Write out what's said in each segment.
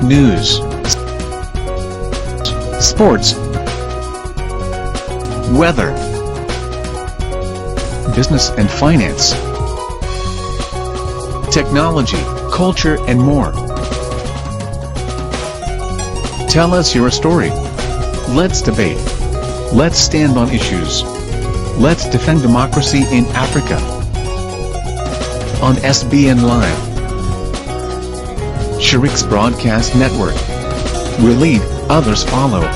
news, sports, weather, business and finance, technology, culture and more. Tell us your story. Let's debate. Let's stand on issues. Let's defend democracy in Africa. On SBN Live. Sherix Broadcast Network. We lead, others follow.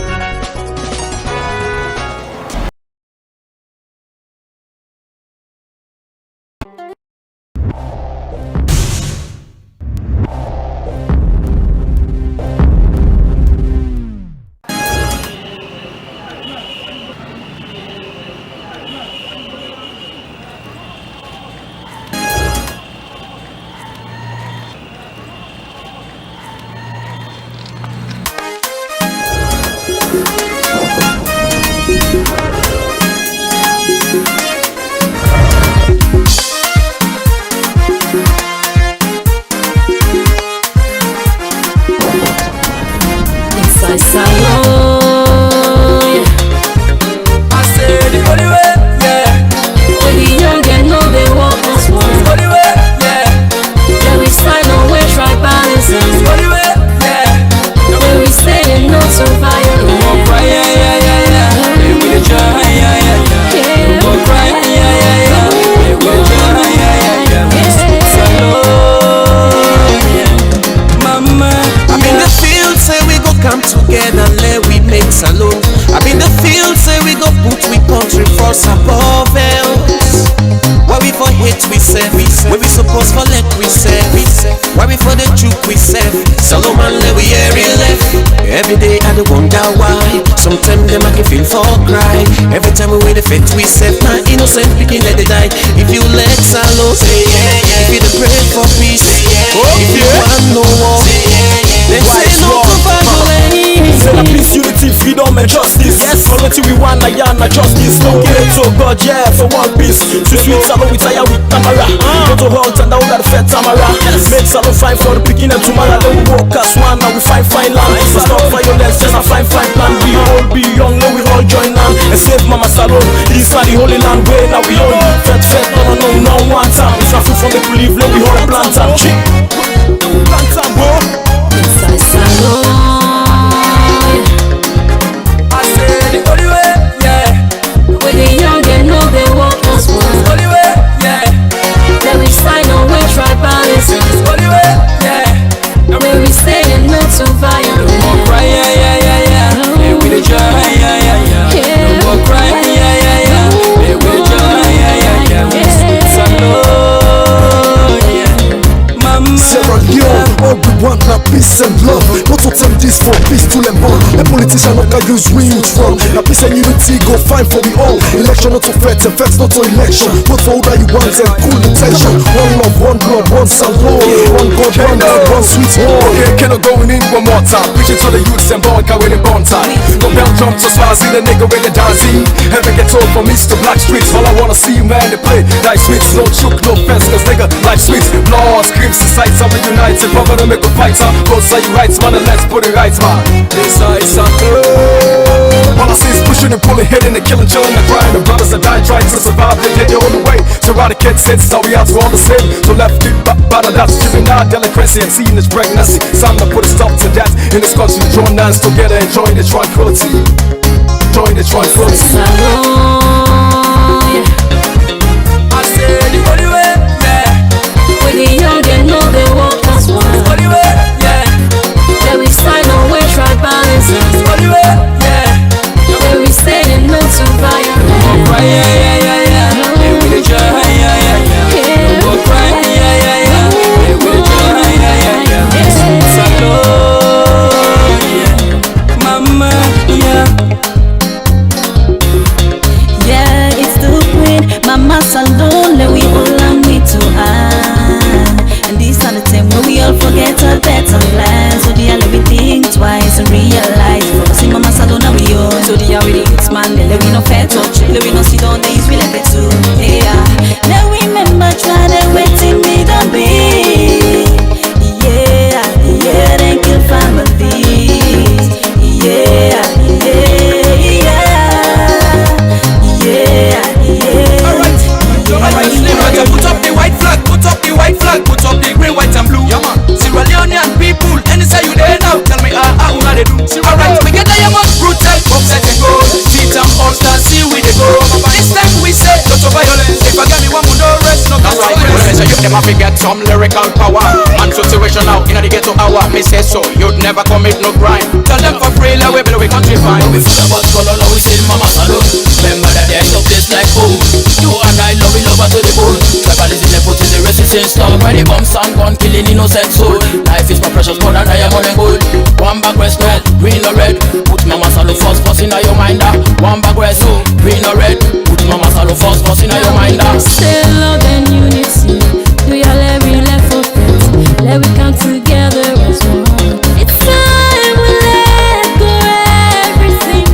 Every time we win the fit, we set my innocent picking let it die. If you let Salo say yeah, if you the pray for peace, if you want no war, then say no to violence. Say peace, unity, freedom and justice. Yes, for what we want, I am justice. No get it to God, yeah, for one piece. Sweet Salo, we tire with Tamara. Go to halt and now that fed Tamara. Make Salo fine for the beginning and tomorrow. Then we walk as one, now we find fine land. It's not violence, just a fine plan. We all be young, now we all join now and save Mama Salon. This are the holy land where now we own. Fed, no one time. It's not food from the believe, now we all a plant time. Plant time, bro. Inside Salon. I say the holy way, yeah. When the young and know they walk as one. Holy way, yeah. Then we sign away tribalism. Holy way, yeah. When we say no to violence. No more cry, yeah. Hey, we the joy, yeah. No more cry, yeah. Hey, we the joy, yeah. Salon, yeah. Mama, Sierra Leone, all we want now peace and love. Not to tell this for peace to them all. The politician not can use we youth from. Now peace and unity go fine for we all. Election not to feds and feds not to election. Vote for who that you want and cool the tension. One love, one blood, one Salon. One God, one love, one sweet home. Okay, can I go in one more time? Preaching to the youths and born with the born time. From Belgium to Swazi, the nigga with the dancing. Heaven get told from east to black streets. All I wanna see, man, they play nice sweets. No choke, no fence, cause nigga life sweet. Blood, screams, society, I'm united. Brother to make a fight, both say you rights, man, and let's put it right, man. This is a all I see is pushing and pulling, hitting and killing, chilling and crying. The brothers that died trying to survive, they did their own way. So ride the kids, it's how we out to all the same. So left, keep back, that's giving our delicacy and seeing this pregnancy. Time to put a stop to that in this country. Join hands together, enjoying the tranquility. Enjoying the tranquility. I say the holy way, yeah. When the young and know they walk as one. Holy way, yeah. Then we sign away tribalism. Holy way, yeah. When we say no to violence. Cry, yeah. Hey, we the joy, yeah. No more cry, yeah. Hey, we the joy, yeah. Salon, yeah. Mama, yeah. Yeah, it's the queen, Mama Salon, we all need to earn. And these are the time when we all forget our better plans. So the we think twice and realize. Focusing Mama Salon, we own. So the we it's man, we no fair touch. We no sit on days, we like it too. Yeah, now remember try to wait till me don't be. Yeah, then kill family. never commit no crime. Tell them for free, like we build we country fine. We full about color, now we still mama salute. Remember that they end up this like food. You and I love we love her to the bone. Tribalism they put in the resistance stone. When the bombs and gun killing innocent soul. Life is more precious more than diamond and gold. One bag rest red, green or red. Put mama salute first in your mind. One bag rest green or red. Put mama salute first in your mind. Say love and unity. Do your every left for friends. Let we come together as one. It's time we let go everything.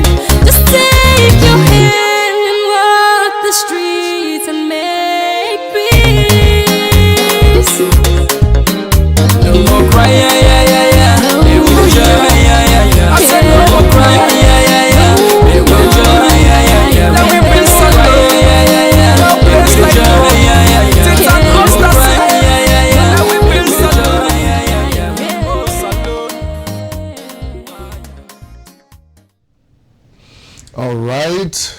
Just take your hand and walk the streets and make peace. No more cry, yeah. They will joy, yeah. I said no more cry, yeah. They will joy, yeah. Let me be so good, yeah. No place like home, yeah. Things are constant, yeah. Let me be so good, yeah. Oh, salute.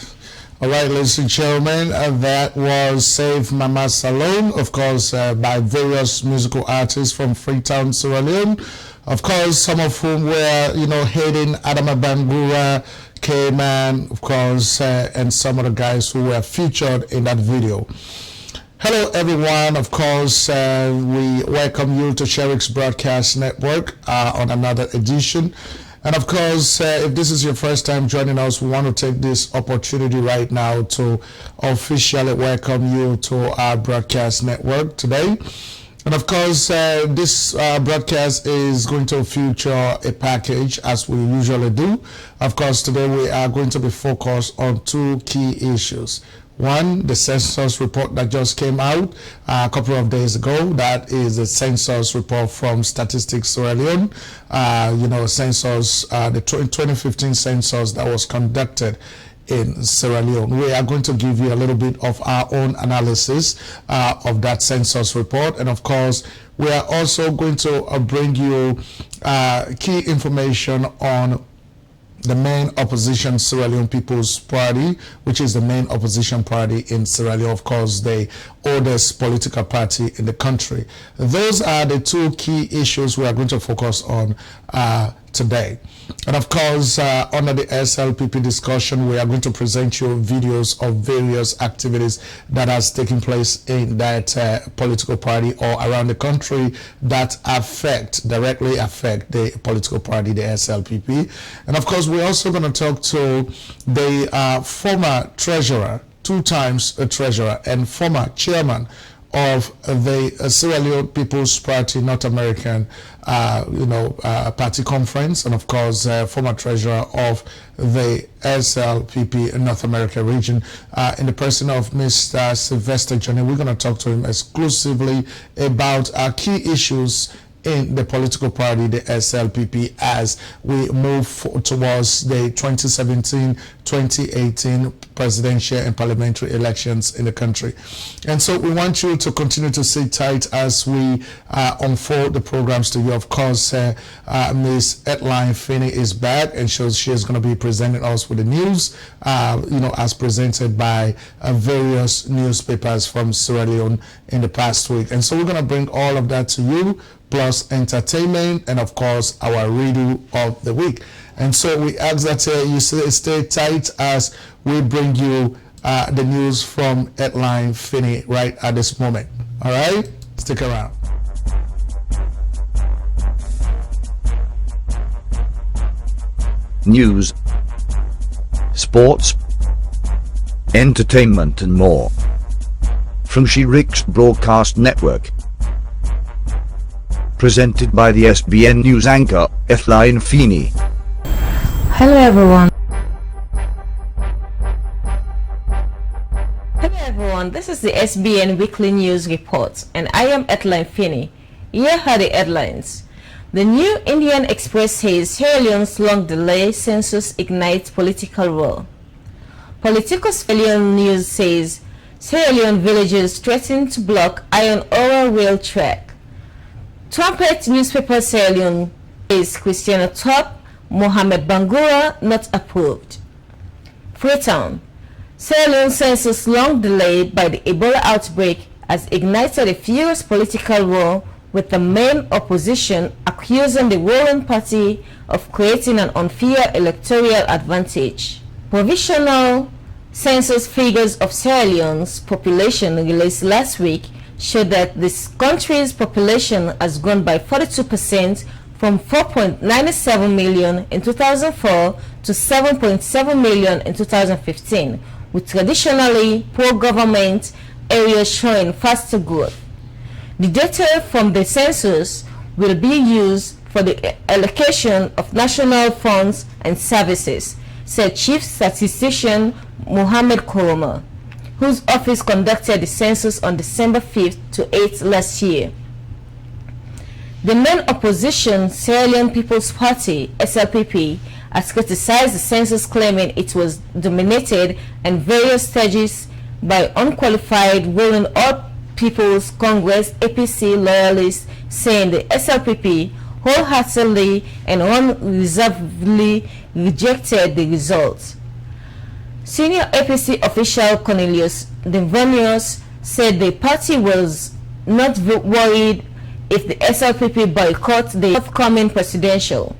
All right, ladies and gentlemen, that was Save Mama Salone, of course, by various musical artists from Freetown, Sierra Leone. Of course, some of whom were, Hayden, Adama Bangura, K-Man, of course, and some of the guys who were featured in that video. Hello, everyone. Of course, we welcome you to Sherix Broadcast Network on another edition. And of course, if this is your first time joining us, we want to take this opportunity right now to officially welcome you to our broadcast network today. And of course, this broadcast is going to feature a package as we usually do. Of course, today we are going to be focused on two key issues. One, the census report that just came out a couple of days ago. That is the census report from Statistics Sierra Leone. Census, the 2015 census that was conducted in Sierra Leone. We are going to give you a little bit of our own analysis of that census report. And of course, we are also going to bring you key information on the main opposition Sierra Leone People's Party, which is the main opposition party in Sierra Leone, of course, the oldest political party in the country. Those are the two key issues we are going to focus on today. And of course, under the SLPP discussion, we are going to present you videos of various activities that has taken place in that political party or around the country that directly affect the political party, the SLPP. And of course, we're also going to talk to the former treasurer, 2 times a treasurer, and former chairman of the Sierra Leone People's Party North American party conference, and of course former treasurer of the SLPP North America region in the person of Mr. Sylvester Johnny. We're going to talk to him exclusively about key issues in the political party, the SLPP, as we move towards the 2017-2018 presidential and parliamentary elections in the country. And so we want you to continue to sit tight as we unfold the programs to you. Of course, Ms. Edline Finney is back, and she is going to be presenting us with the news, as presented by various newspapers from Sierra Leone in the past week. And so we're going to bring all of that to you, plus entertainment, and of course our riddle of the week. And so we ask that you stay tight as we bring you the news from Headline Finney right at this moment. All right, stick around. News, sports, entertainment and more from Sherix Broadcast Network. Presented by the SBN News anchor, Headline Finney. Hello everyone. Hello everyone, this is the SBN Weekly News Report, and I am Headline Finney. Here are the headlines. The New Indian Express says Sierra Leone's long-delayed census ignites political war. Politico Sierra Leone News says Sierra Leone villagers threaten to block iron ore rail track. Trumpet newspaper Sierra Leone is Christiana Top, Mohamed Bangura not approved. Freetown, Sierra Leone census long delayed by the Ebola outbreak has ignited a furious political war with the main opposition accusing the ruling party of creating an unfair electoral advantage. Provisional census figures of Sierra Leone's population released last week showed that this country's population has grown by 42% from 4.97 million in 2004 to 7.7 million in 2015, with traditionally poor government areas showing faster growth. The data from the census will be used for the allocation of national funds and services, said Chief Statistician Mohammed Koroma, whose office conducted the census on December 5th to 8th last year. The main opposition, Sierra Leone People's Party, SLPP, has criticized the census, claiming it was dominated in various stages by unqualified ruling All People's Congress APC loyalists, saying the SLPP wholeheartedly and unreservedly rejected the results. Senior APC official Cornelius Devonius said the party was not worried if the SLPP boycott the upcoming presidential,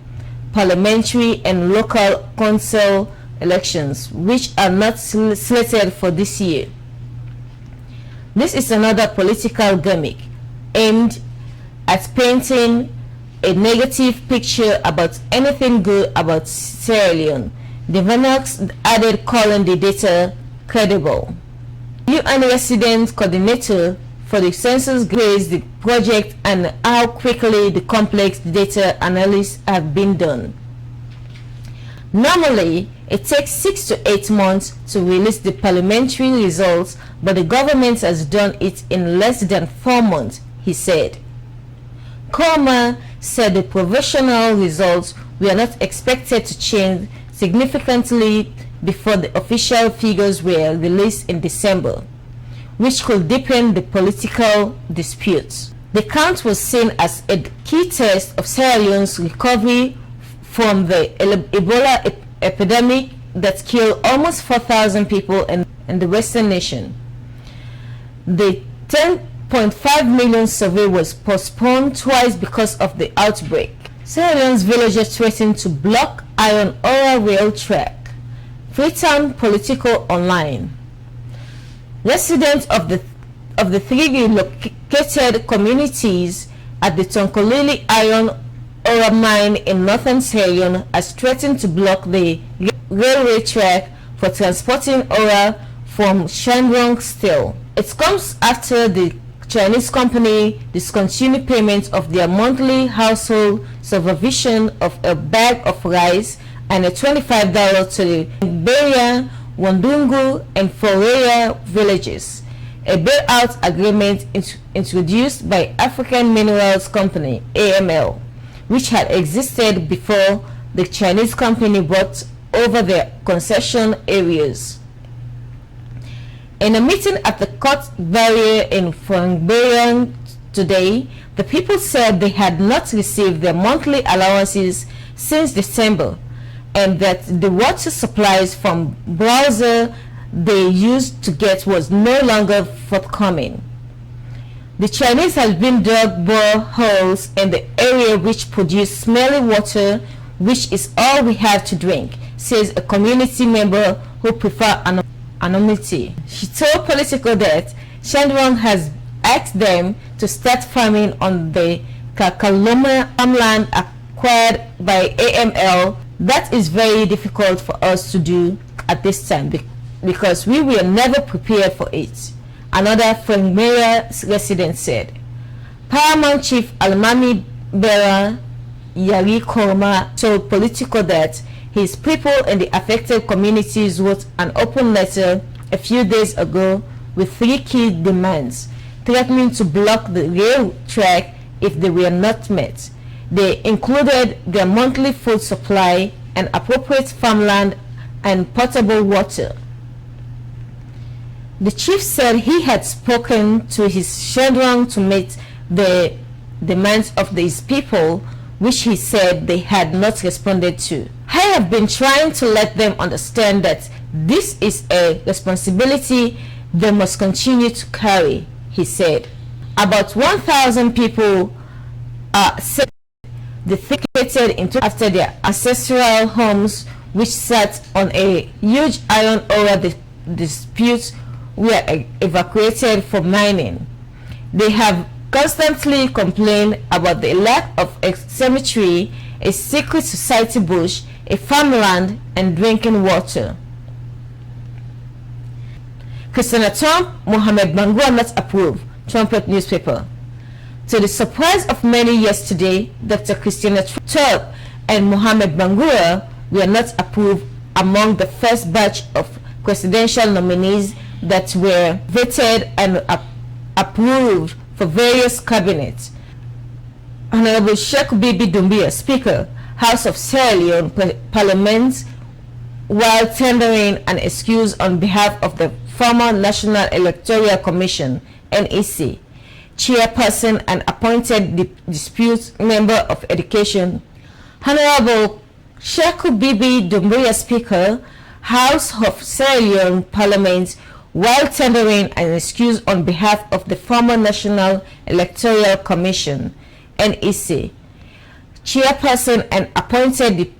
parliamentary and local council elections, which are not slated for this year. This is another political gimmick aimed at painting a negative picture about anything good about Sierra Leone. Devonius added, calling the data credible. UN resident coordinator for the census praised the project and how quickly the complex data analysis have been done. Normally, it takes 6 to 8 months to release the parliamentary results, but the government has done it in less than 4 months, he said. Koroma said the provisional results were not expected to change significantly before the official figures were released in December, which could deepen the political disputes. The count was seen as a key test of Sierra Leone's recovery from the Ebola epidemic that killed almost 4,000 people in the Western nation. The 10.5 million survey was postponed twice because of the outbreak. Sierra Leone's villagers threatened to block iron ore rail track. Freetown Political Online. Residents of the three relocated communities at the Tonkolili iron ore mine in northern Sierra Leone has threatened to block the railway track for transporting ore from Shandong Steel. It comes after the Chinese company discontinued payment of their monthly household supervision of a bag of rice and a $25 to the Beria, Wandungu and Foreya villages, a bailout agreement introduced by African Minerals Company, AML, which had existed before the Chinese company bought over their concession areas. In a meeting at the court barrier in Fangbeyan today, the people said they had not received their monthly allowances since December, and that the water supplies from browser they used to get was no longer forthcoming. The Chinese have been dug boreholes in the area which produce smelly water, which is all we have to drink, says a community member who prefer anonymity. She told Politico that Shandong has asked them to start farming on the Kakaloma farmland acquired by AML. That is very difficult for us to do at this time because we were never prepared for it, another Fengmea resident said. Paramount Chief Almami Bera Yari Koroma told Politico that his people in the affected communities wrote an open letter a few days ago with 3 key demands, threatening to block the rail track if they were not met. They included their monthly food supply and appropriate farmland and potable water. The chief said he had spoken to his Shandong to meet the demands of these people, which he said they had not responded to. I have been trying to let them understand that this is a responsibility they must continue to carry, he said. About 1,000 people are defecated into after their ancestral homes, which sat on a huge iron ore disputes were evacuated for mining. They have constantly complained about the lack of a cemetery, a secret society bush, a farmland, and drinking water. Christina Trump, Mohamed Bangura not approved, Trumpet newspaper. To the surprise of many yesterday, Dr. Christina Trump and Mohamed Bangura were not approved among the first batch of presidential nominees that were vetted and approved for various cabinets. Honorable Sheikh Bibi Doumbia, Speaker, House of Sierra Leone Parliament, while tendering an excuse on behalf of the former National Electoral Commission, NEC, Chairperson and appointed dispute member of education, Honorable Sheikh Bibi Doumbia, Speaker, House of Sierra Leone Parliament, while tendering an excuse on behalf of the former National Electoral Commission, NEC, Chairperson and appointed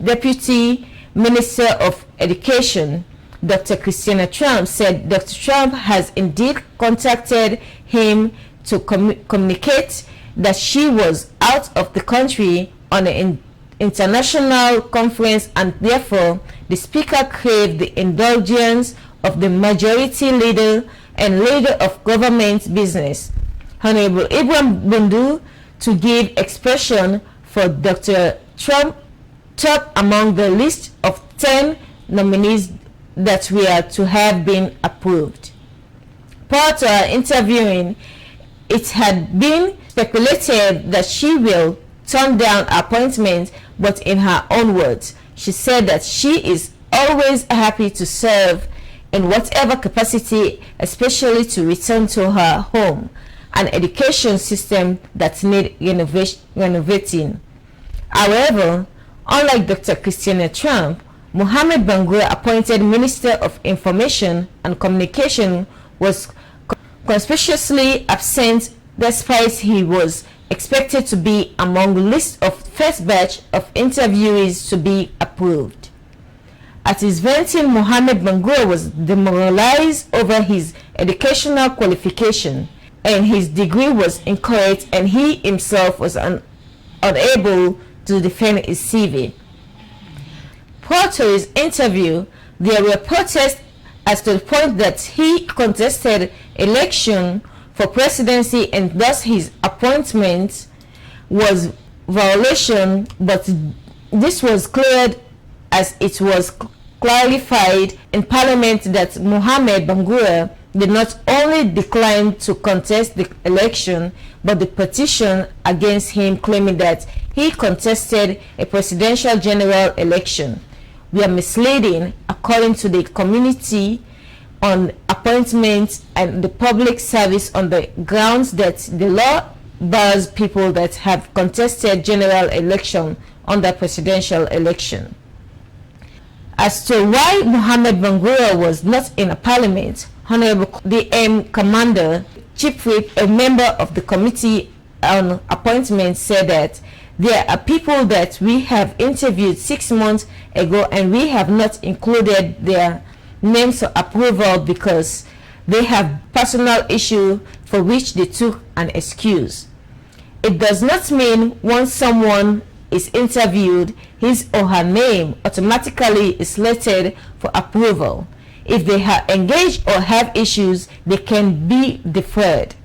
Deputy Minister of Education, Dr. Christina Trump, said Dr. Trump has indeed contacted him to communicate that she was out of the country on an international conference, and therefore the Speaker craved the indulgence of the majority leader and leader of government business, Honorable Ibrahim Bundu, to give expression for Dr. Trump top among the list of 10 nominees that were to have been approved. Prior to her interviewing, it had been speculated that she will turn down appointment, but in her own words, she said that she is always happy to serve in whatever capacity, especially to return to her home, an education system that needs renovating. However, unlike Dr. Christina Trump, Mohamed Bangura, appointed Minister of Information and Communication, was conspicuously absent despite he was expected to be among the list of first batch of interviewees to be approved. At his venting, Mohamed Bangura was demoralized over his educational qualification, and his degree was incorrect, and he himself was unable to defend his CV. Prior to his interview, there were protests as to the point that he contested election for presidency and thus his appointment was violation, but this was cleared as it was clarified in Parliament that Mohamed Bangura did not only decline to contest the election, but the petition against him claiming that he contested a presidential general election were misleading according to the Committee on Appointments and the Public Service, on the grounds that the law bars people that have contested general election under presidential election. As to why Mohamed Bangura was not in a parliament, Honorable DM Commander, Chief Whip, a member of the Committee on Appointments, said that there are people that we have interviewed 6 months ago and we have not included their names for approval because they have personal issue for which they took an excuse. It does not mean once someone is interviewed, his or her name automatically is slated for approval. If they have engaged or have issues, they can be deferred.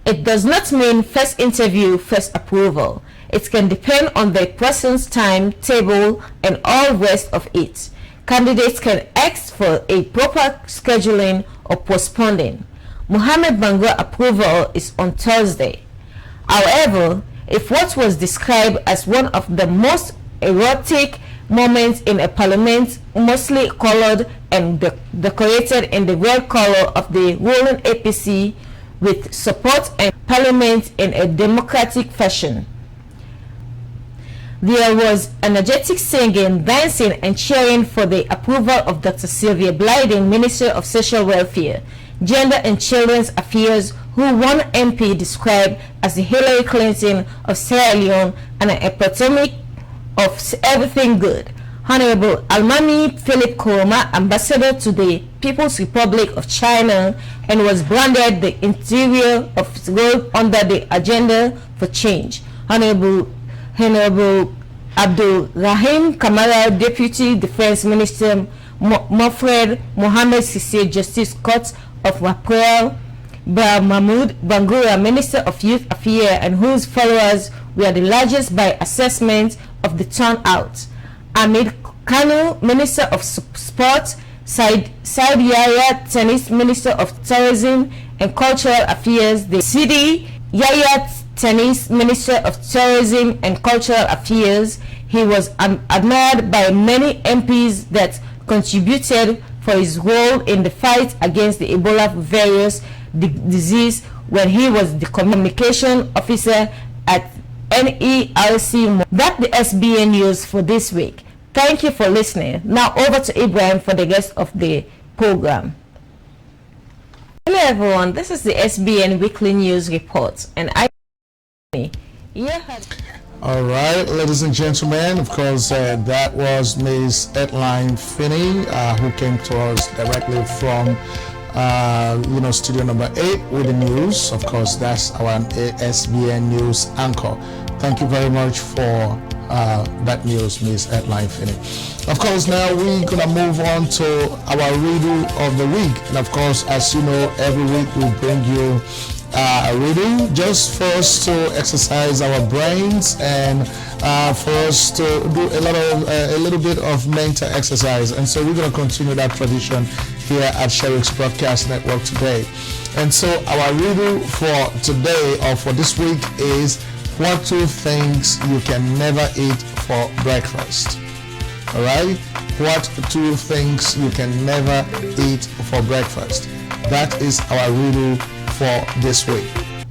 It does not mean first interview, first approval. It can depend on the person's timetable and all rest of it. Candidates can ask for a proper scheduling or postponing. Mohamed Bangura approval is on Thursday. However, if what was described as one of the most erotic moments in a parliament, mostly colored and decorated in the red color of the ruling APC, with support and parliament in a democratic fashion. There was energetic singing, dancing, and cheering for the approval of Dr. Sylvia Blyden, Minister of Social Welfare, Gender and Children's Affairs, who one MP described as the Hillary Clinton of Sierra Leone and an epitome of everything good. Honorable Almami Philip Koroma, ambassador to the People's Republic of China, and was branded the interior of his role under the Agenda for Change. Honorable Abdul Rahim Kamara, Deputy Defense Minister, Mofred Mohammed Sisi, Justice Court of Wapel, Mahmoud Bangura, Minister of Youth Affairs, and whose followers were the largest by assessment of the turnout. Amid Kanu, Minister of Sport, Said Yaya Tennis, Minister of Tourism and Cultural Affairs, the Sidi Yaya Tennis, Minister of Tourism and Cultural Affairs. He was admired by many MPs that contributed for his role in the fight against the Ebola virus disease when he was the communication officer at NERC. That's the SBN news for this week. Thank you for listening. Now over to Ibrahim for the rest of the program. Hello everyone, this is the SBN Weekly News Report, and all right, ladies and gentlemen, of course, that was Ms. Edline Finney, who came to us directly from studio number 8 with the news. Of course, that's our SBN News anchor. Thank you very much for that news, Ms. Edline Finney. Of course, now we're gonna move on to our riddle of the week, and of course, as you know, every week we bring you a riddle just for us to exercise our brains and for us to do a little bit of mental exercise. And so we're going to continue that tradition here at Sherix Broadcast Network today. And so our riddle for today or for this week is, what 2 things you can never eat for breakfast? All right, what 2 things you can never eat for breakfast? That is our riddle for this week.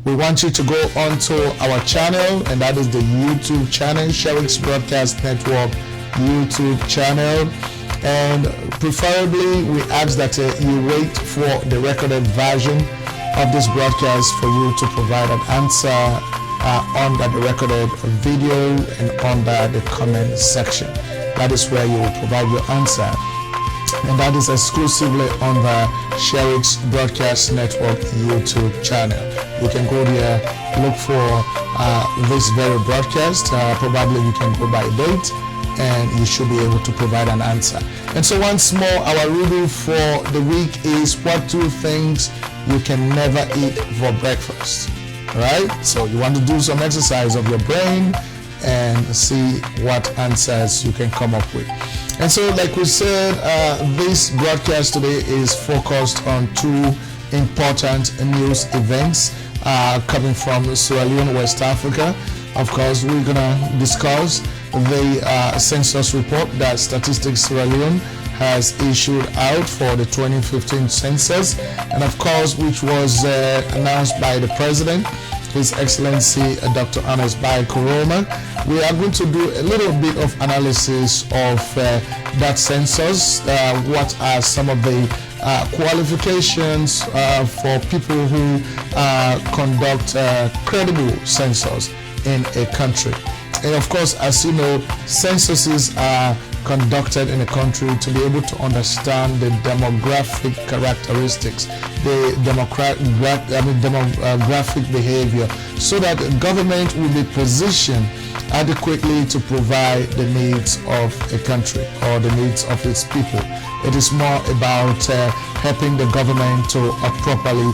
We want you to go onto our channel, and that is the YouTube channel, Sherix Broadcast Network YouTube channel, and preferably we ask that you wait for the recorded version of this broadcast for you to provide an answer under the recorded video and under the comment section. That is where you will provide your answer, and that is exclusively on the Sherix Broadcast Network YouTube channel. You can go there, look for this very broadcast. Probably you can go by date, and you should be able to provide an answer. And so once more, our riddle for the week is, what 2 things you can never eat for breakfast? All right, so you want to do some exercise of your brain and see what answers you can come up with. And so, like we said, this broadcast today is focused on 2 important news events coming from Sierra Leone, West Africa. Of course, we're gonna discuss the census report that Statistics Sierra Leone has issued out for the 2015 census, and of course, which was announced by the President, His Excellency Dr. Ernest Bai Koroma. We are going to do a little bit of analysis of that census. What are some of the qualifications for people who conduct credible census in a country? And of course, as you know, censuses are conducted in a country to be able to understand the demographic characteristics, the demographic behavior, so that the government will be positioned adequately to provide the needs of a country or the needs of its people. It is more about helping the government to properly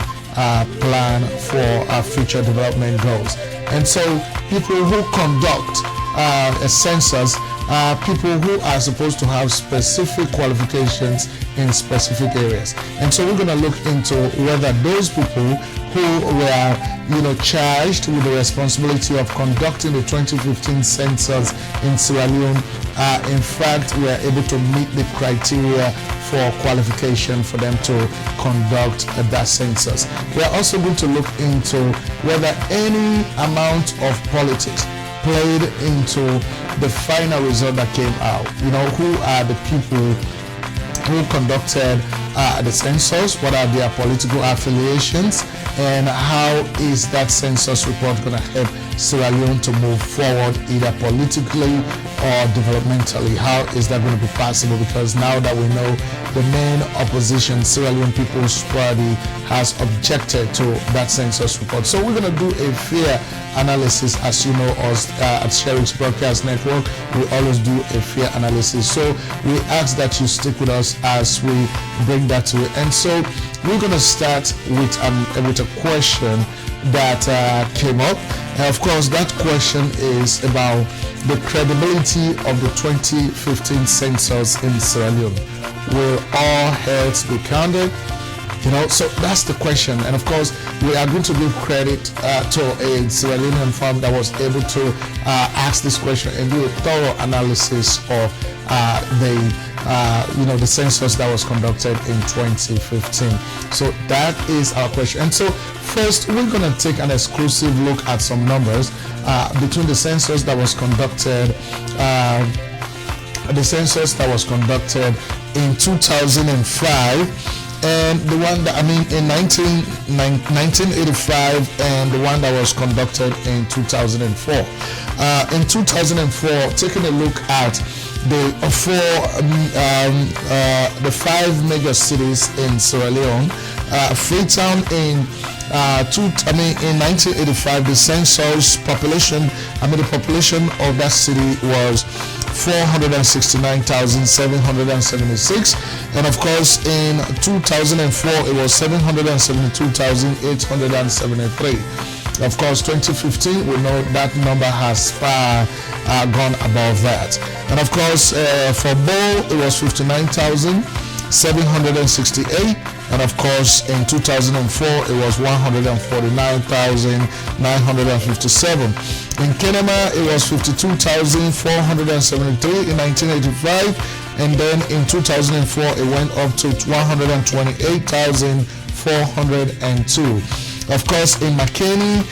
plan for future development goals. And so people who conduct a census are people who are supposed to have specific qualifications in specific areas. And so we're going to look into whether those people who were charged with the responsibility of conducting the 2015 census in Sierra Leone in fact were able to meet the criteria for qualification for them to conduct that census. We are also going to look into whether any amount of politics played into the final result that came out. Who are the people who conducted the census, what are their political affiliations, and how is that census report going to help Sierra Leone to move forward either politically or developmentally? How is that going to be possible? Because now that we know the main opposition, Sierra Leone People's Party, has objected to that census report. So we're going to do a fair analysis. As you know, us at Sherix Broadcast Network, we always do a fair analysis. So we ask that you stick with us as we bring that to you. And so we're going to start with a question that came up. And of course, that question is about the credibility of the 2015 census in Sierra Leone. Will all heads be counted? You know, so that's the question. And of course, we are going to give credit to a Sierra Leonean firm that was able to ask this question and do a thorough analysis of the census that was conducted in 2015. So that is our question. And so first, we're going to take an exclusive look at some numbers between the census that was conducted. The census that was conducted in 2005 and the one that in 1985 and the one that was conducted in 2004. In 2004, taking a look at the five major cities in Sierra Leone, Freetown in 1985, the census population, the population of that city was 469,776, and of course in 2004 it was 772,873. Of course, 2015, we know that number has far gone above that. And of course, for Bo, it was 59,768. And of course, in 2004, it was 149,957. In Kenema, it was 52,473 in 1985. And then in 2004, it went up to 128,402. Of course, in McKinney,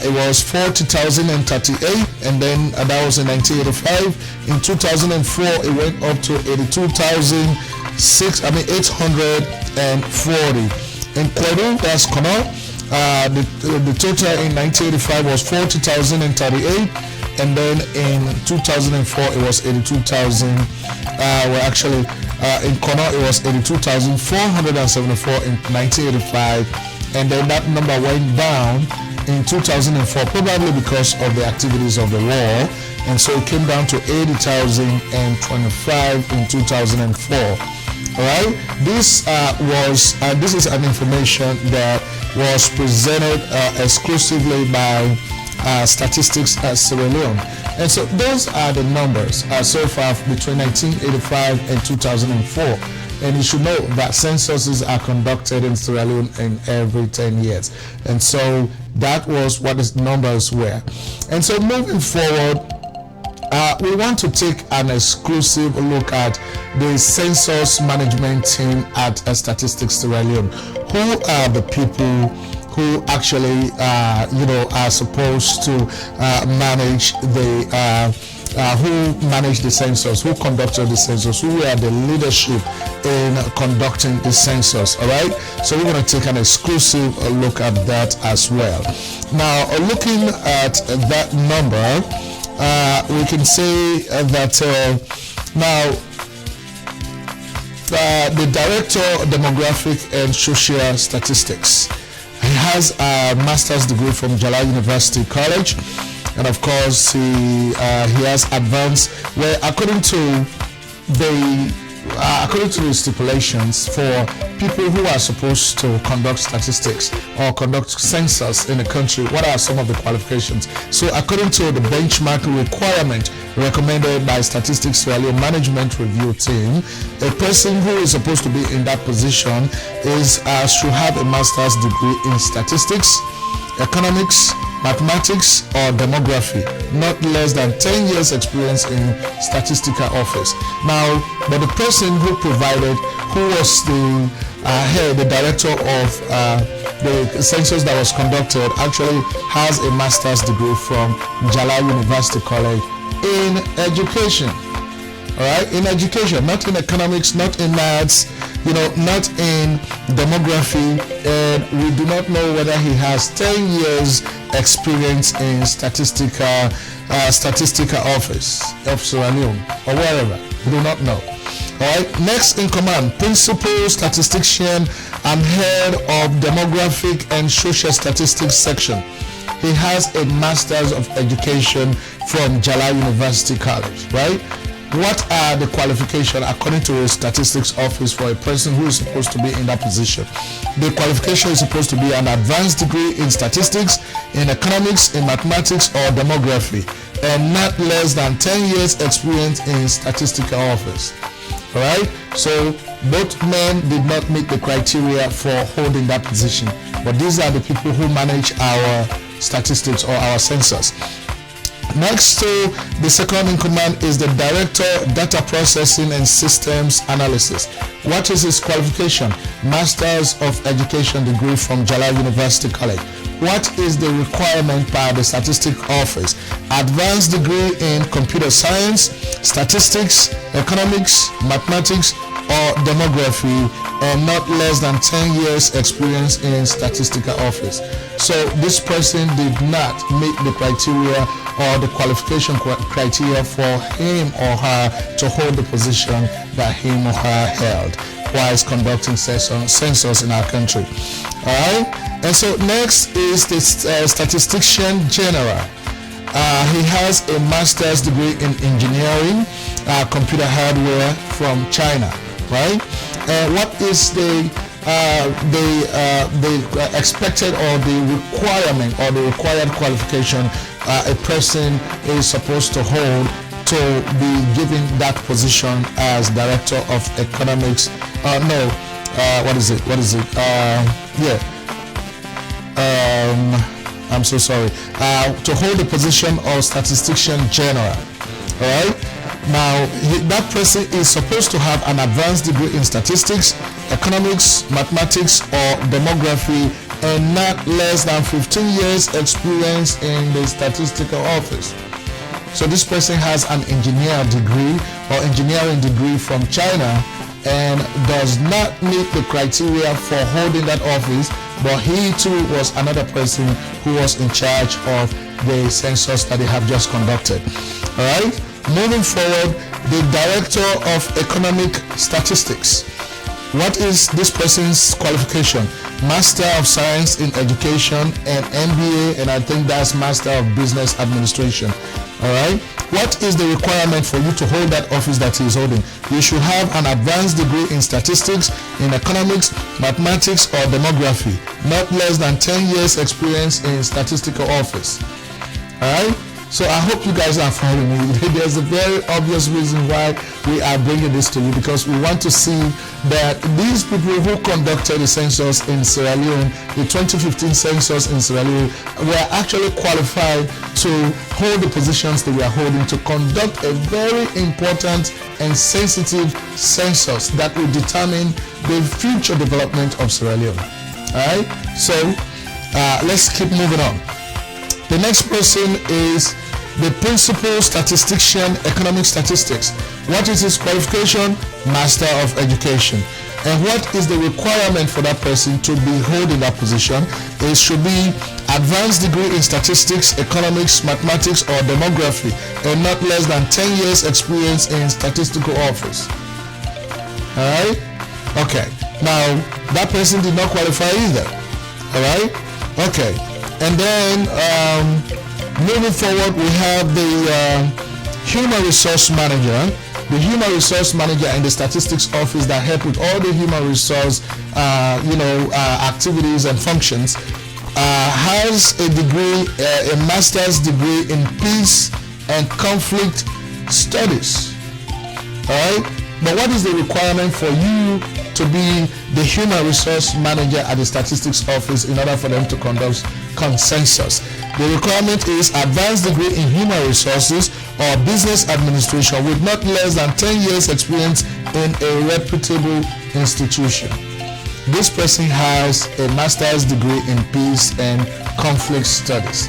it was 40,038, and then that was in 1985. In 2004, it went up to 840. In Kwedu, that's Kono, the total in 1985 was 40,038, and then in 2004 it was 82,000. In Kono it was 82,474 in 1985. And then that number went down in 2004, probably because of the activities of the war, and so it came down to 80,025 in 2004. All right, this is an information that was presented exclusively by Statistics Sierra Leone, and so those are the numbers so far between 1985 and 2004. And you should know that censuses are conducted in Sierra Leone in every 10 years. And so that was what the numbers were. And so moving forward, we want to take an exclusive look at the census management team at Statistics Sierra Leone. Who are the people who actually, are supposed to manage who managed the census, who conducted the census, who were the leadership in conducting the census. All right, so we're going to take an exclusive look at that as well. Now, looking at that number, we can say that the Director of Demographic and Social Statistics, he has a master's degree from Jalal University College. And of course, he has advanced, where according to the stipulations for people who are supposed to conduct statistics or conduct census in a country, what are some of the qualifications? So according to the benchmark requirement recommended by Statistics Sierra Leone Management Review Team, a person who is supposed to be in that position should have a master's degree in statistics, economics, mathematics or demography, not less than 10 years experience in statistical office. Now, but the person who was the director of the census that was conducted actually has a master's degree from Jalal University College in education. All right, in education, not in economics, not in maths, not in demography, and we do not know whether he has 10 years experience in statistical office of Sierra Leone or wherever. We do not know. Alright, next in command, principal statistician and head of demographic and social statistics section. He has a master's of education from Jalal University College, right? What are the qualifications according to the statistics office for a person who is supposed to be in that position? The qualification is supposed to be an advanced degree in statistics, in economics, in mathematics, or demography, and not less than 10 years experience in statistical office. Alright, so both men did not meet the criteria for holding that position, but these are the people who manage our statistics or our census. Next to the second in command is the Director, Data Processing and Systems Analysis. What is his qualification? Masters of Education degree from Jalal University College. What is the requirement by the Statistics Office? Advanced degree in computer science, statistics, economics, mathematics, or demography, and not less than 10 years experience in statistical office. So this person did not meet the criteria or the qualification criteria for him or her to hold the position that him or her held whilst conducting census in our country. Alright, and so next is the statistician general. He has a master's degree in engineering, computer hardware from China, right? What is the expected or the requirement or the required qualification a person is supposed to hold to be given that position as director of economics? I'm so sorry. To hold the position of statistician general. All right. Now, that person is supposed to have an advanced degree in statistics, economics, mathematics, or demography, and not less than 15 years experience in the statistical office. So this person has an engineering degree from China and does not meet the criteria for holding that office, but he too was another person who was in charge of the census that they have just conducted. All right. Moving forward, the Director of Economic Statistics. What is this person's qualification? Master of Science in Education and MBA, and I think that's Master of Business Administration. All right. What is the requirement for you to hold that office that he is holding? You should have an advanced degree in statistics, in economics, mathematics, or demography, not less than 10 years experience in statistical office. All right. So I hope you guys are following me. There's a very obvious reason why we are bringing this to you, because we want to see that these people who conducted the census in Sierra Leone, the 2015 census in Sierra Leone, were actually qualified to hold the positions that we are holding to conduct a very important and sensitive census that will determine the future development of Sierra Leone. All right, so let's keep moving on. The next person is the Principal Statistician, Economic Statistics. What is his qualification? Master of Education. And what is the requirement for that person to be holding that position? It should be advanced degree in statistics, economics, mathematics, or demography, and not less than 10 years experience in statistical office. All right? Okay. Now, that person did not qualify either. All right? Okay. And then moving forward, we have the human resource manager. The human resource manager in the statistics office that help with all the human resource, activities and functions, has a degree, a master's degree in peace and conflict studies. All right. But what is the requirement for you to be the human resource manager at the statistics office in order for them to conduct census? The requirement is advanced degree in human resources or business administration with not less than 10 years experience in a reputable institution. This person has a master's degree in peace and conflict studies.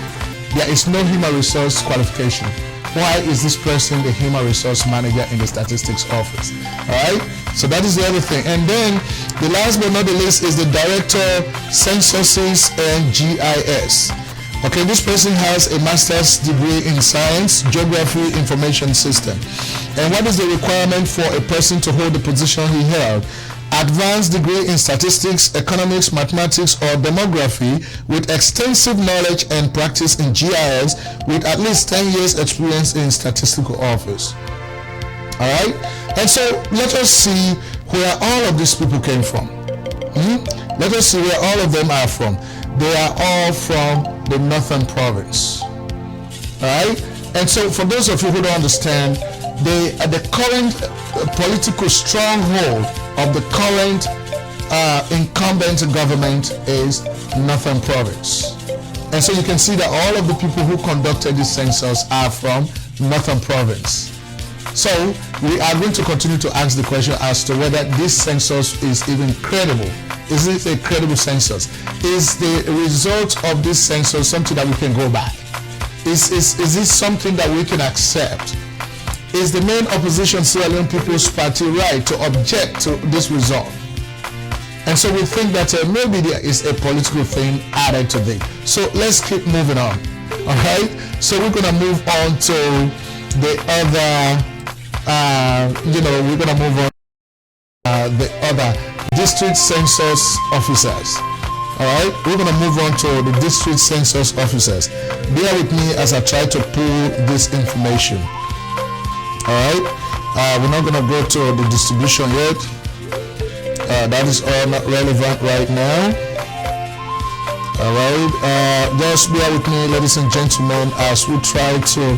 There is no human resource qualification. why is this person the human resource manager in the statistics office? All right, so that is the other thing. And then the last but not the least is the director, censuses and GIS. Okay, this person has a master's degree in science, geography, information system. And what is the requirement for a person to hold the position he held? Advanced degree in statistics, economics, mathematics, or demography with extensive knowledge and practice in GIS with at least 10 years experience in statistical office. All right, and so let us see where all of these people came from. Let us see where all of them are from. They are all from the Northern Province. All right, and so for those of you who don't understand, the current political stronghold of the current incumbent government is Northern Province. And so you can see that all of the people who conducted this census are from Northern Province. So we are going to continue to ask the question as to whether this census is even credible. Is it a credible census? Is the result of this census something that we can go by? Is this something that we can accept? Is the main opposition Sierra Leone People's Party right to object to this result? And so we think that maybe there is a political thing added to this. So let's keep moving on. All right. So we're gonna move on to the other. We're gonna move on the other district census officers. All right. We're gonna move on to the district census officers. Bear with me as I try to pull this information. All right, we're not going to go to the distribution yet. That is all not relevant right now. All right, just bear with me, ladies and gentlemen, as we try to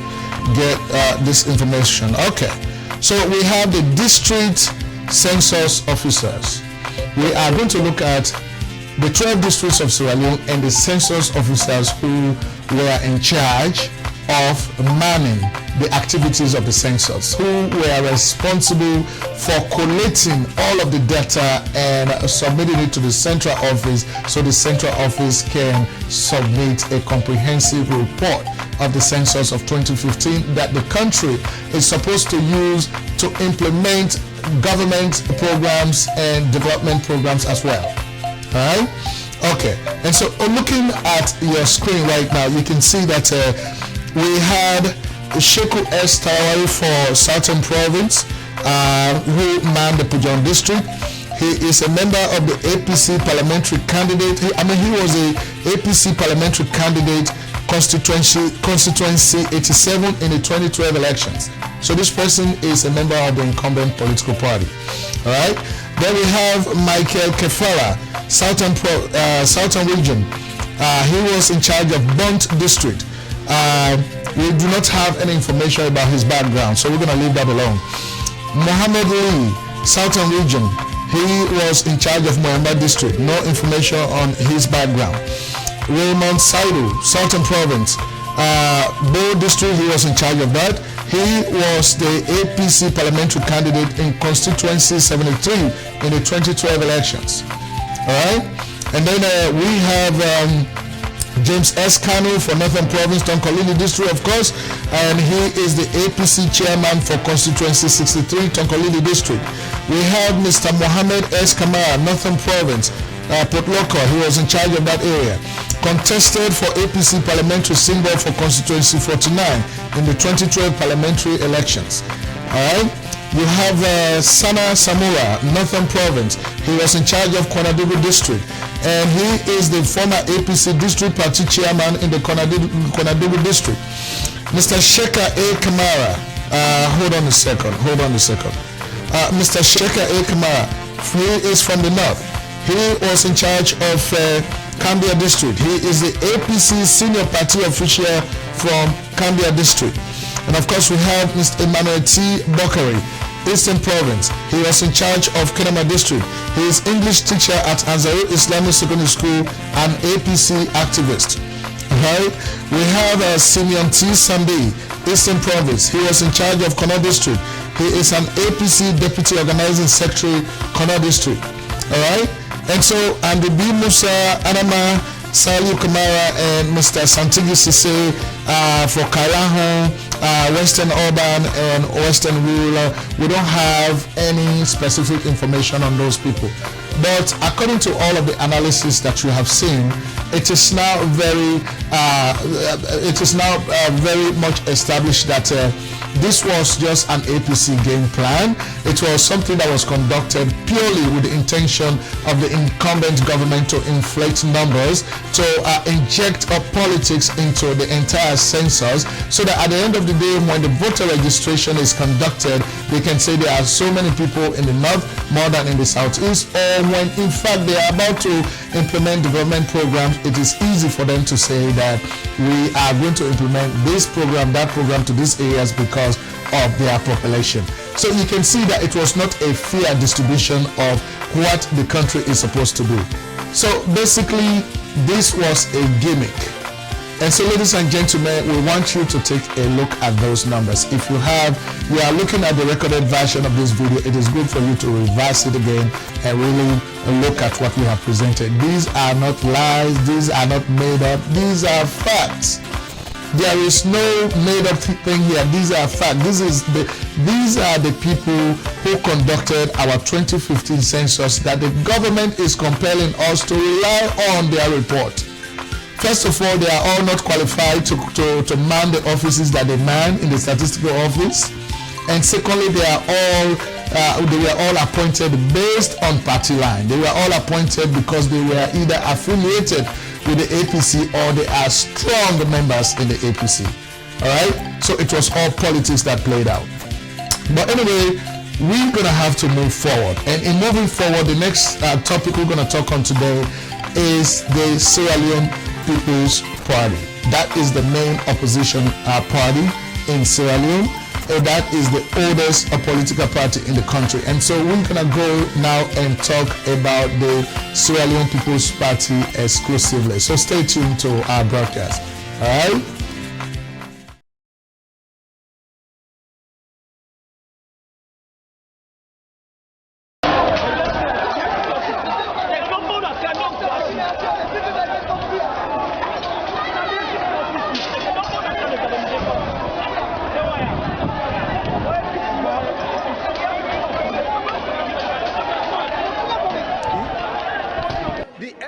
get this information. Okay, so we have the district census officers. We are going to look at the 12 districts of Sierra Leone and the census officers who were in charge of manning the activities of the census, who were responsible for collating all of the data and submitting it to the central office so the central office can submit a comprehensive report of the census of 2015 that the country is supposed to use to implement government programs and development programs as well. All right? Okay. And so looking at your screen right now, you can see that we had Sheku S. Tawari for Southern Province, who manned the Pujon district. He is a member of the APC parliamentary candidate. He was a APC parliamentary candidate constituency 87 in the 2012 elections. So this person is a member of the incumbent political party. All right. Then we have Michael Kefara, Southern region. He was in charge of Bunt district. We do not have any information about his background, so we're going to leave that alone. Mohammed Lee, Southern region. He was in charge of Moamba district. No information on his background. Raymond Saidu, Southern province. Bo district, he was in charge of that. He was the APC parliamentary candidate in constituency 73 in the 2012 elections. All right. And then we have James S. Kanu for Northern Province, Tonkolili District, of course, and he is the APC chairman for constituency 63, Tonkolili District. We have Mr. Mohammed S. Kamara, Northern Province, Port Loko. He was in charge of that area. Contested for APC parliamentary symbol for constituency 49 in the 2012 parliamentary elections. All right. You have Sana Samura, Northern Province. He was in charge of Konadugu District, and he is the former APC District Party Chairman in the Konadugu District. Mr. Sheka A. Kamara, hold on a second. Mr. Sheka A. Kamara, he is from the North. He was in charge of Kambia District. He is the APC Senior Party Official from Kambia District. And of course we have Mr. Emmanuel T. Bokari, Eastern Province. He was in charge of Kenema District. He is English teacher at Anzaru Islamic Secondary School and APC activist. Right? We have Simeon T. Sambi, Eastern Province. He was in charge of Kono District. He is an APC Deputy Organizing Secretary, Kono District. Alright? And so Andy B. Musa, Anama, Salu Kamara, and Mr. Santigi Sise for Kalaho, Western urban and Western rural, we don't have any specific information on those people. But according to all of the analysis that you have seen, it is now very much established that this was just an APC game plan. It was something that was conducted purely with the intention of the incumbent government to inflate numbers, to inject politics into the entire census, so that at the end of the day, when the voter registration is conducted, they can say there are so many people in the north more than in the southeast, or when in fact they are about to implement development programs, it is easy for them to say that we are going to implement this program, that program to these areas because of their population. So you can see that it was not a fair distribution of what the country is supposed to do. So basically, this was a gimmick. And so, ladies and gentlemen, we want you to take a look at those numbers. If you are looking at the recorded version of this video, it is good for you to reverse it again and really look at what we have presented. These are not lies, these are not made up, these are facts. There is no made up thing here. These are facts. These are the people who conducted our 2015 census that the government is compelling us to rely on their report. First of all, they are all not qualified to man the offices that they man in the statistical office. And secondly, they were all appointed based on party line. They were all appointed because they were either affiliated with the APC or they are strong members in the APC. All right? So it was all politics that played out. But anyway, we're going to have to move forward. And in moving forward, the next topic we're going to talk on today is the Sierra Leone People's Party. That is the main opposition party in Sierra Leone. That is the oldest political party in the country. And so we're going to go now and talk about the Sierra Leone People's Party exclusively. So stay tuned to our broadcast. All right?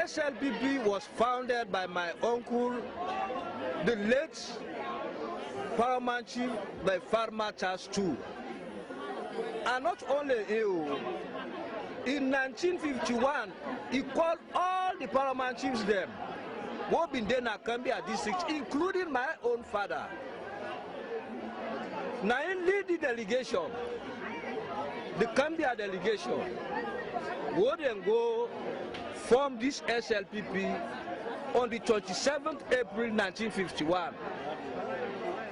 Slpp was founded by my uncle, the late Paramount Chief by Farmer Charles II. And not only you, in 1951, he called all the Paramount Chiefs them, who have been there in Akambia district, including my own father. Now he lead the delegation, the Kambia delegation, would then go form this SLPP on the 27th April 1951.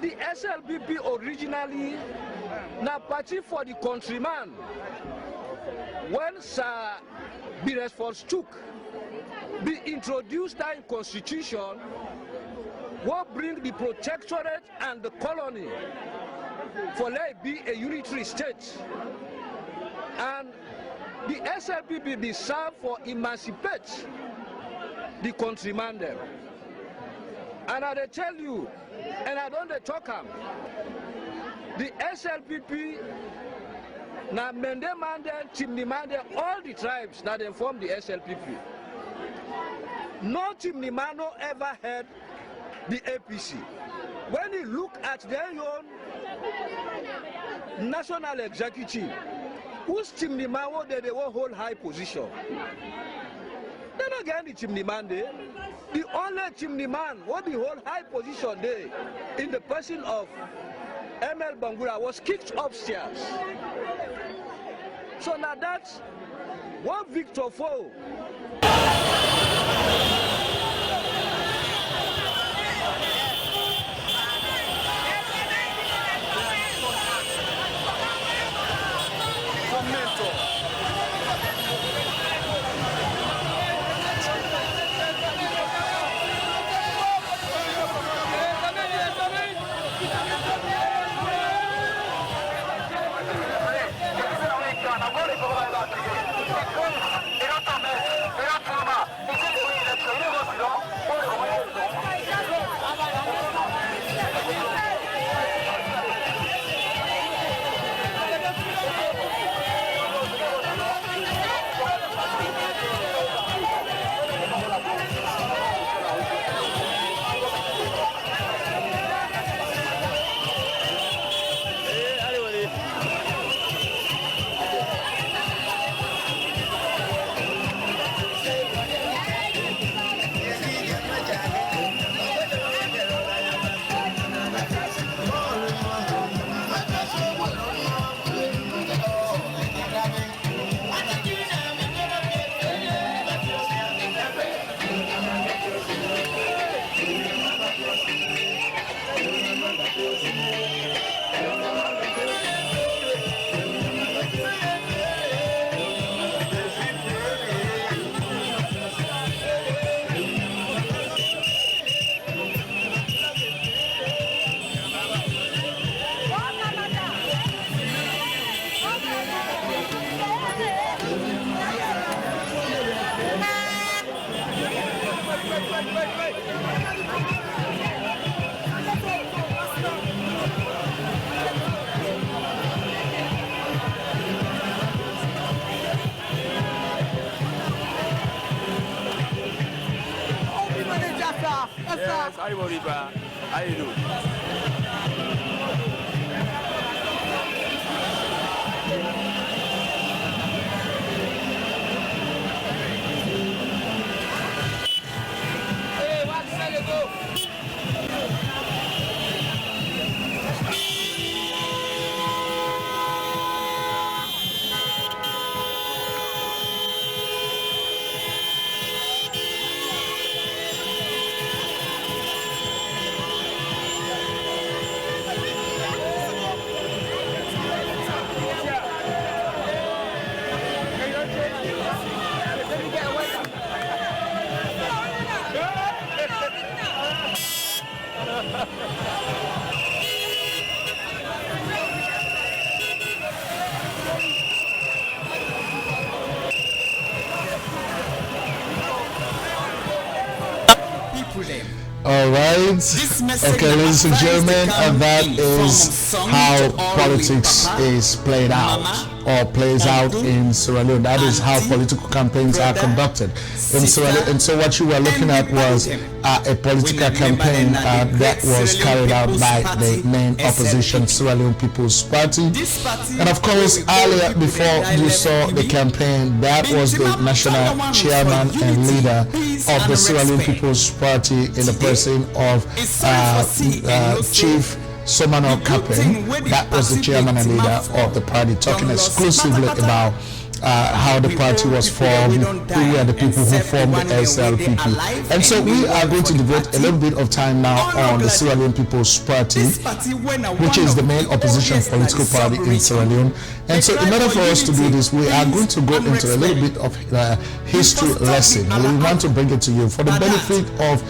The SLPP originally na party for the countryman. When Sir Beresford took be introduced that constitution, what bring the protectorate and the colony for let it be a unitary state. And the SLPP be served for emancipate the countryman them. And I tell you, and I don't talk am, the SLPP na Mende Mande, Chimni Mande, all the tribes that they form the SLPP. No Chimni Mano ever had the APC. When you look at their own national executive, whose Chimni Mano they will hold high position. They don't get the Chimni Man there. The only Chimni Man will be hold high position there in the person of ML Bangura was kicked upstairs. So now that's what Victor Foe. How you do? All right. Okay, ladies and gentlemen, that is how politics is played out or plays out in Sierra Leone. That is how political campaigns are conducted in Sierra Leone. And so what you were looking at was a political campaign that was carried out by the main opposition, Sierra Leone People's Party. And of course, earlier, before you saw the campaign, that was the national chairman and leader of the Sierra Leone People's Party in the person of Chief Somano Kapin. That was the chairman and leader of the party, talking exclusively about how the party was formed, who were the people who formed the SLPP. And so we are going to devote a little bit of time now on the Sierra Leone People's Party, which is the main opposition political party in Sierra Leone. And so in order for us to do this, we are going to go into a little bit of history lesson. We want to bring it to you for the benefit of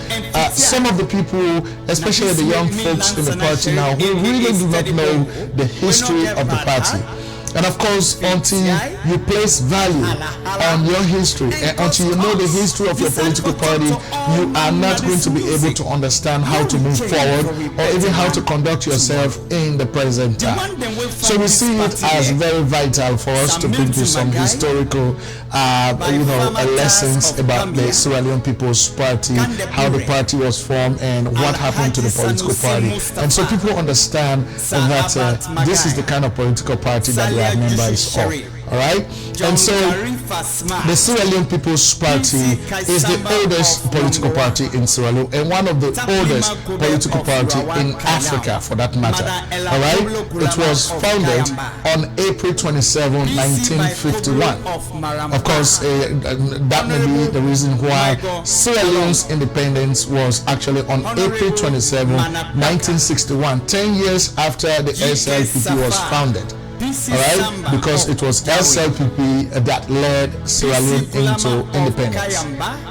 some of the people, especially the young folks in the party now, who really do not know the history of the party. And of course, until you place value on your history and until you know the history of your political party, you are not going to be able to understand how to move forward or even how to conduct yourself in the present time. So we see it as very vital for us to bring you some historical lessons about the Sierra Leone People's Party, how the party was formed and what happened to the political party. And so people understand that this is the kind of political party that they are members of. Alright? And so the Sierra Leone People's Party is the oldest political party in Sierra Leone and one of the oldest political party in Africa for that matter. Alright? It was founded on April 27, 1951. Of course, that may be the reason why Sierra Leone's independence was actually on April 27, 1961, 10 years after the SLPP was founded. Alright, because it was SLPP that led Sierra Leone into independence.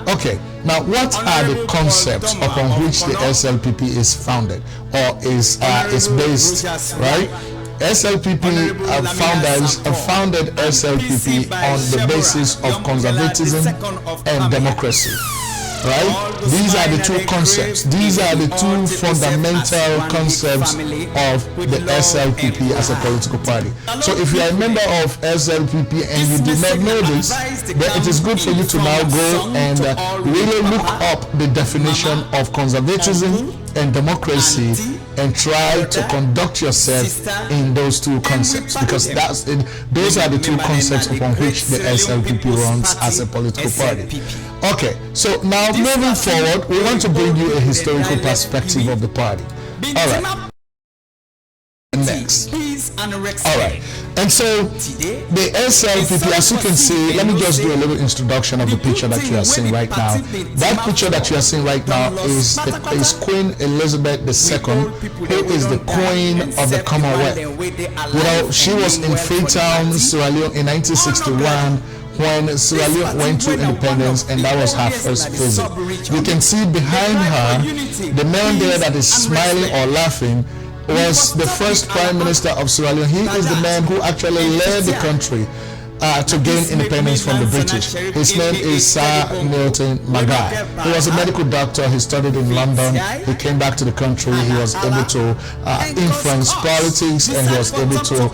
Okay, now what are the concepts upon which the SLPP is founded or is based, right? SLPP founded SLPP on the basis of conservatism and democracy. Right? These are the two concepts. These are the two fundamental concepts of the SLPP as a political party. So if you are a member of SLPP and you do not know this, then it is good for you to now go and really look up the definition of conservatism and democracy and try to conduct yourself in those two concepts, because those are the two concepts upon which the SLPP runs as a political party. Okay, so now moving forward, we want to bring you a historical perspective of the party. All right. Next. All right. And so the SLPP, as you can see, let me just do a little introduction of the picture that you are seeing right now. That picture that you are seeing right now is Queen Elizabeth II, who is the Queen of the Commonwealth. She was in Freetown, Sierra Leone in 1961. When Sierra Leone went to independence, and that was her first visit. You can see behind her, the man there that is smiling or laughing was the first Prime Minister of Sierra Leone. He is the man who actually led the country to gain independence from the British. His name is Sir Milton Magai. He was a medical doctor. He studied in London. He came back to the country. He was able to influence politics, and he was able to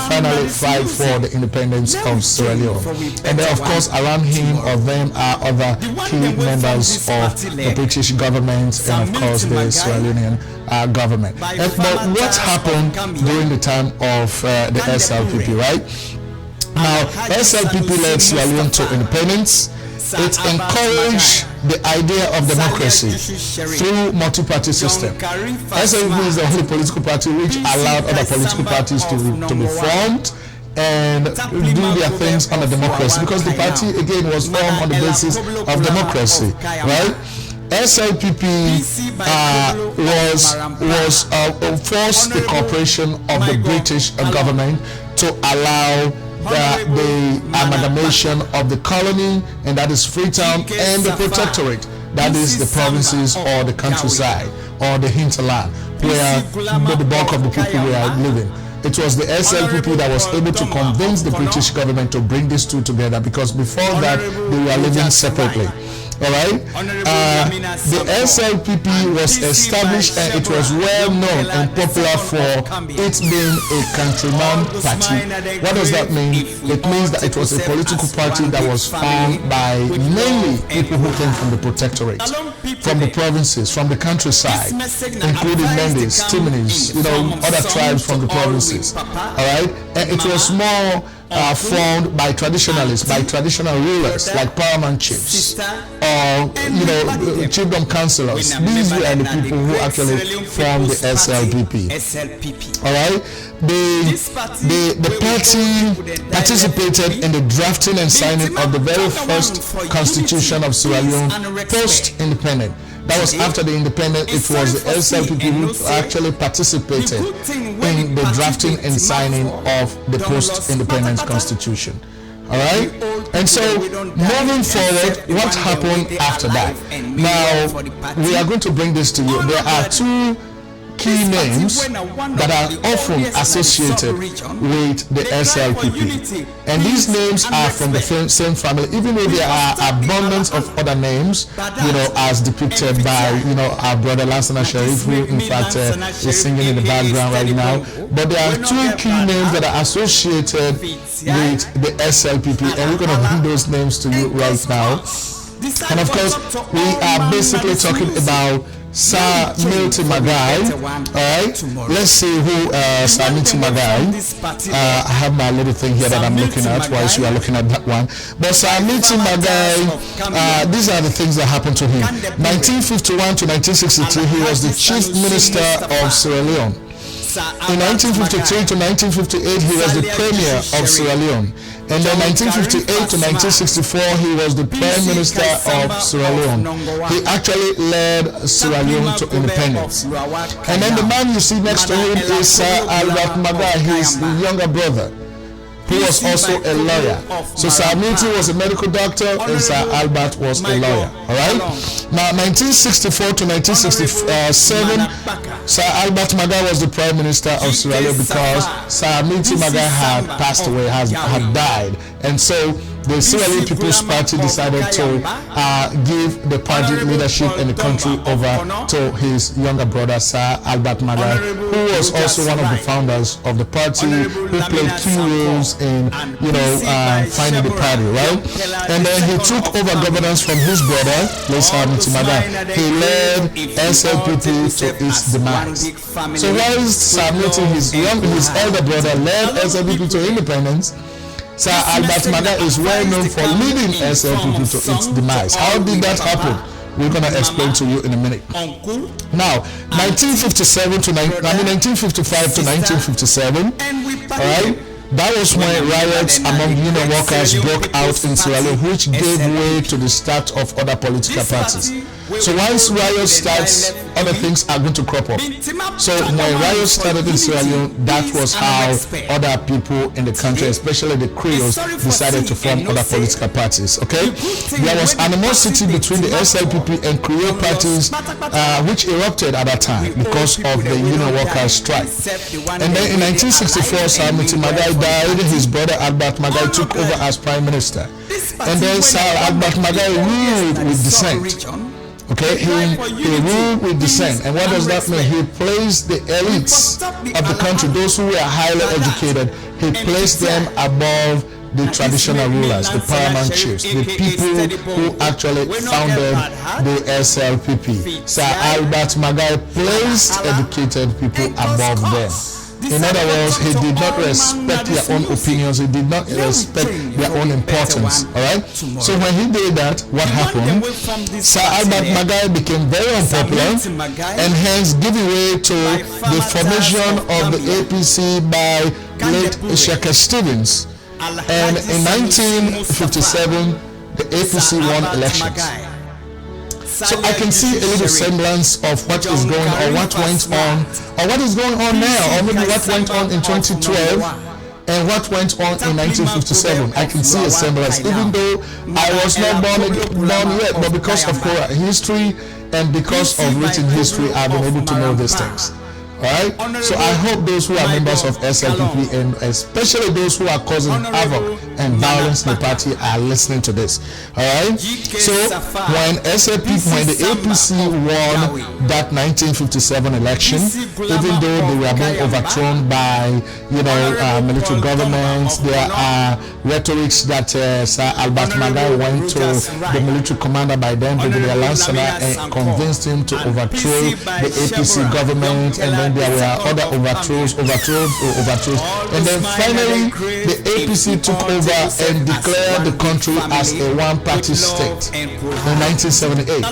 finally fight for the independence of Sierra Leone. And then, of course, around him or them are other key members of the British government and, of course, the Sierra Leonean government. But what happened during the time of the SLPP, right? Now, SLPP led Sierra Leone to independence. It encouraged the idea of democracy through multi-party system. SLPP is the only political party which allowed other political parties to be formed and do their things under democracy, because the party again was formed on the basis of democracy, right? SLPP was forced the cooperation of the British government to allow the amalgamation of the colony, and that is Freetown, and the protectorate, that is the provinces or the countryside or the hinterland where the bulk of the people were living. It was the SLPP that was able to convince the British government to bring these two together, because before that they were living separately. All right. The SLPP was established, and it was well known and popular for it being a countryman party. What does that mean? It means that it was a political party that was formed by mainly people who came from the protectorate, from the provinces, from the countryside, including Mendes, Timinis, other tribes from the provinces. All right. And it was more formed by traditionalists, by traditional rulers like paramount chiefs or chiefdom councillors. These were the people who actually formed the SLPP. All right, the party participated in the drafting and signing of the very first constitution of Sierra Leone post-independent. That was after the independence. It was the SLPP who actually participated in the drafting and signing of the post-independence constitution. All right, and so moving forward, what happened after that? Now we are going to bring this to you. There are two key names that are often associated with the SLPP, and these names are from the same family, even though there are abundance of other names, as depicted by our brother Lansana Sharif, who in fact is singing in the background right now. But there are two key names that are associated with the SLPP, and we're going to bring those names to you right now. And of course, we are basically talking about Sir Milton Magai. Alright, let's see who Sir Milton Magai. I have my little thing here that I'm looking at whilst you are looking at that one. But Sir Milton Magai, these are the things that happened to him. 1951 to 1963, he was the Chief Minister of Sierra Leone. In 1953 to 1958, he was the Premier of Sierra Leone. And then 1958 to 1964, he was the Prime Minister of Sierra Leone. He actually led Sierra Leone to independence. And then the man you see next to him is Sir Albert Magai, his younger brother, who was also a lawyer. So Sir Milton was a medical doctor and Sir Albert was a lawyer. Alright? Now 1964 to 1967, Sir Albert Magai was the Prime Minister of Sierra Leone, because Sir Milton Magai had passed away, had died. And so the Sierra Leone People's Party decided to give the party leadership in the country over to his younger brother, Sir Albert Magai, who was also one of the founders of the party, who played key roles in, finding the party, right? And then he took over governance from his brother, Sir Milton Magai. He led SLPP to its demise. So whilst Sir Milton, his elder brother, led SLPP to independence, Sir Albert Magai is well known for leading SLPP to its demise. How did that happen? We're going to explain to you in a minute. Now, 1955 to 1957, all right, that was when riots among union workers broke out in Sierra Leone, which gave way to the start of other political parties. So once riot starts, other things are going to crop up. So when riot started in Sierra Leone, that was how other people in the country, especially the Creoles, decided to form other political parties. Okay, there was animosity between the SLPP and Creole parties, which erupted at that time because of the union workers' strike. And then in 1964, Sir Muti Magai died. His brother Albert Magai took over as prime minister. And then Sir Albert Magai ruled with dissent. Okay, he ruled with dissent. And what does that mean? He placed the elites of the country, those who were highly educated, he placed them above the traditional rulers, the paramount chiefs, the people who actually founded the SLPP. Sir Albert Magai placed educated people above them. In other words, he did not respect their own opinions, he did not respect their own importance. Alright? So when he did that, what happened? Sir Albert Magai became very unpopular and hence giving way to the formation of the APC by late Ishaka Stevens. And in 1957, the APC won elections. So I can see a little semblance of what is going on, what went on, or what is going on now, or maybe what went on in 2012 and what went on in 1957. I can see a semblance, even though I was not born yet, but because of history and because of written history, I've been able to know these things. Alright, so I hope those who are members of SLPP and especially those who are causing havoc and violence in the party are listening to this. Alright, so when the APC won that 1957 election, even though they were being overthrown by military governments, there are rhetorics that Sir Albert Magai went to the military commander by then, Brigadier Lansana, and convinced him to overthrow the APC government, and then there were other overthrows, and then finally the APC took over and declared the country as a one-party state in 1978.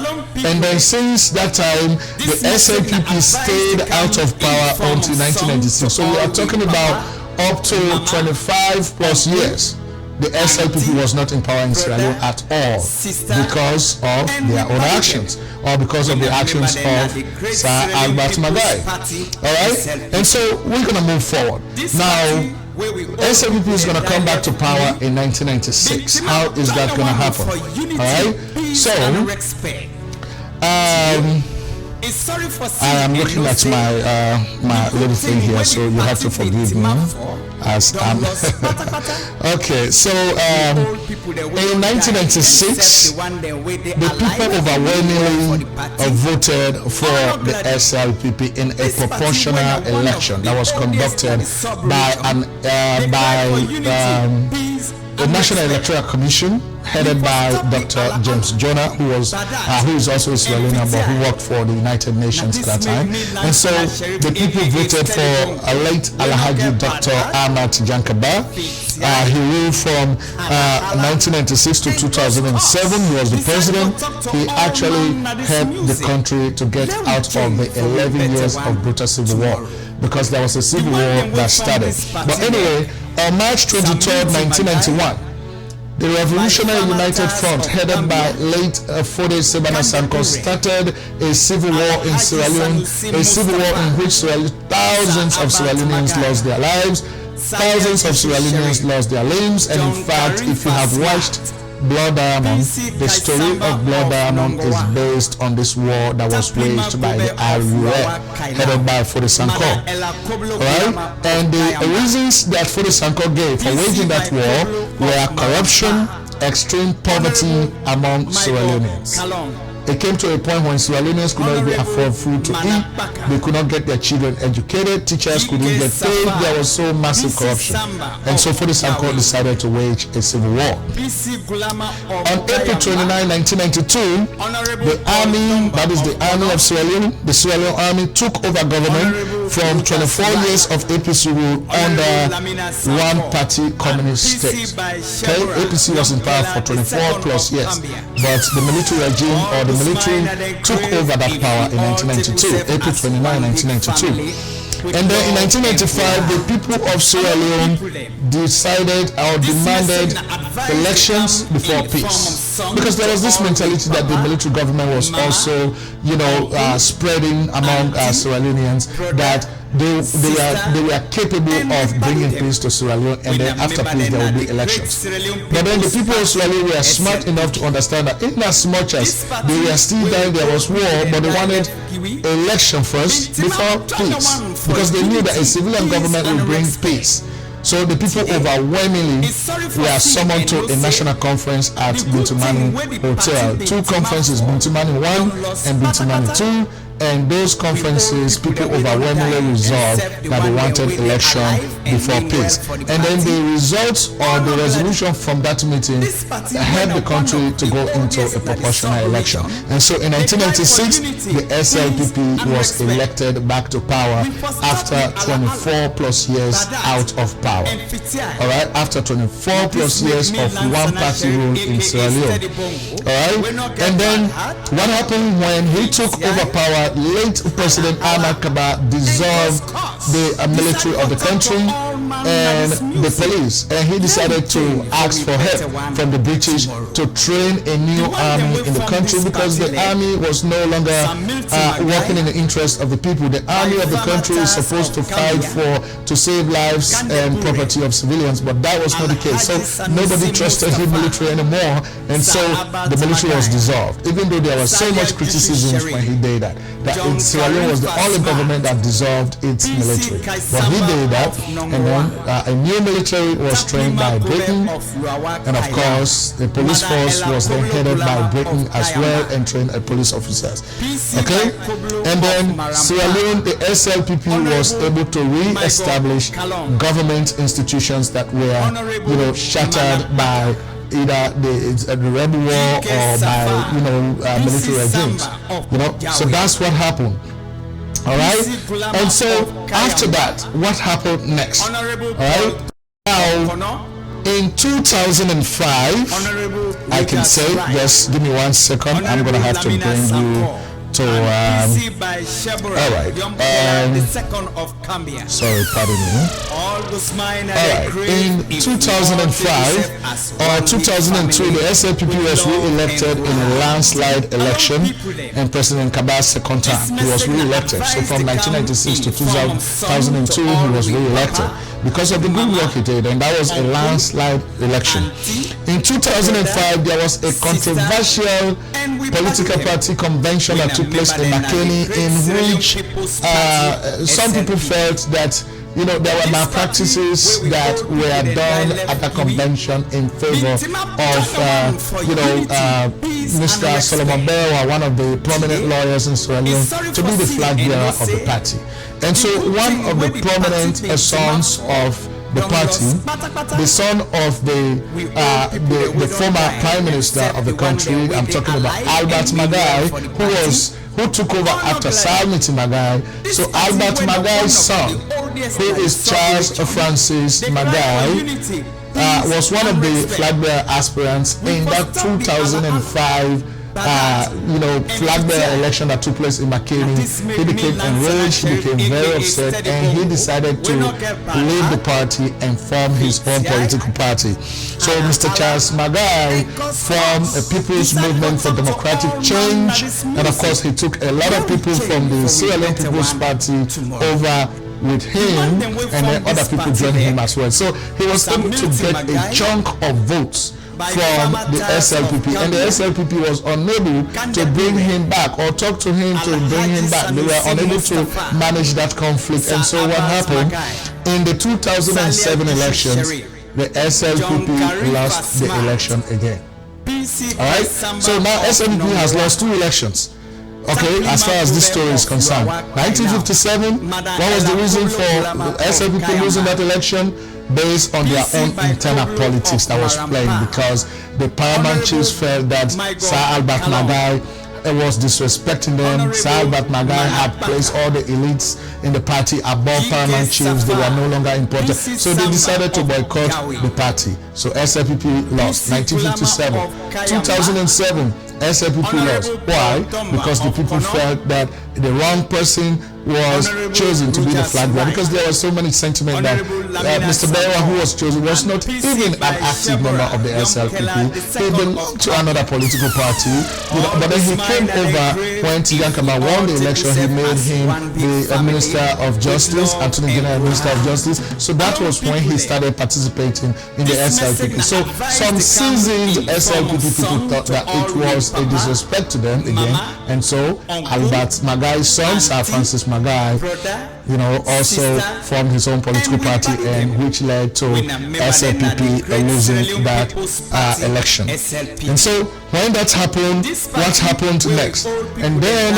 And then since that time, the SLPP stayed out of power until 1996. So we are talking about up to 25 plus years. The SLPP was not in power in Sierra Leone at all because of their own actions or because of the actions of Sir Albert Magai. Alright? And so we're going to move forward. Now, SLPP is going to come back to power in 1996. How is that going to happen? Alright? So, I am looking at my little thing here, so you have to forgive me as I'm okay. So in 1996, the people overwhelmingly voted for the SLPP in a proportional election that was conducted by the National Electoral Commission, headed by Dr. James Jonah, who is also a Sierra Leonean, but who worked for the United Nations at that time. And so the people voted for a late Alhaji Dr. Ahmad Jankaba. He ruled from 1996 to 2007. He was the president. He actually helped the country to get out of the 11 years of brutal civil war, because there was a civil war that started. But anyway, on March 23rd, 1991, the Revolutionary United Front, headed by late Fode Sebana Sanko, started a civil war in Sierra Leone, a civil war in which thousands of Sierra Leoneans lost their lives, thousands of Sierra Leoneans lost their limbs, and in fact, if you have watched Blood Diamond, the story of Blood Diamond is based on this war that was waged by the RUF, headed by Fode Sanko. Alright? And the reasons that Fode Sanko gave for waging that war were corruption, extreme poverty among Sierra Leoneans. It came to a point when Sierra Leoneans could not even afford food to eat. They could not get their children educated. Teachers couldn't get paid. There was so massive corruption. And so Fode Sanko decided to wage a civil war. On April 29, 1992, the army, that is the army of Sierra Leone, the Sierra Leone army took over government from 24 years of APC rule under one-party communist state. Okay? APC was in power for 24 plus years, but the military regime or the military took over that power in 1992, April 29, 1992. And then in 1995, the people of Sierra Leone decided or demanded elections before peace. because there was this mentality that the military government was also, spreading among Sierra Leoneans that they were capable of bringing peace to Sierra Leone, and then after peace there will be elections. But then the people of Sierra Leone were smart enough to understand that in as much as they were still dying, there was war, but they wanted election first before peace, because they knew that a civilian government would bring peace. So the people overwhelmingly were summoned to a national conference at Bintumani Hotel. Two conferences, Bintumani 1 and Bintumani 2. And those conferences, people overwhelmingly resolved that they wanted election before peace. And then the results or the resolution from that meeting helped the country to go into a proportional election. And so in 1996, the SLPP was elected back to power after 24 plus years out of power. All right, after 24 plus years of one-party rule in Sierra Leone. All right, and then what happened when he took over power? Late President Ahmad Kaba dissolved the military of the country and the police, and he decided to ask for help from the British to train a new army in the country, because the army was no longer working in the interest of the people. The army of the country is supposed to fight to save lives and property of civilians, but that was not the case. So nobody trusted the military anymore, and so the military was dissolved, even though there was so much criticism when he did that Sierra Leone was the only government that dissolved its military. But he did that, and then a new military was trained by Britain, and of course the police force was then headed by Britain as well and trained police officers. Okay, and then Sierra Leone, the SLPP was able to re-establish government institutions that were, shattered by either the rebel war or by military regimes. So that's what happened. All right, and so after that, what happened next? All right, now in 2005, I can say, just give me 1 second, I'm gonna have to bring you to all right, sorry, pardon me. All right, in 2005 or 2002, the SLPP was re-elected in a landslide election, and President Kaba's second term, he was re-elected. So from 1996 to 2002, he was re-elected because of the good work he did, and that was a landslide election. In 2005, there was a controversial political party convention that took place in McKinney, in which some people felt that there were malpractices that were done at the convention in favor of Mr. Solomon Bell, one of the prominent lawyers in Sierra Leone, to be the flag bearer of the party. And so one of the prominent sons of the party, the son of the former prime minister of the country, I'm talking about Albert Magai, who took over after Salmiti Magai. So Albert Magai's son, who is Charles Francis Magai, was one of the flag bearer aspirants in that 2005 flag bearer election that took place in McKinney. He became enraged, he became very upset, and he decided to leave the party and form his own political party. So Mr. Charles Magai formed a People's Movement for Democratic Change, and of course he took a lot of people from the Sierra Leone People's Party over with him, and then other people joined him as well. So he was able to get a chunk of votes from the SLPP, and the SLPP was unable to bring him back or talk to him to bring him back. They were unable to manage that conflict, and so what happened in the 2007 elections, the SLPP lost the election again. Alright, so now SLPP has lost 2 elections. Okay, as far as this story is concerned, 1957, what was the reason for SLPP losing that election? Based on their own internal politics that was playing, because the paramount chiefs felt that Sir Albert Magai was disrespecting them. Sir Albert Magai had placed all the elites in the party above paramount chiefs. They were no longer important, so they decided to boycott the party. So SLPP lost 1957. 2007, SLPP lost. Why? Because the people felt that the wrong person was chosen to be the flag bearer, because there was so many sentiment that Mr. Bewa, who was chosen, was not even an active member of the SLPP. He belonged to another political party, but then he came over when Tigankama won the election. He made him the Minister of Justice, Anthony General Minister of Justice. So that was when he started participating in the SLPP. So some seasoned SLPP people thought that it was a disrespect to them again, and so Albert Magai's son, Sir Francis Magai, also formed his own political party, and which led to SLPP losing that election. And so when that happened, what happened next? And then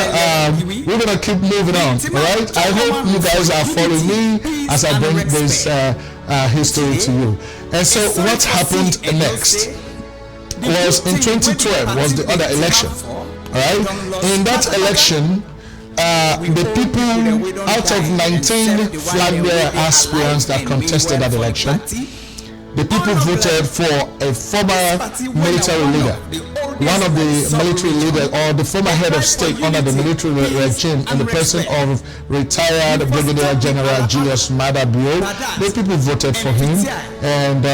we're gonna keep moving on, right? I hope you guys are following me as I bring this history to you. And so what happened next was in 2012 was the other election, right? In that election, the people, out of 19 flag bearer aspirants that contested that election, the people voted for a former military leader, one of the military leaders, or the former head of state under the military regime, in the person of retired Brigadier General Julius Maada Bio. The people voted for him, and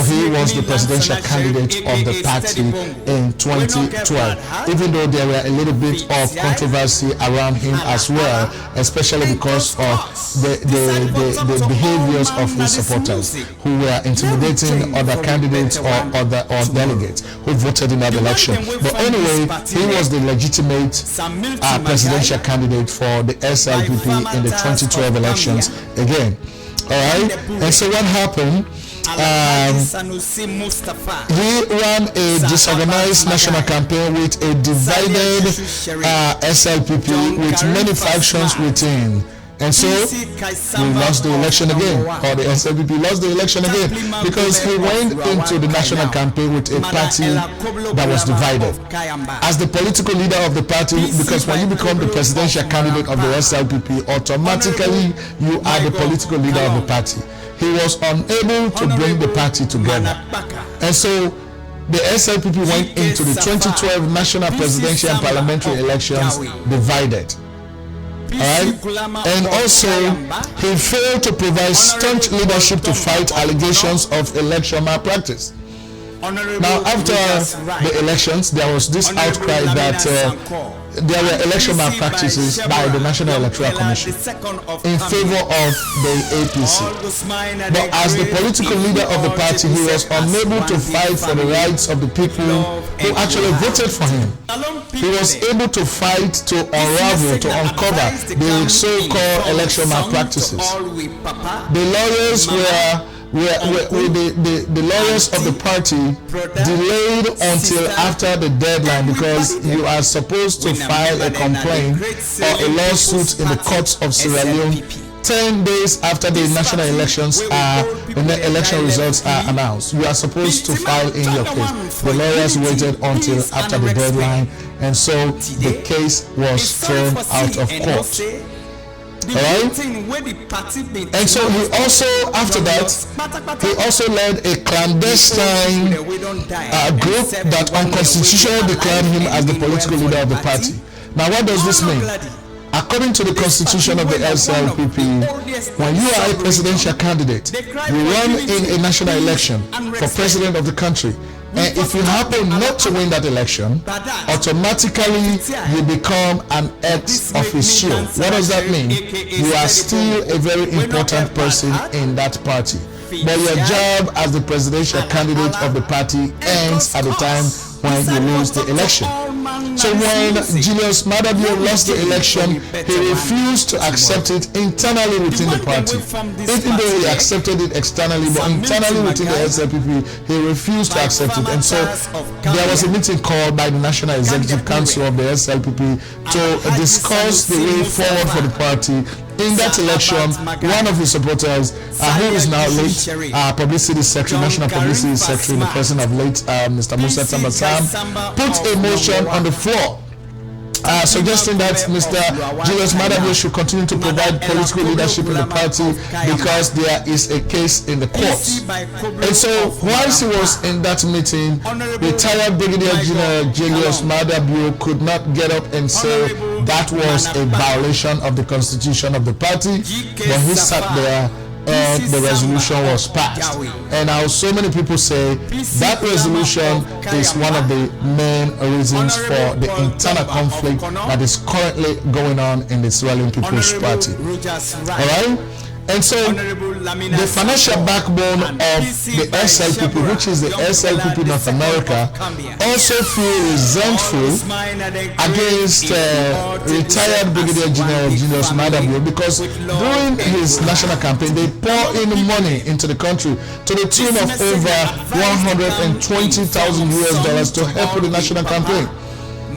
he was the presidential candidate of the party in 2012, even though there were a little bit of controversy around him as well, especially because of the behaviors of his supporters, who were intimidating other candidates or delegates who voted in that election. But anyway, he was the legitimate presidential candidate for the SLPP in the 2012 elections again. Alright, and so what happened? He ran a disorganized national campaign with a divided SLPP with many factions within. And so we lost the election again, or the SLPP lost the election again, because he went into the national campaign with a party that was divided. As the political leader of the party, because when you become the presidential candidate of the SLPP, automatically you are the political leader of the party. He was unable to bring the party together. And so the SLPP went into the 2012 national presidential and parliamentary elections divided. Alright, and also he failed to provide staunch leadership to fight allegations of election malpractice. Now, after the elections, there was this outcry that there were election malpractices by the National Electoral Commission in favor of the APC. But as the political leader of the party, he was unable to fight for the rights of the people who actually voted for him. He was able to fight to unravel, to uncover the so-called election malpractices. The lawyers the lawyers of the party delayed until after the deadline, because you are supposed to file a complaint or a lawsuit in the courts of Sierra Leone 10 days after the national elections when the election results are announced. You are supposed to file in your case. The lawyers waited until after the deadline, and so the case was thrown out of court. Alright? And so he also, after that, he also led a clandestine group that unconstitutionally declared him as the political leader of the party. Now, what does this mean? According to the constitution of the SLPP, when you are a presidential candidate, you run in a national election for president of the country, and if you happen not to win that election, automatically you become an ex-officio. What does that mean? You are still a very important person in that party, but your job as the presidential candidate of the party ends at the time when you lose the election. So when Julius Maada Bio lost the election, he refused to accept it internally within the party. Even though he accepted it externally, but internally within the SLPP, he refused to accept it. And so there was a meeting called by the National Executive Council of the SLPP to discuss the way forward for the party. In that election, one of his supporters, who is now late, publicity secretary, national publicity secretary, the person of late Mr. Musa Tambasam, put a motion on the floor suggesting that Mr. Julius Madabio should continue to provide political leadership in the party because there is a case in the courts. And so, whilst he was in that meeting, retired Brigadier General Julius Madabio could not get up and say that was a violation of the constitution of the party, but he sat there and the resolution was passed. And now so many people say that resolution is one of the main reasons for the internal conflict that is currently going on in the Sierra Leone People's Party. Alright? And so the financial backbone of the SLPP, which is the SLPP North America, also feel resentful against retired Brigadier General Julius Madabio because during his national campaign they pour in money into the country to the tune of over $120,000 US to help with the national campaign.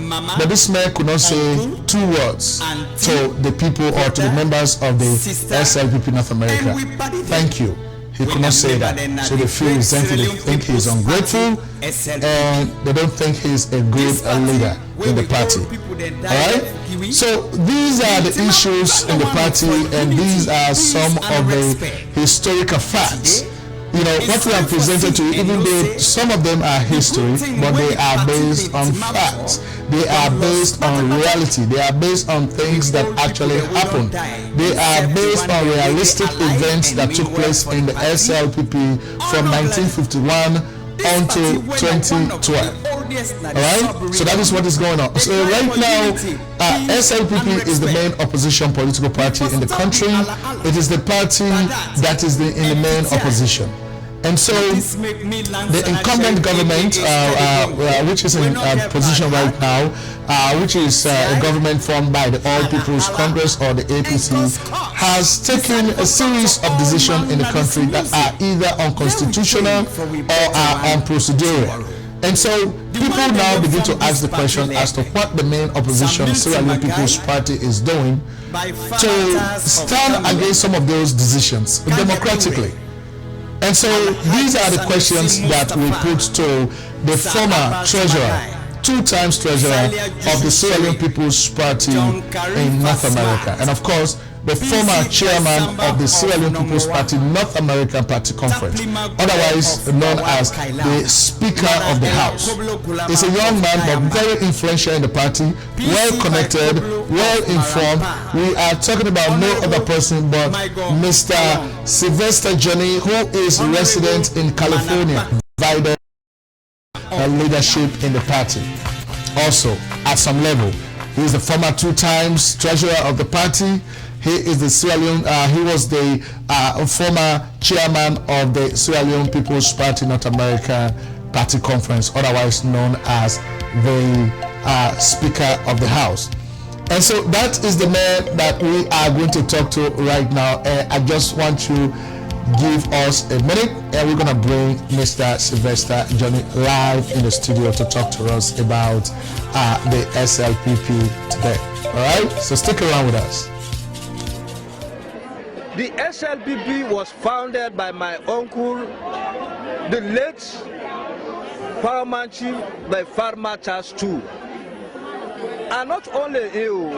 But this man could not say 2 words to the people or to the members of the SLPP North America. Thank you. He could not say that. So they feel resentful, they think he is ungrateful, and they don't think he is a good leader in the party. Alright? So these are the issues in the party, and these are some of the historical facts. You know, what we have presented to you, even though some of them are history, but they are based on facts. They are based on reality. They are based on things that actually happened. They are based on realistic events that took place in the SLPP from 1951 until 2012. Alright? So that is what is going on. So right now, SLPP is the main opposition political party in the country. It is the party that is in the main opposition. And so the incumbent government, which is in position right now, which is a government formed by the All People's Congress or the APC, has taken a series of decisions in the country that are either unconstitutional or are unprocedural. And so people now begin to ask the question as to what the main opposition Sierra Leone People's Party is doing to stand against some of those decisions democratically. And so these are the questions that we put to the former treasurer, 2 times treasurer of the Sierra Leone People's Party in North America, and of course the former chairman of the Sierra Leone People's Party North American Party Conference, otherwise known as the Speaker of the House. He's a young man but very influential in the party, well connected, well informed. We are talking about no other person but Mr. Sylvester Johnny, who is resident in California, provided leadership in the party. Also, at some level, he is the former 2 times treasurer of the party. He is the Sierra Leone, he was the former chairman of the Sierra Leone People's Party North America Party Conference, otherwise known as the Speaker of the House. And so that is the man that we are going to talk to right now. I just want to give us a minute, and we're going to bring Mr. Sylvester Johnny live in the studio to talk to us about the SLPP today. All right, so stick around with us. The SLPP was founded by my uncle, the late Paramount Chief by Farmer Charles II. And not only you,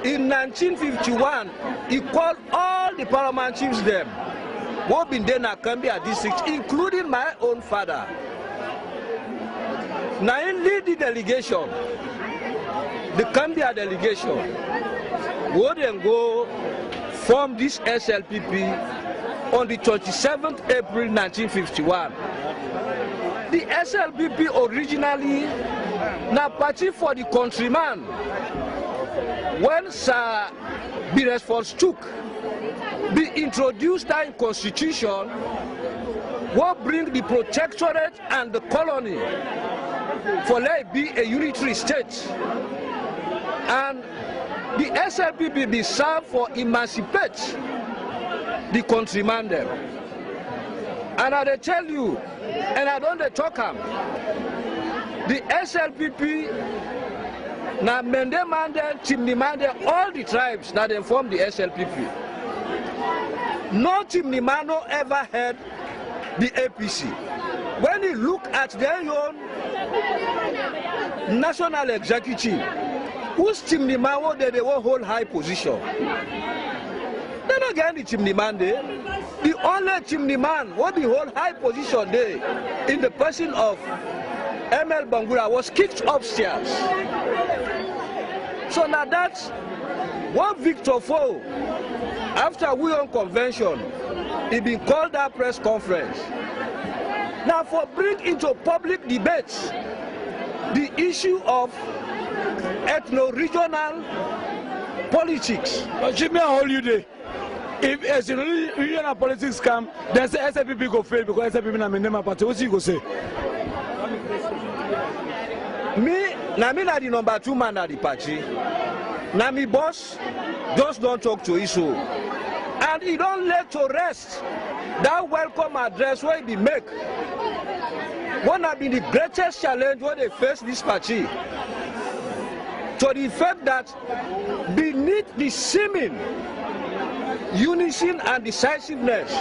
in 1951, he called all the Paramount Chiefs them, who have been there in Akambia district, including my own father. Now he lead the delegation, the Kambia delegation, who then go form this SLPP on the 27th April 1951. The SLPP originally na party for the countryman. When Sir Beresford Chook be introduced that in constitution, what bring the protectorate and the colony for let it be a unitary state. And the SLPP be served for emancipate the countryman them. And I tell you, and I don't talk them, the SLPP now Mende Mande, Chimni Mande, all the tribes that they form the SLPP. No Chimni Mano ever had the APC. When you look at their own national executive, who's chimney man what they won't hold high position. They don't get any chimney man there. The only chimney man what be hold high position there in the person of ML Bangura was kicked upstairs. So now that's what Victor Foe, after we on convention, he been called that press conference. Now for bring into public debates the issue of ethno-regional politics. Give me a whole day. If as regional politics come, then say SLPP go fail because SLPP na member party. What you go say? Me na the number 2 man at the party. Now me boss just don't talk to issue. And he don't let to rest that welcome address where he make. One have been the greatest challenge when they face this party. To the fact that beneath the seeming unison and decisiveness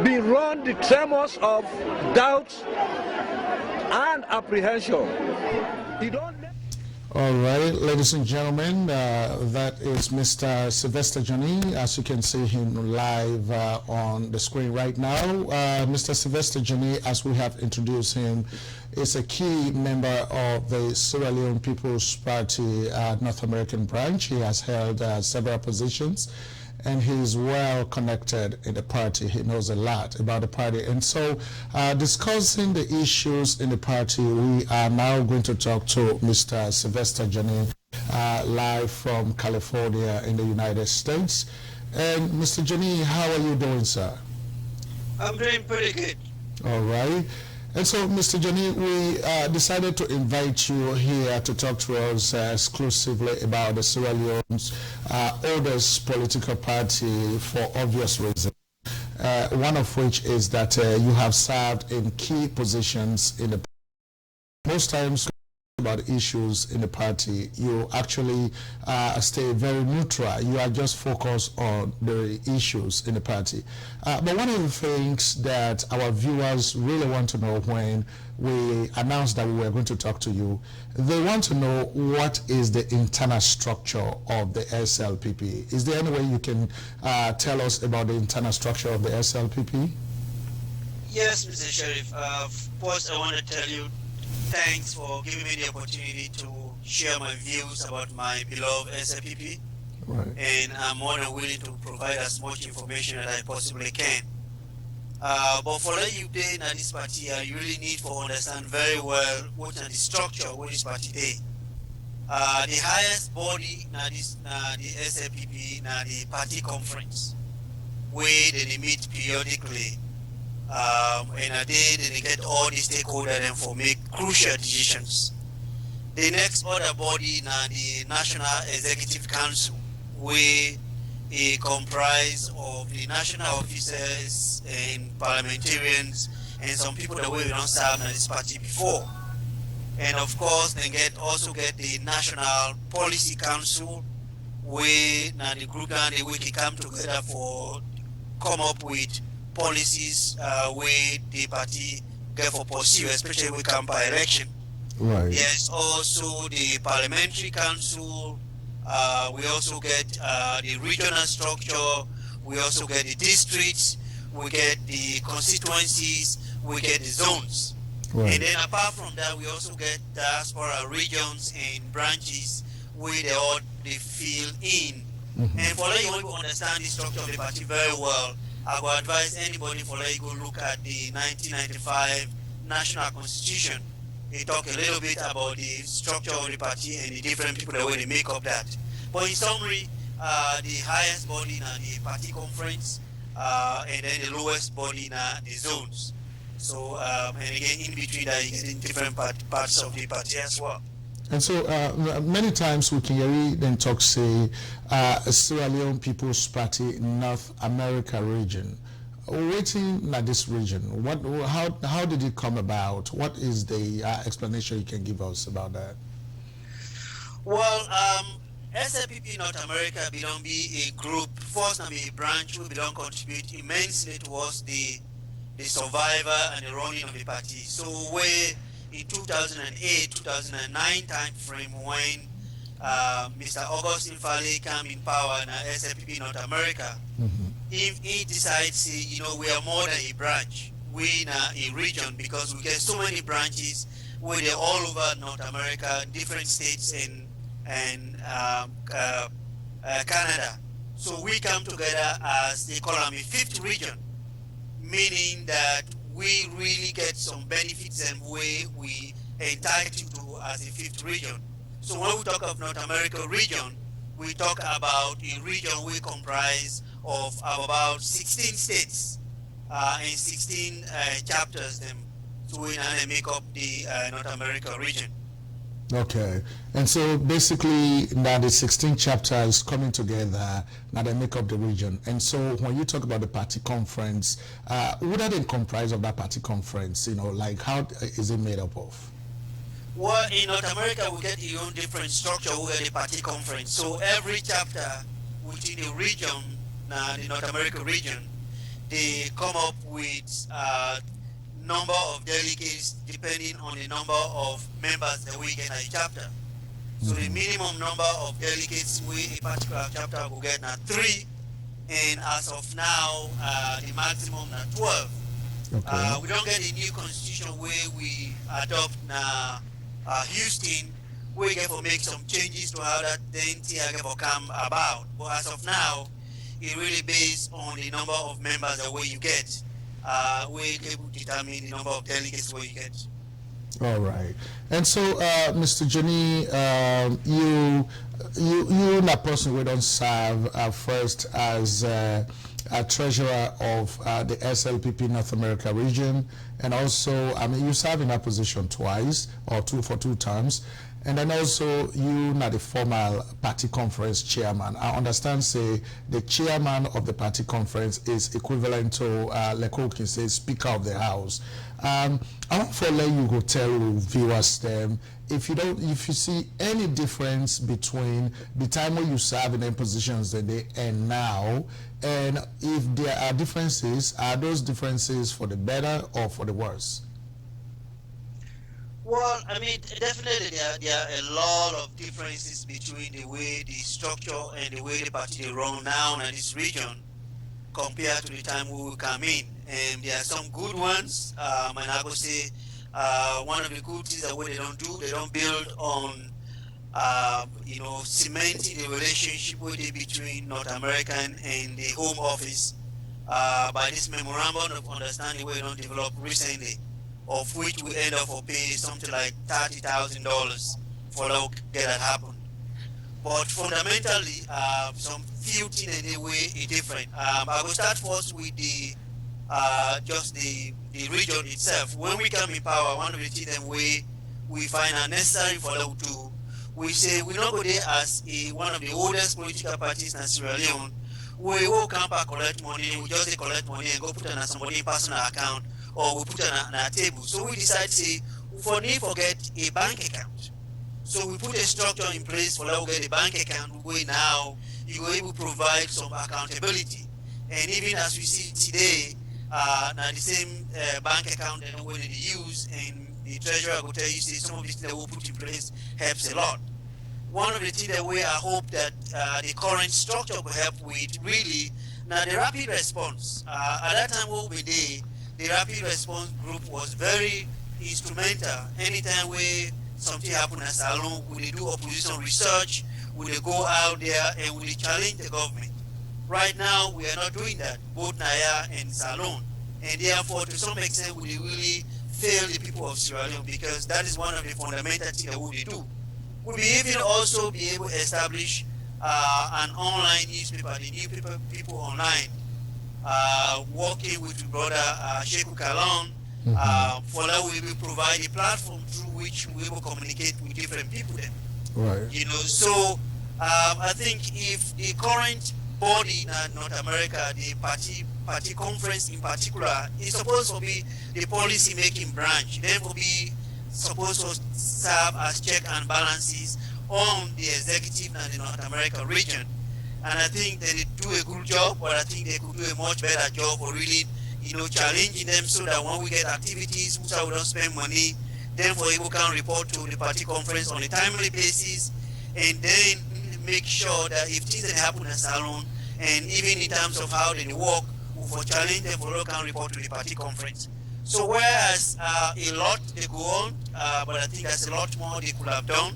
be run the tremors of doubt and apprehension. He don't. All right, ladies and gentlemen, that is Mr. Sylvester Johnny, as you can see him live on the screen right now. Mr. Sylvester Johnny, as we have introduced him, is a key member of the Sierra Leone People's Party North American branch. He has held several positions, and he is well connected in the party. He knows a lot about the party. And so, discussing the issues in the party, we are now going to talk to Mr. Sylvester Johnny, live from California in the United States. And Mr. Johnny, how are you doing, sir? I'm doing pretty good. All right. And so, Mr. Johnny, we decided to invite you here to talk to us exclusively about the Sierra Leone's oldest political party for obvious reasons. One of which is that you have served in key positions in the most times about issues in the party, you actually stay very neutral. You are just focused on the issues in the party. But one of the things that our viewers really want to know when we announced that we were going to talk to you, they want to know what is the internal structure of the SLPP. Is there any way you can tell us about the internal structure of the SLPP? Yes, Mr. Sheriff. First, I want to tell you thanks for giving me the opportunity to share my views about my beloved SLPP. Right. And I'm more than willing to provide as much information as I possibly can. But for you in this party, you really need to understand very well what is the structure of this party is. The highest body na this the SLPP na the party conference, where they meet periodically. And a day they get all the stakeholders and for make crucial decisions. The next other body now the National Executive Council, where it comprise of the national officers and parliamentarians and some people that we don't serve in this party before. And of course they also get the National Policy Council, where now the group and the wiki come together for come up with policies where the party get for pursue, especially when we come by election. Right. Yes, also the Parliamentary Council. We also get the regional structure. We also get the districts. We get the constituencies. We get the zones. Right. And then apart from that, we also get diaspora regions and branches where they fill in. Mm-hmm. And for you want to understand the structure of the party very well, I would advise anybody for you go look at the 1995 National Constitution. They talk a little bit about the structure of the party and the different people that way they make up that. But in summary, the highest body na the party conference, and then the lowest body na the zones. So and again in between that you get in different parts of the party as well. And so many times we can hear them talk, say, Sierra Leone People's Party North America region. Waiting at this region, how did it come about? What is the explanation you can give us about that? Well, SLPP North America belong be a group, first I mean a branch who belong contribute immensely towards the survivor and the running of the party. So where in 2008, 2009 time frame when Mr. Augustine Fale come in power in SLPP North America, if he decides, you know, we are more than a branch, we in a region, because we get so many branches where they're all over North America, different states and Canada. So we come together as they call them a fifth region, meaning that we really get some benefits and we entitled to as a fifth region. So when we talk of North America region, we talk about a region we comprise of about 16 states and 16 chapters them to make up the North America region. Okay, and so basically now the 16 chapters coming together, now they make up the region. And so when you talk about the party conference, what are they comprised of that party conference? You know, like how is it made up of? Well, in North America, we get your own different structure. We get a party conference. So every chapter within the region, the North America region, they come up with number of delegates depending on the number of members that we get in a chapter. So the minimum number of delegates we a particular chapter will get now 3, and as of now, the maximum now 12. Okay. We don't get a new constitution where we adopt now. Houston, we get to make some changes to how that then will come about. But as of now, it really based on the number of members that way you get. We able to determine the number of delegates where you get. All right. And so, Mr. Johnny, you that person we don't serve first as a treasurer of the SLPP North America region, and also, I mean, you serve in that position twice or for 2 terms, and then also you not the formal party conference chairman. I understand, say, the chairman of the party conference is equivalent to, like we can say, Speaker of the House. I want to let you go tell viewers them if you see any difference between the time when you serve in them positions today and now, and if there are differences, are those differences for the better or for the worse? Well, I mean, definitely there are a lot of differences between the way the structure and the way the party run now in this region compared to the time we will come in. And there are some good ones, and I would say one of the good things that what they don't build on, you know, cementing the relationship between North American and the Home Office by this memorandum of understanding we don't develop recently, of which we end up for paying something like $30,000 for that get that happen. But fundamentally, some few things in a way is different. I will start first with the just the region itself. When we come in power, one of the things that we find unnecessary for them to, we say we not go there as one of the oldest political parties in Sierra Leone. We will come back collect money, we just collect money and go put it on somebody's personal account, or we put it on a table. So we decide to say, for need forget a bank account. So we put a structure in place for that we get a bank account where now you will able to provide some accountability. And even as we see today, now the same bank account that we use, and the treasurer will tell you, say some of the things that we put in place helps a lot. One of the things that we hope that the current structure will help with really, now the rapid response. At that time what we did, the rapid response group was very instrumental. Anytime something happen in Salon, we do opposition research, we go out there and we challenge the government. Right now, we are not doing that, both Naya and Salon. And therefore, to some extent, we really fail the people of Sierra Leone, because that is one of the fundamental things that we do. We'll be even also be able to establish an online newspaper, the new people online, working with brother Sheikh Kalon. For that we will provide a platform through which we will communicate with different people then. Right. You know, so I think if the current body in North America, the party conference in particular, is supposed to be the policy making branch, then will be supposed to serve as check and balances on the executive and the North America region. And I think they do a good job, but I think they could do a much better job for really, you know, challenging them so that when we get activities, we don't spend money, then for able can report to the party conference on a timely basis, and then make sure that if things that happen in Salon, and even in terms of how they work, we for challenge them for local report to the party conference. So whereas a lot they go on, but I think there's a lot more they could have done.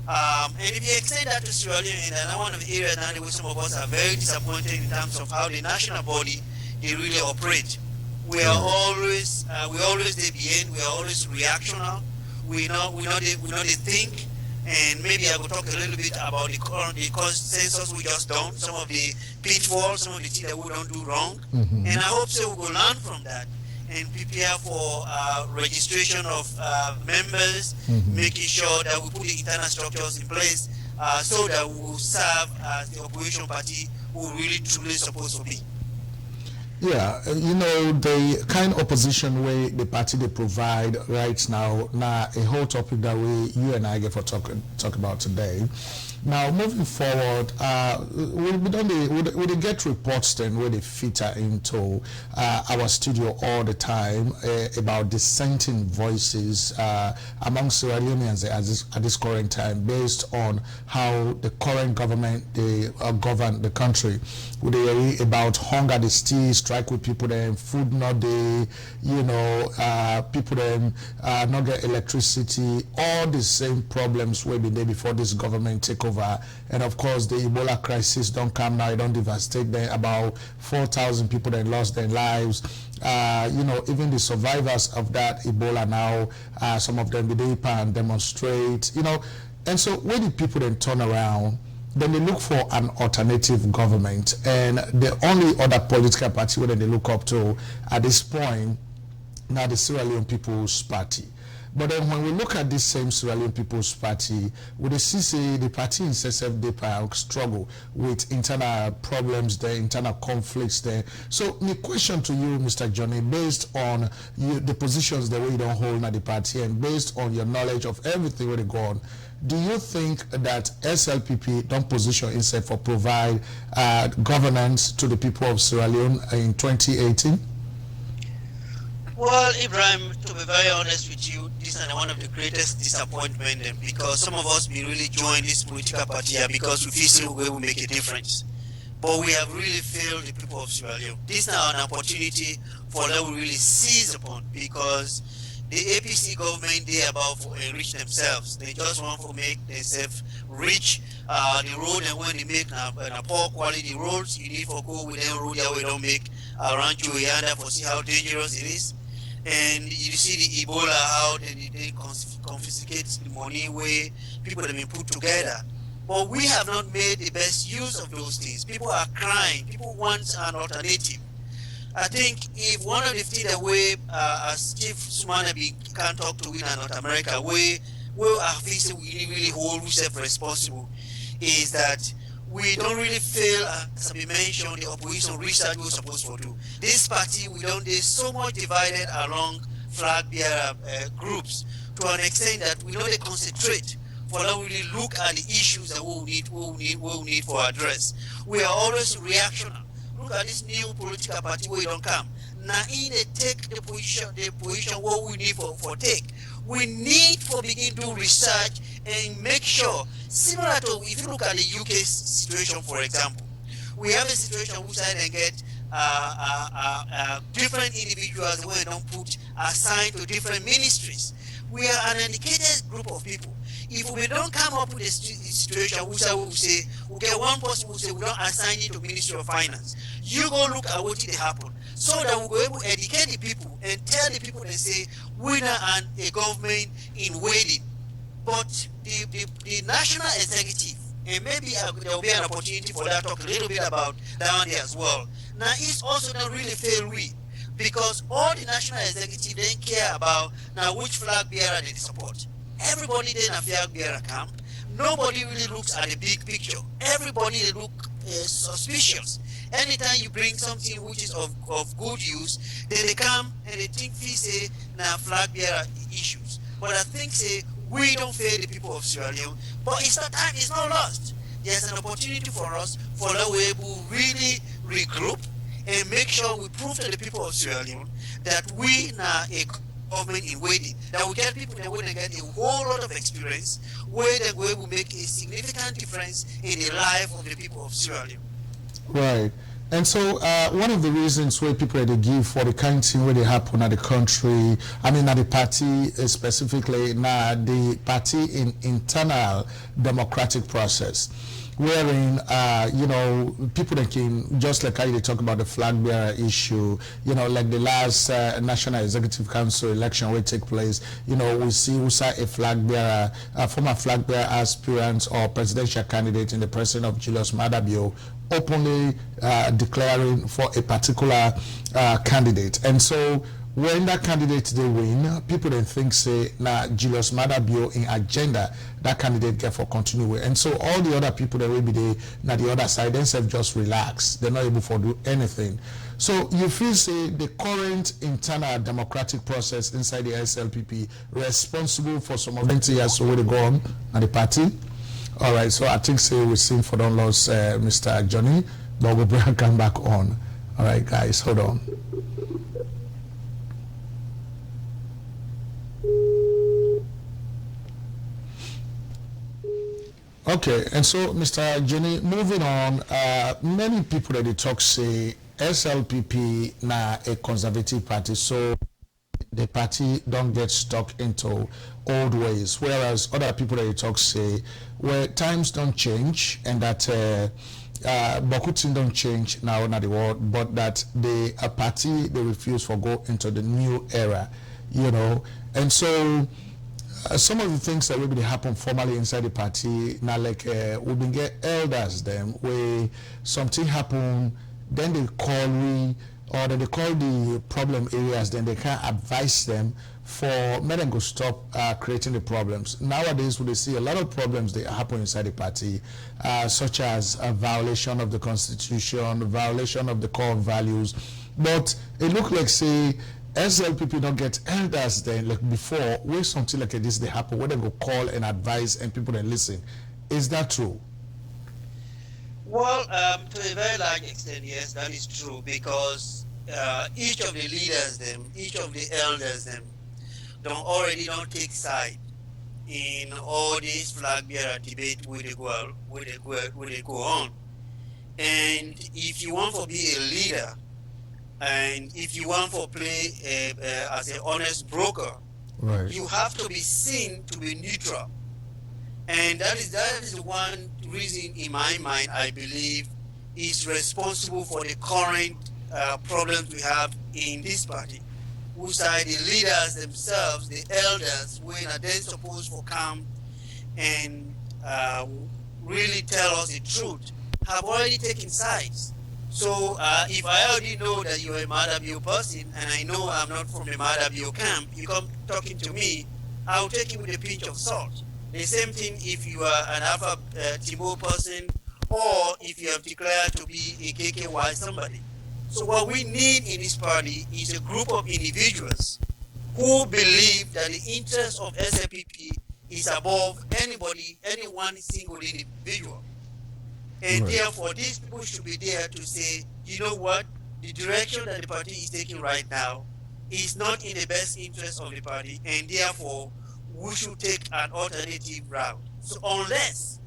And if you extend that to Sierra Leone, and one of the areas now where some of us are very disappointed in terms of how the national body they really operate. We are always the behind. We are always reactional. We know they think. And maybe I will talk a little bit about the census we just done, some of the pitfalls, some of the things that we don't do wrong. And I hope so we will learn from that and prepare for registration of members, making sure that we put the internal structures in place so that we will serve as the opposition party who really truly supposed to be. Yeah, the kind of opposition way the party they provide right now, a whole topic that you and I get for talk about today. Now, moving forward, we get reports then where they filter into our studio all the time about dissenting voices among Sierra Leoneans at this current time, based on how the current government they govern the country. We hear about hunger, they still strike with people, then food not they, people then not get electricity, all the same problems way been there before this government take over. And of course the Ebola crisis don't come now, it don't devastate them. About 4,000 people that lost their lives. Even the survivors of that Ebola now, some of them be deep and demonstrate, and so when the people then turn around, then they look for an alternative government, and the only other political party that they look up to at this point now the Sierra Leone People's Party. But then when we look at this same Sierra Leone People's Party, we see the party in Slpp struggle with internal problems there, internal conflicts there. So the question to you, Mr. Johnny, based on the positions that we don't hold at the party and based on your knowledge of everything where they go on, do you think that SLPP don't position itself for provide governance to the people of Sierra Leone in 2018? Well, Ibrahim, to be very honest with you, this is one of the greatest disappointment because some of us we really join this political party here because we feel we will make a difference. But we have really failed the people of Sierra Leone. This is now an opportunity for them to really seize upon because the APC government, they are about to enrich themselves. They just want to make themselves rich. The road, and when they make a poor quality roads, you need to go with them road that we don't make around Chuyanda for see how dangerous it is. And you see the Ebola, how they confiscate the money where people have been put together. But we have not made the best use of those things. People are crying. People want an alternative. I think if one of the things that we, as Chief Sumanabi can talk to in North America, we are facing really hold ourselves responsible, is that we don't really feel, as we mentioned, the opposition research we're supposed to do. This party, they're so much divided along flag bearer groups to an extent that we know they concentrate for now really look at the issues that we need for address. We are always reactional. Look at this new political party where we don't come. Now in they take the position what we need for take. We need to begin to research and make sure, similar to if you look at the UK situation, for example, we have a situation which I then get different individuals who don't put assigned to different ministries. We are an educated group of people. If we don't come up with a situation which I will say, we get one person who say we don't assign you to Ministry of Finance. You go look at what did happen, so that we go able to educate the people and tell the people and say we're not a government in waiting. But the national executive, and maybe there will be an opportunity for that to talk a little bit about down there as well. Now it's also not really fair because all the national executive don't care about now which flag bearer they support. Everybody in a flag bearer camp. Nobody really looks at the big picture. Everybody they look suspicious. Anytime you bring something which is of good use, then they come and they think we say now flag bearer issues. But I think say we don't fail the people of Sierra Leone. But it's not time, it's not lost. There's an opportunity for us for that way we really regroup and make sure we prove to the people of Sierra Leone that we now a government in waiting. That will get people that will get a whole lot of experience where they will make a significant difference in the life of the people of Sierra Leone. Right. And so one of the reasons where people they give for the kind of thing where they happen at the country, I mean at the party specifically, now the party in internal democratic process, wherein you know, people that came, just like how they talk about the flag bearer issue, you know, like the last National Executive Council election will take place, you know, we see who saw a flag bearer, former flag bearer aspirant or presidential candidate in the person of Julius Madabio openly declaring for a particular candidate. And so when that candidate they win, people then think say now Julius Madabio in agenda that candidate get for continue. And so all the other people that will be there now the other side themselves just relax. They're not able to do anything. So you feel say the current internal democratic process inside the SLPP responsible for some of the years so where they go on at the party? All right, so I think say we sing for don't lose Mr. Johnny, but we'll bring come back on. All right, guys, hold on. Okay, and so Mr. Johnny, moving on, many people that they talk say SLPP now a conservative party, so the party don't get stuck into old ways, whereas other people that you talk say where times don't change and that Bokutin don't change now in the world, but that the party they refuse to go into the new era, you know. And so some of the things that will be happen formally inside the party now, like we been get elders them where something happen, then they call we, or then they call the problem areas, then they can advise them for men and go stop creating the problems. Nowadays, we see a lot of problems that happen inside the party, such as a violation of the constitution, violation of the core values. But it look like say SLPP don't get elders then like before, where something like this they happen, where they go call and advise and people then listen. Is that true? Well, to a very large extent, yes, that is true, because each of the leaders, each of the elders, don't take side in all this flag bearer debate where they go on. And if you want to be a leader, and if you want to play as an honest broker, right, you have to be seen to be neutral. And that is one reason in my mind I believe is responsible for the current problems we have in this party. Whose side the leaders themselves, the elders, when are then supposed to come and really tell us the truth, have already taken sides. So if I already know that you're a Madabio person and I know I'm not from the Madabio camp, you come talking to me, I'll take it with a pinch of salt. The same thing if you are an Alpha Timor person or if you have declared to be a KKY somebody. So what we need in this party is a group of individuals who believe that the interest of SLPP is above any one single individual. And right, therefore these people should be there to say, you know what, the direction that the party is taking right now is not in the best interest of the party, and therefore we should take an alternative route. So unless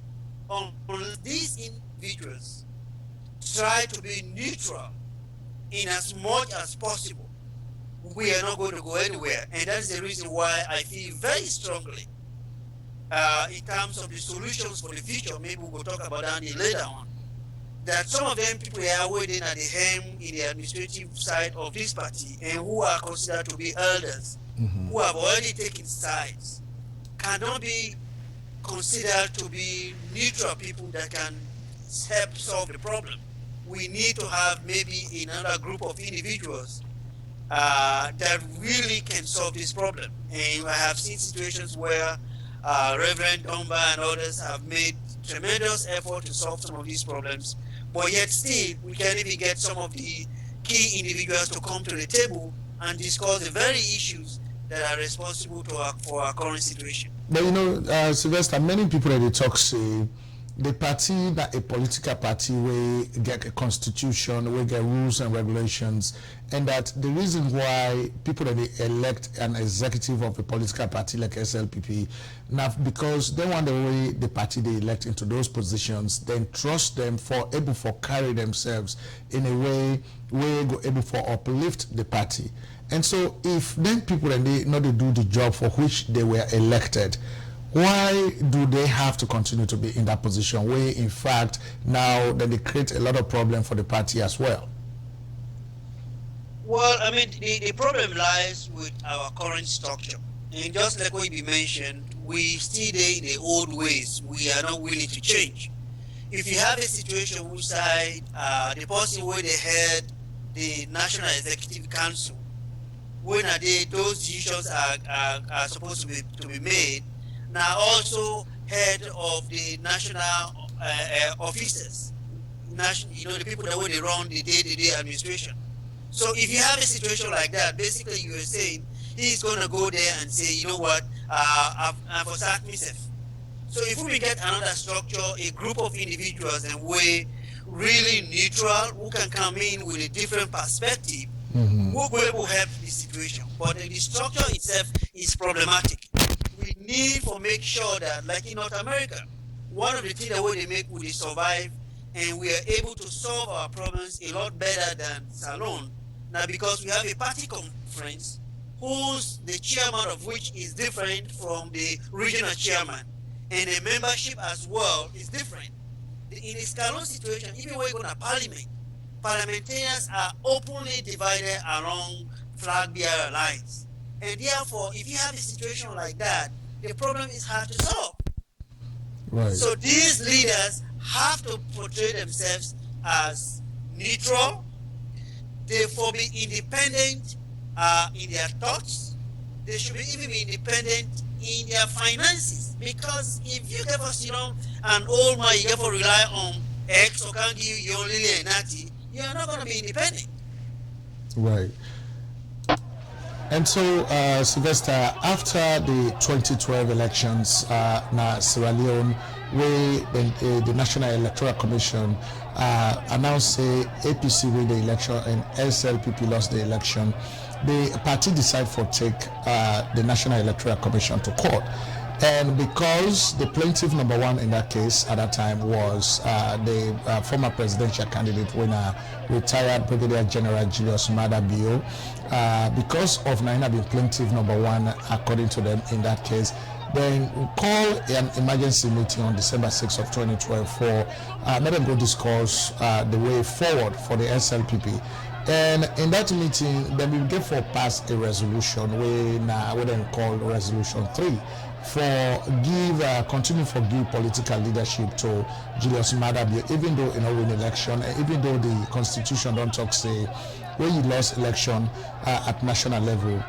these individuals try to be neutral in as much as possible, we are not going to go anywhere. And that's the reason why I feel very strongly in terms of the solutions for the future, maybe we'll talk about that later on, that some of them people are waiting at the hem in the administrative side of this party and who are considered to be elders, who have already taken sides, cannot be considered to be neutral people that can help solve the problem. We need to have maybe another group of individuals that really can solve this problem. And I have seen situations where Reverend Domba and others have made tremendous effort to solve some of these problems, but yet still we can't even get some of the key individuals to come to the table and discuss the very issues that are responsible for our current situation. But you know, Sylvester, many people that they talk say the party that a political party will get a constitution, will get rules and regulations, and that the reason why people that they elect an executive of a political party like SLPP, now because they want the way the party they elect into those positions, then trust them for able for carry themselves in a way where go able for uplift the party. And so if then people and they not they do the job for which they were elected, why do they have to continue to be in that position where in fact now that they create a lot of problem for the party as well? Well, I mean, the problem lies with our current structure. And just like what you mentioned, we still there in the old ways. We are not willing to change. If you have a situation whose side, the person where they head the National Executive Council, when are they, those decisions are supposed to be made, now also head of the national officers, the people that they run the day-to-day administration. So if you have a situation like that, basically you are saying he's going to go there and say, you know what, I've forsake myself. So if we get another structure, a group of individuals and we're really neutral, who can come in with a different perspective, who will help this situation. But the structure itself is problematic. We need to make sure that, like in North America, one of the things that they make we survive and we are able to solve our problems a lot better than Salon. Now, because we have a party conference the chairman of which is different from the regional chairman, and the membership as well is different. In the Salon situation, even when you go to parliament, parliamentarians are openly divided along flag bearer lines. And therefore, if you have a situation like that, the problem is hard to solve. Right. So these leaders have to portray themselves as neutral. Therefore, be independent in their thoughts. They should even be independent in their finances. Because if you get for an old man, you get for rely on X or can't give you only a natty, you are not going to be independent. Right. And so, Sylvester, after the 2012 elections, na Sierra Leone, where the National Electoral Commission announced say APC win the election and SLPP lost the election, the party decided to take the National Electoral Commission to court. And because the plaintiff number one in that case at that time was the former presidential candidate winner, retired Brigadier General Julius Maada Bio, because of Naina being plaintiff number one, according to them in that case, then we call an emergency meeting on December 6th of 2012 for let them go discuss the way forward for the SLPP. And in that meeting, then we get for pass a resolution we then call Resolution 3 for continue for give political leadership to Julius Maada Bio, even though in a win election, and even though the constitution don't talk say when you lost election at national level,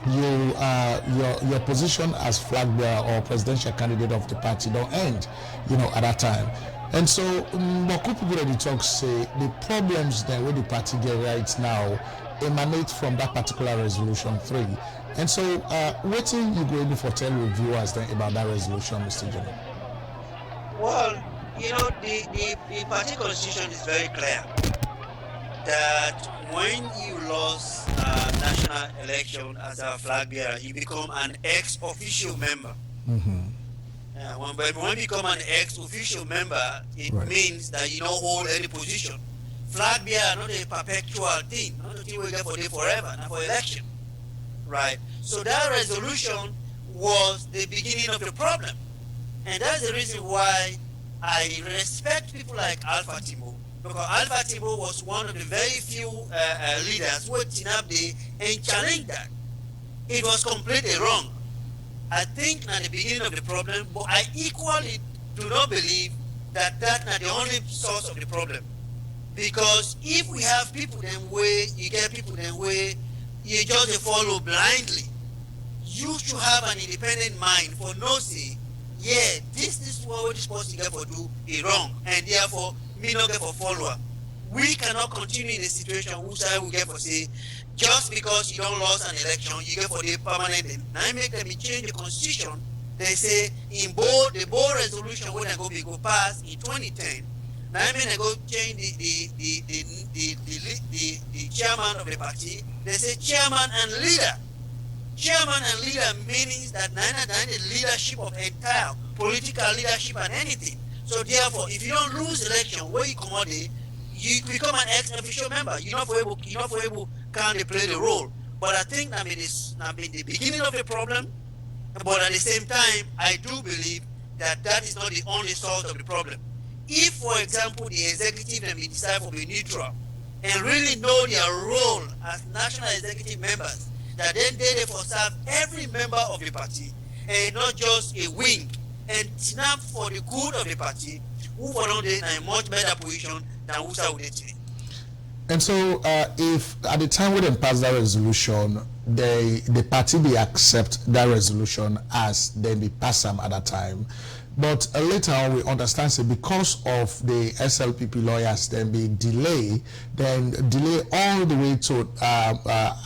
your position as flag bearer or presidential candidate of the party don't end, at that time. And so Moku people already talk say the problems that where the party get right now emanate from that particular Resolution 3. And so what are you going to tell reviewers then about that resolution, Mr. General? Well, the party constitution is very clear that when you lost national election as a flag bearer, you become an ex-official member. When you become an ex-official member, it means that you don't hold any position. Flag bearer not a perpetual thing, not a thing we get for day forever, not for election. Right? So that resolution was the beginning of the problem. And that's the reason why I respect people like Alpha Timo. Because Alpha Timo was one of the very few leaders who went up there and challenged that. It was completely wrong. I think at the beginning of the problem, but I equally do not believe that that's not the only source of the problem. Because if we have people then way, you get people then way, you just follow blindly. You should have an independent mind for no say, yeah, this is what this person get for do is wrong, and therefore me not get for follower. We cannot continue in a situation whose side we get for say, just because you don't lose an election, you get for the permanent. Now I make them change the constitution they say in bold the bold resolution when I go pass in 2010. Now I mean I go change the chairman of the party. They say chairman and leader. Chairman and leader means that the leadership of entire political leadership and anything. So therefore, if you don't lose election, where you come out, you become an ex-official member. You're not able can play the role. But I think it's the beginning of the problem. But at the same time, I do believe that that is not the only source of the problem. If, for example, the executive and we decide to be neutral and really know their role as national executive members, that then they therefore serve every member of the party and not just a wing, and snap for the good of the party, who for now they are in a much better position than who are with it. And so, if at the time when they pass that resolution, the party be accept that resolution as then be pass them at that time, but later on we understand say because of the SLPP lawyers then be delay all the way to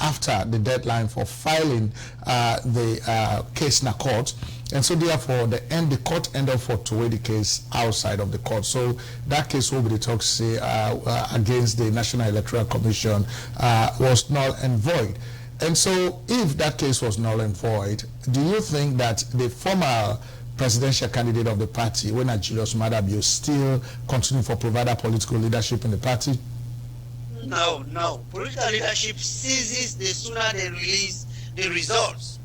after the deadline for filing the case in a court. And so therefore the court ended up for to weigh the case outside of the court. So that case will be the talk say against the National Electoral Commission was null and void. And so if that case was null and void, do you think that the former presidential candidate of the party, when Julius Madabio, still continue for provider political leadership in the party? No. Political leadership ceases the sooner they release the results.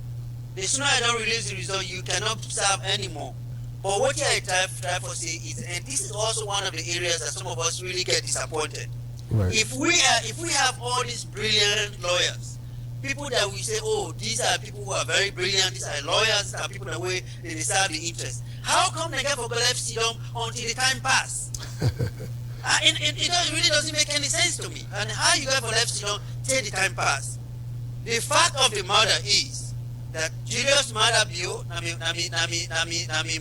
The sooner I don't release the result, you cannot serve anymore. But what I try to say is, and this is also one of the areas that some of us really get disappointed. Right. If we have all these brilliant lawyers, people that we say, oh, these are people who are very brilliant, these are lawyers, these are people that way they serve the interest. How come they get for left sit down until the time pass? It really doesn't make any sense to me. And how you get for left sit down till the time pass? The fact of the matter is that Julius Madabio,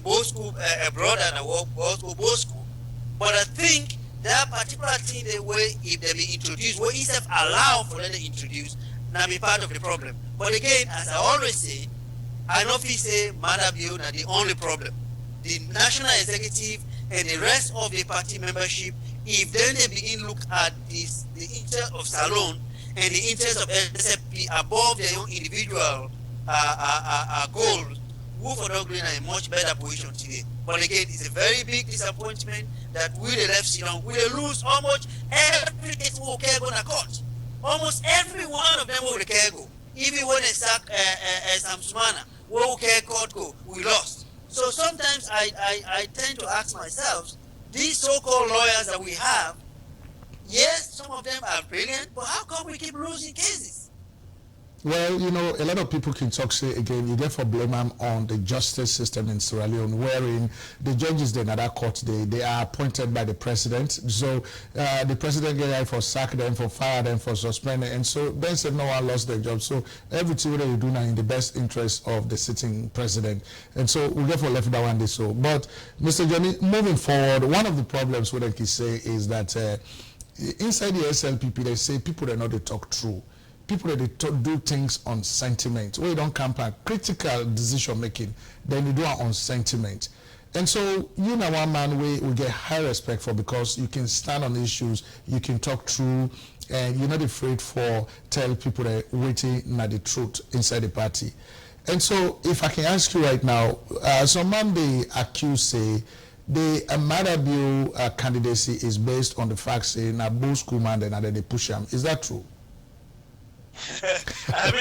Bosco, a brother, and Bosco. But I think that particular thing, the way if they be introduced, what is allowed for them to introduce, now be part of the problem. But again, as I always say, I know if you say Madabio not the only problem. The national executive and the rest of the party membership, if then they begin to look at this, the interest of Salon and the interest of SFP above their own individual goals, who for not in a much better position today. But again, it's a very big disappointment that we the left sit down, we lose almost every case who can go to court. Almost every one of them will go. Even when they sack Sam Sumana, where can court go? We lost. So sometimes I tend to ask myself, these so-called lawyers that we have, yes, some of them are brilliant, but how come we keep losing cases? Well, you know, a lot of people can talk, say again, you get for blame on the justice system in Sierra Leone, wherein the judges in that court, they are appointed by the president. So the president get out for sack them, for fire them, for suspend them. And so then said no one lost their job. So everything that you do now in the best interest of the sitting president. And so we get for left that one day. So, but Mr. Johnny, moving forward, one of the problems what I can say is that inside the SLPP, they say people that know they talk true. People that they do things on sentiment. When you don't camp on critical decision making, then you do it on sentiment. And so you know one man we get high respect for because you can stand on issues, you can talk true, and you're not afraid for tell people that waiting not the truth inside the party. And so if I can ask you right now, some man they accuse say the Madabio candidacy is based on the fact saying a bull school man and then they push him. Is that true? I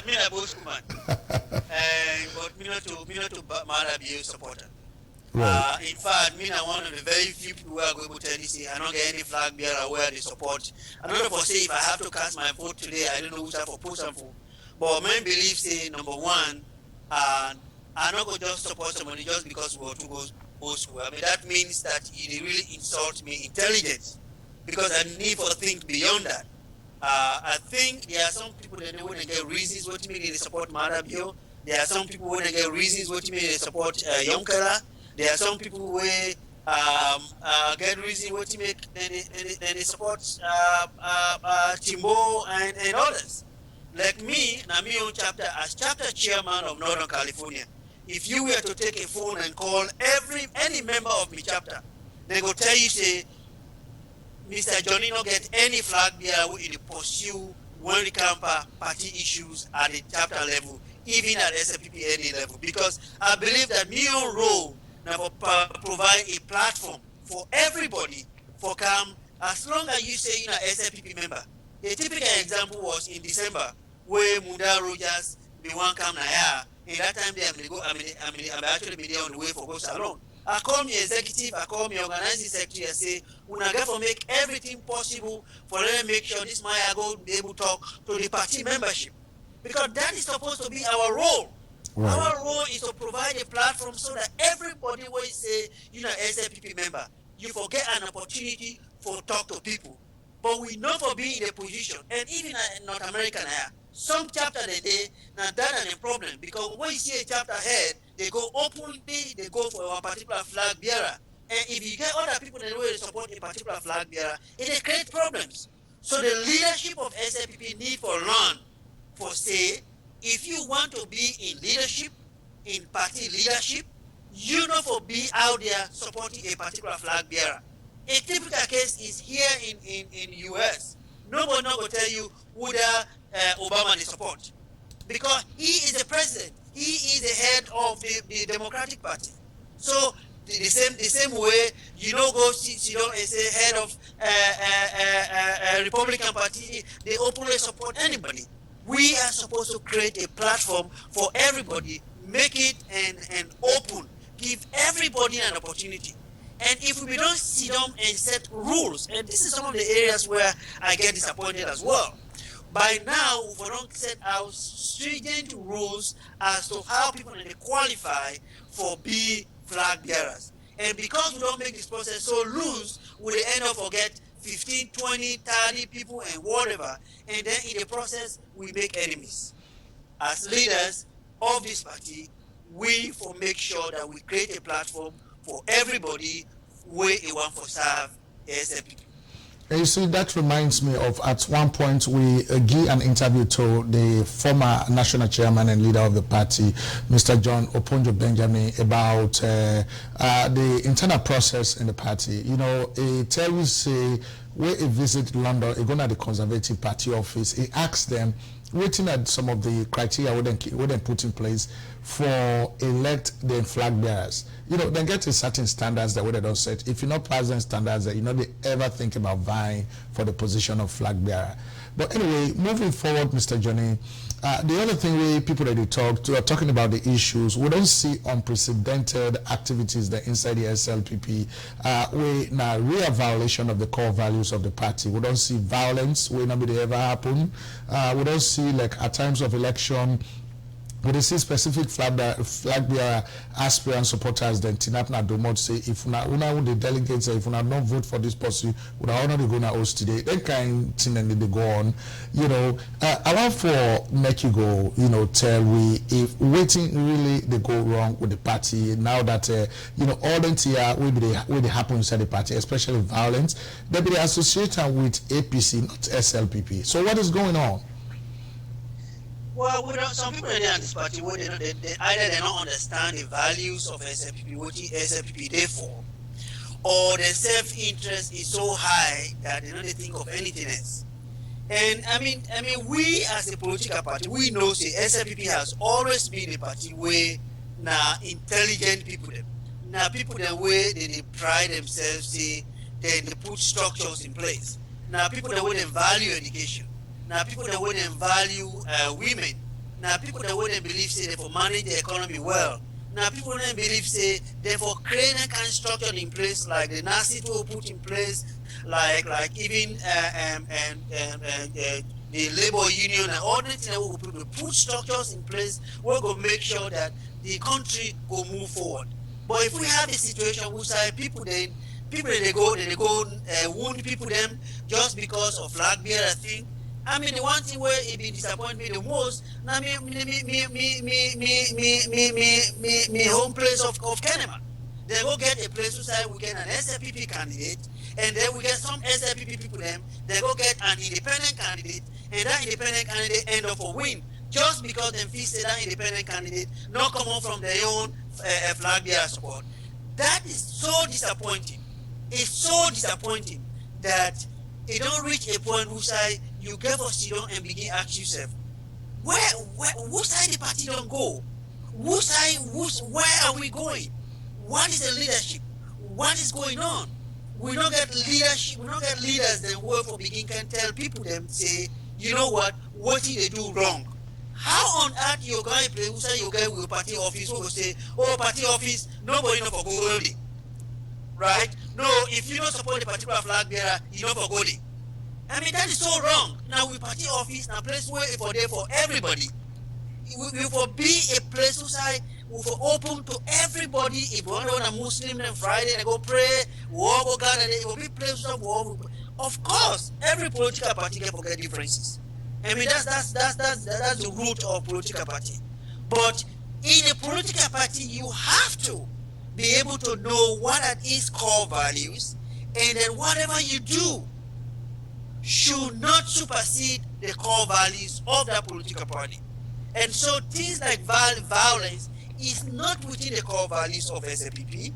mean a both man, but me not to Madabio supporter. Right. In fact, me are one of the very few people who are going to tell you say I don't get any flag bearer where they support. I don't know for say if I have to cast my vote today, I don't know which I for post and for. But my belief say number one, I'm not going to just support somebody just because we want to go old school. I mean that means that it really insults me intelligence because I need to think beyond that. I think there are some people that they want to get reasons what mean they support Madabio. There are some people when they get reasons what mean they support Yonkala. There are some people who get reasons what mean they support Timbo and others. Like me, na my own chapter as chapter chairman of Northern California. if you were to take a phone and call any member of my chapter, they go tell you, say, Mr. Johnny no get any flag bearer who in pursue when we camper party issues at the chapter level, even at SLPP any level, because I believe that my role now provide a platform for everybody for come as long as you say you're an SLPP member. A typical example was in December where Munda Rogers be one come now. In that time they I'm actually be there on the way for go salon. I call me executive, I call me organizing secretary, I say, we have to make everything possible for them to make sure this Maya go be able to talk to the party membership. Because that is supposed to be our role. Right. Our role is to provide a platform so that everybody will say, you're an SLPP member, you forget an opportunity for talk to people. But we know for being in a position, and even in North America now, some chapter they now that is a problem, because when you see a chapter head, they go openly, they go for a particular flag bearer. And if you get other people that will support a particular flag bearer, it creates problems. So the leadership of SLPP need for learn, for say, if you want to be in leadership, in party leadership, you know for be out there supporting a particular flag bearer. A typical case is here in US. Nobody will tell you whether Obama is support, because he is the president. He is the head of the Democratic Party. So the same way, you know, go sit down and say head of Republican Party, they openly support anybody. We are supposed to create a platform for everybody, make it and open, give everybody an opportunity. And if we don't sit down and set rules, and this is some of the areas where I get disappointed as well. By now, we don't set out stringent rules as to how people can qualify for be flag bearers. And because we don't make this process so loose, we end up forget 15, 20, 30 people and whatever. And then in the process, we make enemies. As leaders of this party, we for make sure that we create a platform for everybody where it want for serve SLPP. And you see, that reminds me of at one point we gave an interview to the former national chairman and leader of the party, Mr. John Oponjo Benjamin, about the internal process in the party. You know, he tell you say where he visit London, he go to the Conservative Party office, he asks them, waiting at some of the criteria we then put in place for elect the flag bearers. You know, they get to certain standards that they don't set. If you not pass them standards, that you know they ever think about vying for the position of flag bearer. But anyway, moving forward, Mr. Johnny, the other thing we people that are talking about the issues, we don't see unprecedented activities that inside the SLPP. We now real violation of the core values of the party. We don't see violence where nobody ever happen. We don't see like at times of election. We don't see specific flag bearer aspirant supporters then Tinapna do not say if una the delegates if una don't vote for this person, we are not going to host today. That kind of thing and they go on. You know, I want for make you go, you know, tell we if waiting really they go wrong with the party now that you know all the here will they happen inside the party, especially violence, they be associated with APC, not SLPP. So what is going on? Well, some people in this party, either they don't understand the values of SLPP, what SLPP there for, or their self-interest is so high that they don't think of anything else. And I mean, we as a political party, we know say SLPP has always been a party where now intelligent people, now people that way they pride themselves, say they put structures in place. Now people that way they value education. Now people that wouldn't value women. Now people that wouldn't believe say they for manage the economy well. Now people don't believe say they for create a kind of structure in place like the Nazi will put in place, like even the labor union and all the things that will put structures in place. We're going to make sure that the country will move forward. But if we have a situation where people they go wound people them just because of flag bearer thing. I mean, the one thing where it be disappoint me the most, now me home place of Kenema. They go get a place to say we get an SLPP candidate, and then we get some SLPP people them. They go get an independent candidate, and that independent candidate end up for win. just because them feel say that independent candidate not come on from their own flag bearer support. That is so disappointing. It's so disappointing that it don't reach a point who say you get for sit down and begin ask yourself, whose side the party don't go? Where are we going? What is the leadership? What is going on? We don't get leadership, we don't get leaders that work for begin can tell people them say, you know what did they do wrong? How on earth you going to play who say you go with party office who will say, oh party office, nobody know for go there. Right? No, if you don't support the particular flag bearer, you know for go there. I mean that is so wrong. Now we party office now place where for there for everybody. We will be a place who say we will open to everybody. If one a Muslim then Friday they go pray, we all go gather, it will be place of course every political party can forget differences. I mean that's the root of political party. But in a political party you have to be able to know what are its core values, and then whatever you do should not supersede the core values of that political party. And so things like violence is not within the core values of SLPP.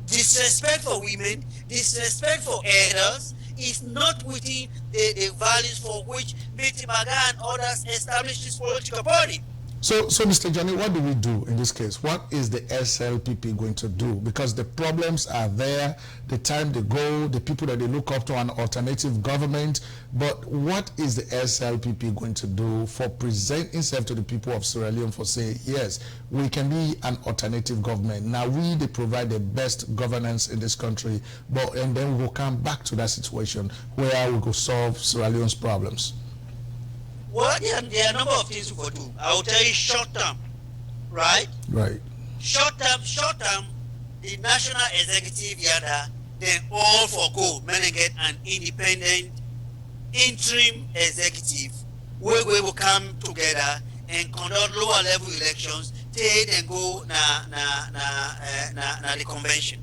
Disrespect for women, disrespect for elders is not within the values for which Miti Maga and others established this political party. So Mr. Johnny, what do we do in this case? What is the SLPP going to do? Because the problems are there, the time they go, the people that they look up to an alternative government. But what is the SLPP going to do for presenting itself to the people of Sierra Leone for saying, yes, we can be an alternative government. Now they provide the best governance in this country, and then we'll come back to that situation where we will solve Sierra Leone's problems. Well, there are a number of things we could do. I will tell you short term, right? Right. Short term, the national executive yada, then all for go, meaning get an independent interim executive where we will come together and conduct lower level elections, take and go na the convention.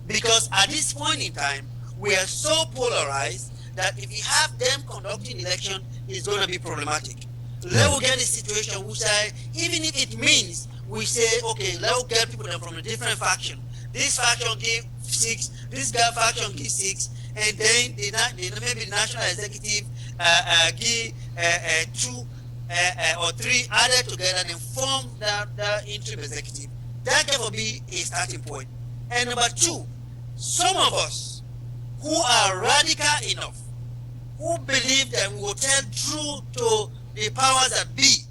Because at this point in time, we are so polarized that if you have them conducting election, it's going to be problematic. Let's get a situation we say, even if it means we say, okay, let's get people from a different faction. This faction give 6, this guy faction give 6, and then maybe the national executive give 2 or 3 added together and form the interim executive. That can be a starting point. And number 2, some of us who are radical enough, who believe that we will tell truth to the powers that be,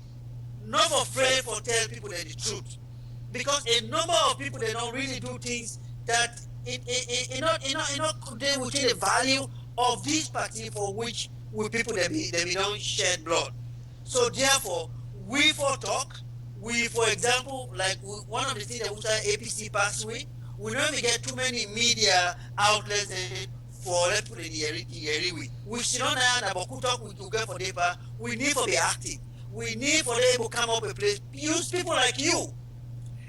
not afraid for tell people the truth. Because a number of people, they don't really do things that not within the value of this party for which we people they don't shed blood. So therefore, we for talk, we for example, like one of the things that we say APC passed away, we don't even get too many media outlets for people in the area. We should not have about talk we to get for paper. We need to be active. We need for them to come up with a place. Use people like you.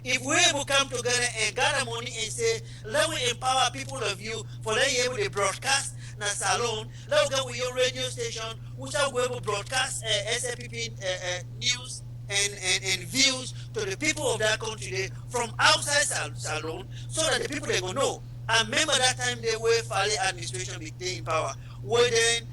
If we're able to come together and gather money and say, let me empower people of you for them able to broadcast na salon, let's go with your radio station, which are able to broadcast SLPP news and views to the people of that country from outside salon, so that the people they go know. I remember that time they were Fali administration became in power, where then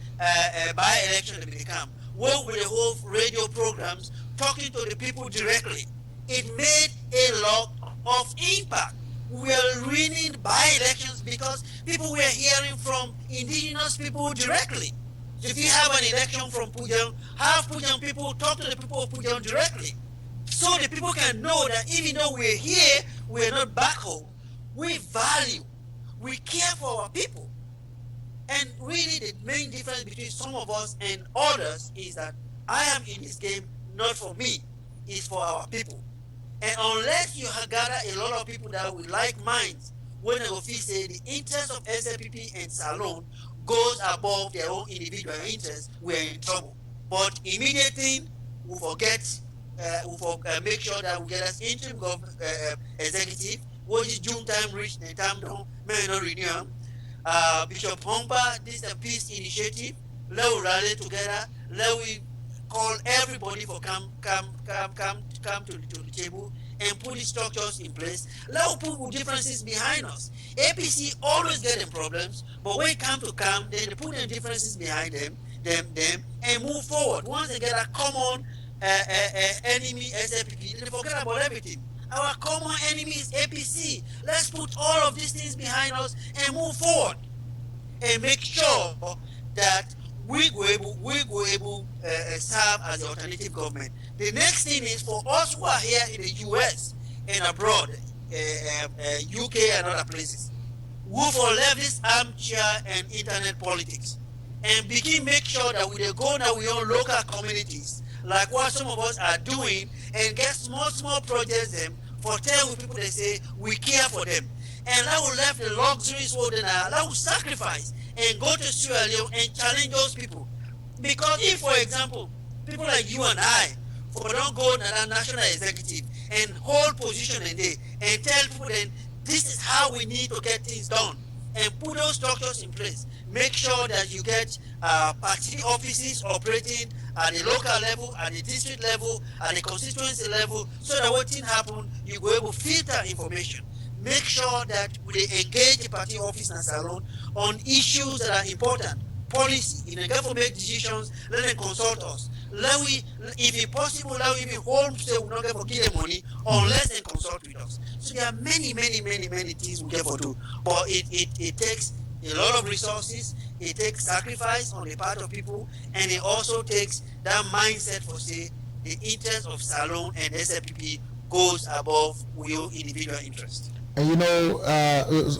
by election they become. Work with the whole radio programs, talking to the people directly. It made a lot of impact. We are winning by elections because people were hearing from indigenous people directly. So if you have an election from Pujang, have Pujang people talk to the people of Pujang directly. So the people can know that even though we're here, we're not back home. We value, we care for our people. And really the main difference between some of us and others is that I am in this game not for me, it's for our people. And unless you have gathered a lot of people that with like minds, when the office say the interest of SLPP and Salon goes above their own individual interests, we're in trouble. But immediately we forget, make sure that we get us interim executive, what is June time reached and time down, may not renew. Bishop Humber, this is a peace initiative. Let we rally together. Let we call everybody for come to the table and put the structures in place. Let us put differences behind us. APC always get them problems, but when it come, then they put them differences behind them, and move forward. Once they get a common enemy, SLPP, they forget about everything. Our common enemy is APC. Let's put all of these things behind us and move forward, and make sure that we go able serve as the alternative government. The next thing is for us who are here in the US and abroad, UK and other places, who for left this armchair and internet politics, and begin make sure that we go now we own local communities, like what some of us are doing, and get small projects them for tell with people they say we care for them. And that will left the luxuries for them, that will sacrifice and go to Sierra Leone and challenge those people. Because if, for example, people like you and I, for don't go to the national executive and hold position in there and tell people then this is how we need to get things done, and put those structures in place, make sure that you get party offices operating at the local level, at the district level, at the constituency level, so that when things happen, you go able to filter information. Make sure that we engage the party office and salon on issues that are important. Policy, in the government make decisions, let them consult us. Let we, if it's possible, let we be home say we not get for give them money unless they consult with us. So there are many things we get for do. But it takes a lot of resources, it takes sacrifice on the part of people, and it also takes that mindset for say the interest of Salon and SLPP goes above your individual interest. And you know,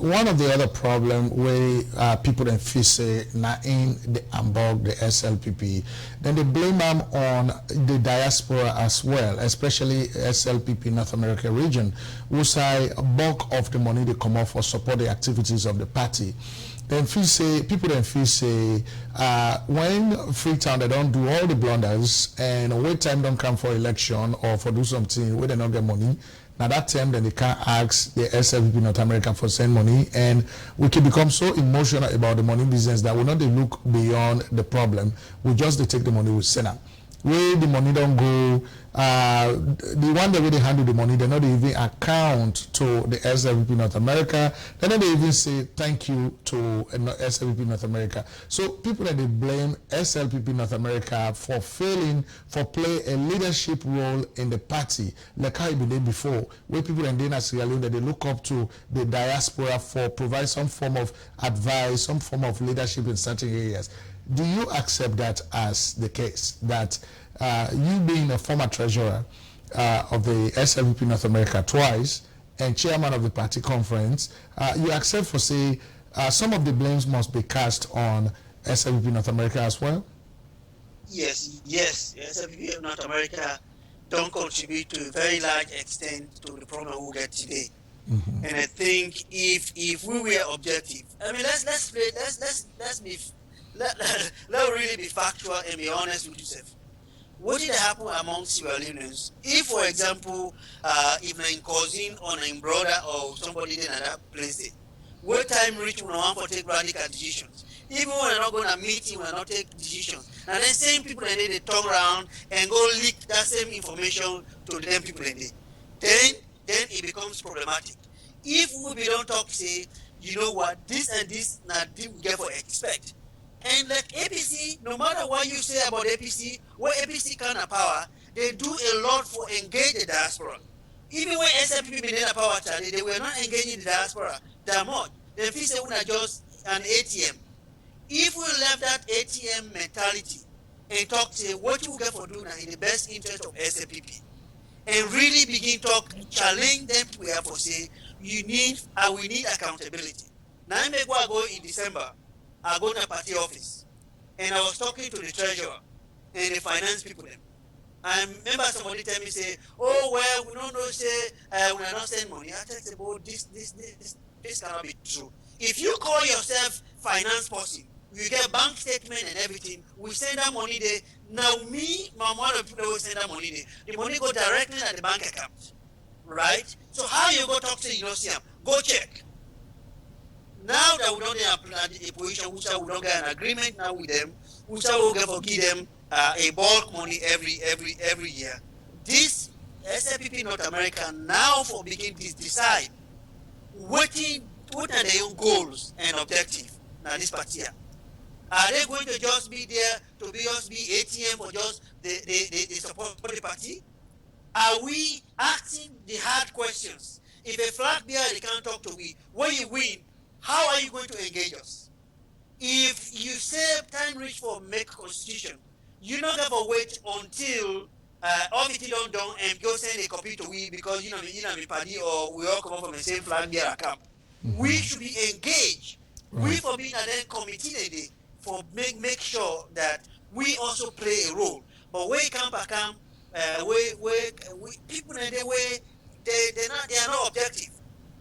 one of the other problem where people then feel say not in the Hamburg, the SLPP, then they blame them on the diaspora as well, especially SLPP North America region, who say a bulk of the money they come off for support the activities of the party. Then people then feel say when Freetown they don't do all the blunders and wait time don't come for election or for do something where they don't get money. Now that time then they can't ask the SLP North America for send money, and we can become so emotional about the money business that we not they look beyond the problem. We just they take the money we send them. Where the money don't go, the one that way they handle the money, they not even account to the SLP North America. They not even say thank you to SLP North America. So people that they blame SLPP North America for failing for play a leadership role in the party, like how it been before, where people in Sierra Leone that they look up to the diaspora for provide some form of advice, some form of leadership in certain areas. Do you accept that as the case, that you being a former treasurer of the SLP North America twice and chairman of the party conference, you accept for say some of the blames must be cast on SLP North America as well? Yes, SLP North America don't contribute to a very large extent to the problem we get today. Mm-hmm. And I think if we were objective, I mean let's really be factual and be honest with yourself. What did happen among Sierra Leoneans? If, for example, if my cousin or my brother or somebody in another place, what time reach when I want to take radical decisions? Even when I'm not going to meeting, when I not take decisions. And then same people and they turn around and go leak that same information to them people and then it becomes problematic. If we don't talk, say, you know what, this and this, now we get for expect. And like APC, no matter what you say about APC, where APC kind of power, they do a lot for engage the diaspora. Even when SLPP been in the power, they were not engaging the diaspora that much. They feel say we're just an ATM. If we left that ATM mentality and talk to what you get for doing in the best interest of SLPP, and really begin talk, challenge them we have for say, we need accountability. Now I may go in December. I go to the party office and I was talking to the treasurer and the finance people then. I remember somebody tell me say, oh well, we don't know say we are not sending money. I tell you about this cannot be true. If you call yourself finance person, you get bank statement and everything, we send that money there. Now me, my mother people will send that money there. The money go directly at the bank account. Right? So how you go talk to you know see them? Go check. Now that we don't have a position, we don't get an agreement now with them, we will get forgive them a bulk money every year. This SLPP North America now for begin to decide what are their own goals and objectives now this party. Are they going to just be there to be just be ATM for just the support of the party? Are we asking the hard questions? If a flag bearer they can't talk to we, when you win, how are you going to engage us? If you say time reach for make constitution, you not have to wait until everything done and go send a copy to we because you know party or we all come up from the same flag bearer camp. We should be engaged. We for being a then committee for make sure that we also play a role. But we camp we people in the way they are not objective.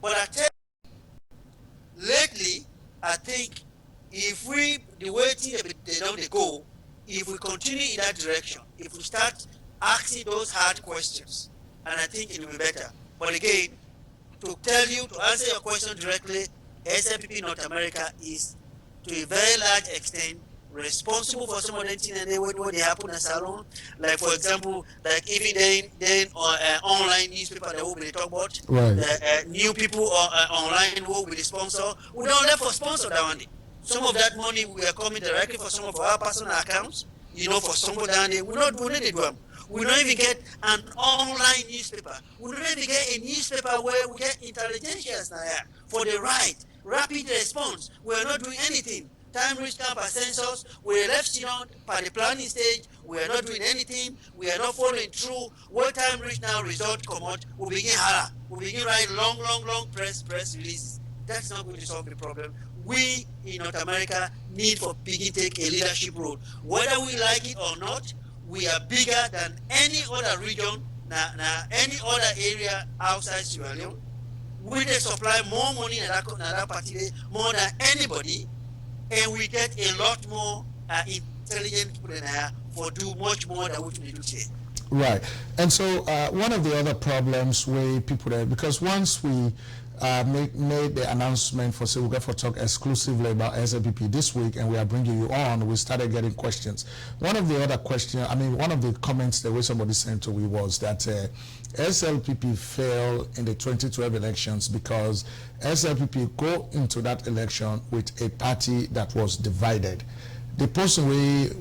But I tell you, lately I think if the way they go, if we continue in that direction, if we start asking those hard questions, and I think it will be better. But again, to answer your question directly, SLPP North America is to a very large extent responsible for some of the things and what they happen in salon. Like for example, like even then online newspaper that we talk about, new people online who will be the sponsor. We don't let for sponsor that one. Some of that money we are coming directly for some of our personal accounts. For some of that we not donated to them. We don't even get an online newspaper. We don't even get a newspaper where we get intelligence now for the rapid response. We are not doing anything. Time reach camp at Census, we are left by the planning stage, we are not doing anything, we are not following through. What time reach now result come out, we begin holla. We begin write long press releases. That's not going to solve the problem. We in North America need for begin take a leadership role. Whether we like it or not, we are bigger than any other region, any other area outside Sierra Leone. We supply more money in that party more than anybody, and we get a lot more intelligent people in there for do much more than what we do today. Right. And so one of the other problems with people there, because once we made the announcement for say we're going to talk exclusively about SLPP this week and we are bringing you on, we started getting questions. One of the other questions, one of the comments that somebody sent to me was that SLPP failed in the 2012 elections because SLPP go into that election with a party that was divided. The person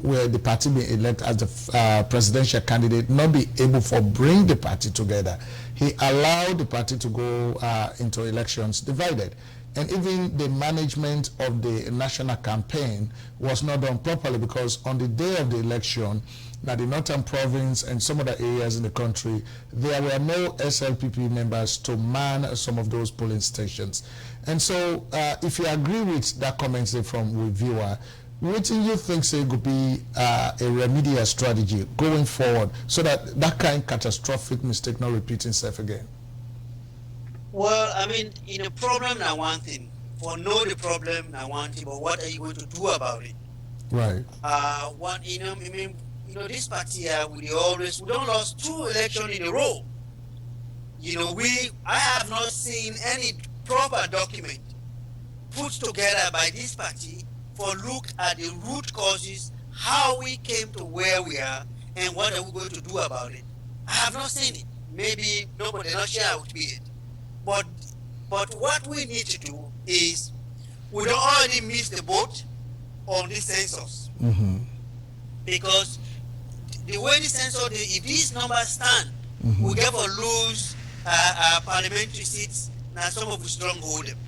where the party being elected as the presidential candidate not be able to bring the party together. He allowed the party to go into elections divided. And even the management of the national campaign was not done properly because on the day of the election, now the Northern Province and some other areas in the country, there were no SLPP members to man some of those polling stations. And so if you agree with that comment from reviewer, what do you think could be a remedial strategy going forward so that that kind of catastrophic mistake not repeat itself again? Well, in a problem, now one thing. For know the problem, now one thing. But what are you going to do about it? Right. This party here, we don't lost 2 elections in a row. I have not seen any proper document put together by this party for look at the root causes, how we came to where we are, and what are we going to do about it. I have not seen it. Maybe nobody not share with me it. But what we need to do is we don't already miss the boat on this census. Mm-hmm. Because the way the census, if these numbers stand, we get to lose parliamentary seats. Now some of us stronghold them.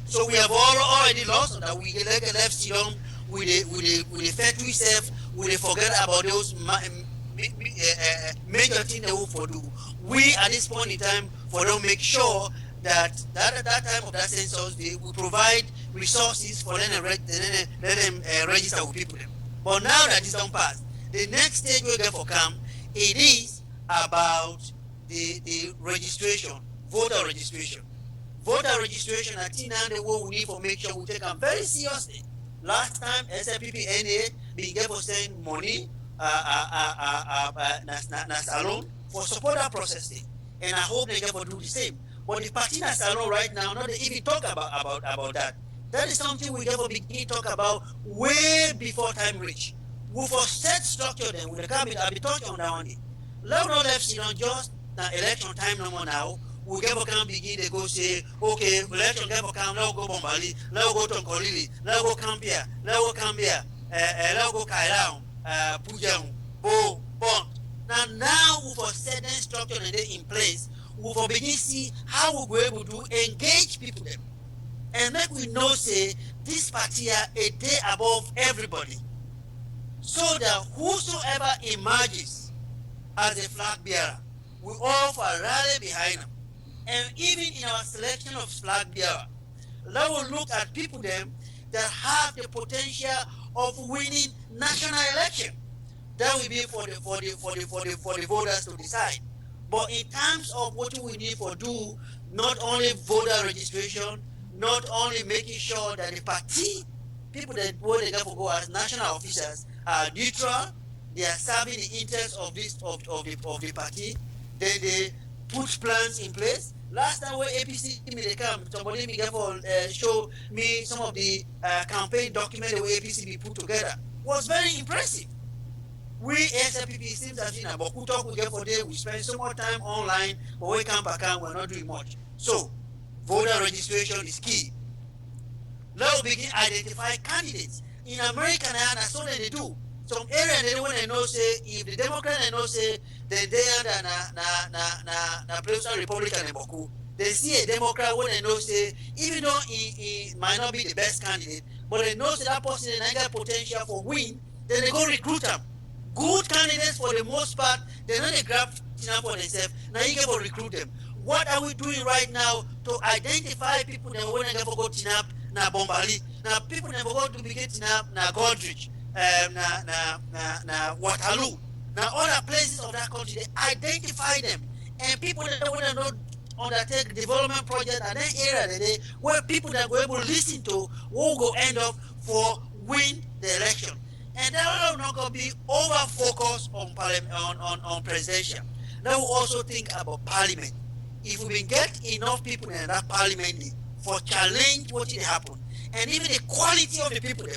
So we have already lost that. We left Sidon with the factory self. We forget about those major things that we for do. We at this point in time for them make sure that at that time of that census we provide resources for them register with people. But now that it's done past, the next stage we get for come, it is about the registration, voter registration. Voter registration, I think now the what we need for make sure we take them very seriously. Last time SLPP NA began for send money salon for support that processing. And I hope they get to do the same. But the party salon right now, not even talk about that. That is something we get to begin talk about way before time reach. we for set structure then with the cabinet. I be talking on that one day. Let no left sit on just now election time no more now. We get can begin they go say, okay, election get come, let's go Bombali, let's go to Kolili, let's go Cambia, let's go Cambia, let's go Kairao, Pujang, Bo, Bon. Now we for certain structure in place, we for begin see how we go able to engage people them. And make we know say this party are a day above everybody. So that whosoever emerges as a flag bearer, we all for rally behind them. And even in our selection of flag bearer, let us look at people them that have the potential of winning national election. That will be for the voters to decide. But in terms of what we need for do, not only voter registration, not only making sure that the party, people that vote they go as national officers are neutral, they are serving the interests of this of the party, then they put plans in place. Last time when APC they come, somebody me for show me some of the campaign documents that APC be put together. Was very impressive. We SLPP seems as in about talk we get for day, we spend so much time online, but we come back and we're not doing much. So voter registration is key. Let's begin identify candidates. In America now, that's all they do. Some area they when they know say if the Democrat they know say then they are na presidential Republican in Boku. They see a Democrat when they know say even though he might not be the best candidate, but they know say that person they got potential for win, then they go recruit them. Good candidates for the most part, they're not a grab for themselves. Now you get to recruit them. What are we doing right now to identify people that when they go Tinap na Bombali? Now people never go to begin Tinap na Godrich, na Waterloo. Now other places of that country, they identify them. And people that want to not undertake development projects and then area that they where people that were able to listen to will go end up for win the election. And that will not going to be over focused on presidential. Now we also think about parliament. If we get enough people in that parliament for challenge what will happen, and even the quality of the people,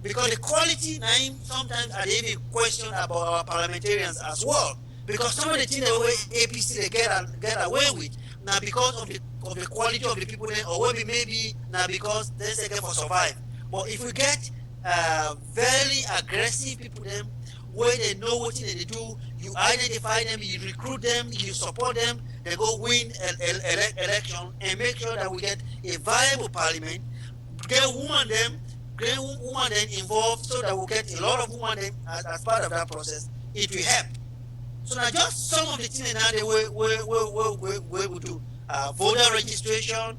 because the quality name sometimes I even question about our parliamentarians as well, because some of the things that APC they get away with now because of the quality of the people there, or maybe now because they say for survive. But if we get very aggressive people them where they know what they do, you identify them, you recruit them, you support them, they go win election and make sure that we get a viable parliament, get women then involved so that we get a lot of women then as part of that process. It will help. So now just some of the things now they will do voter registration,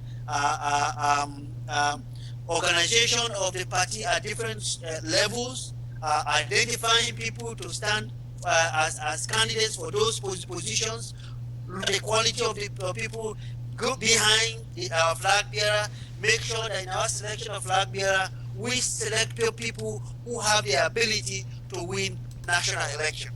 organization of the party at different levels, identifying people to stand as candidates for those positions, the quality of the people go behind our flag bearer, make sure that in our selection of flag bearer, we select people who have the ability to win national election.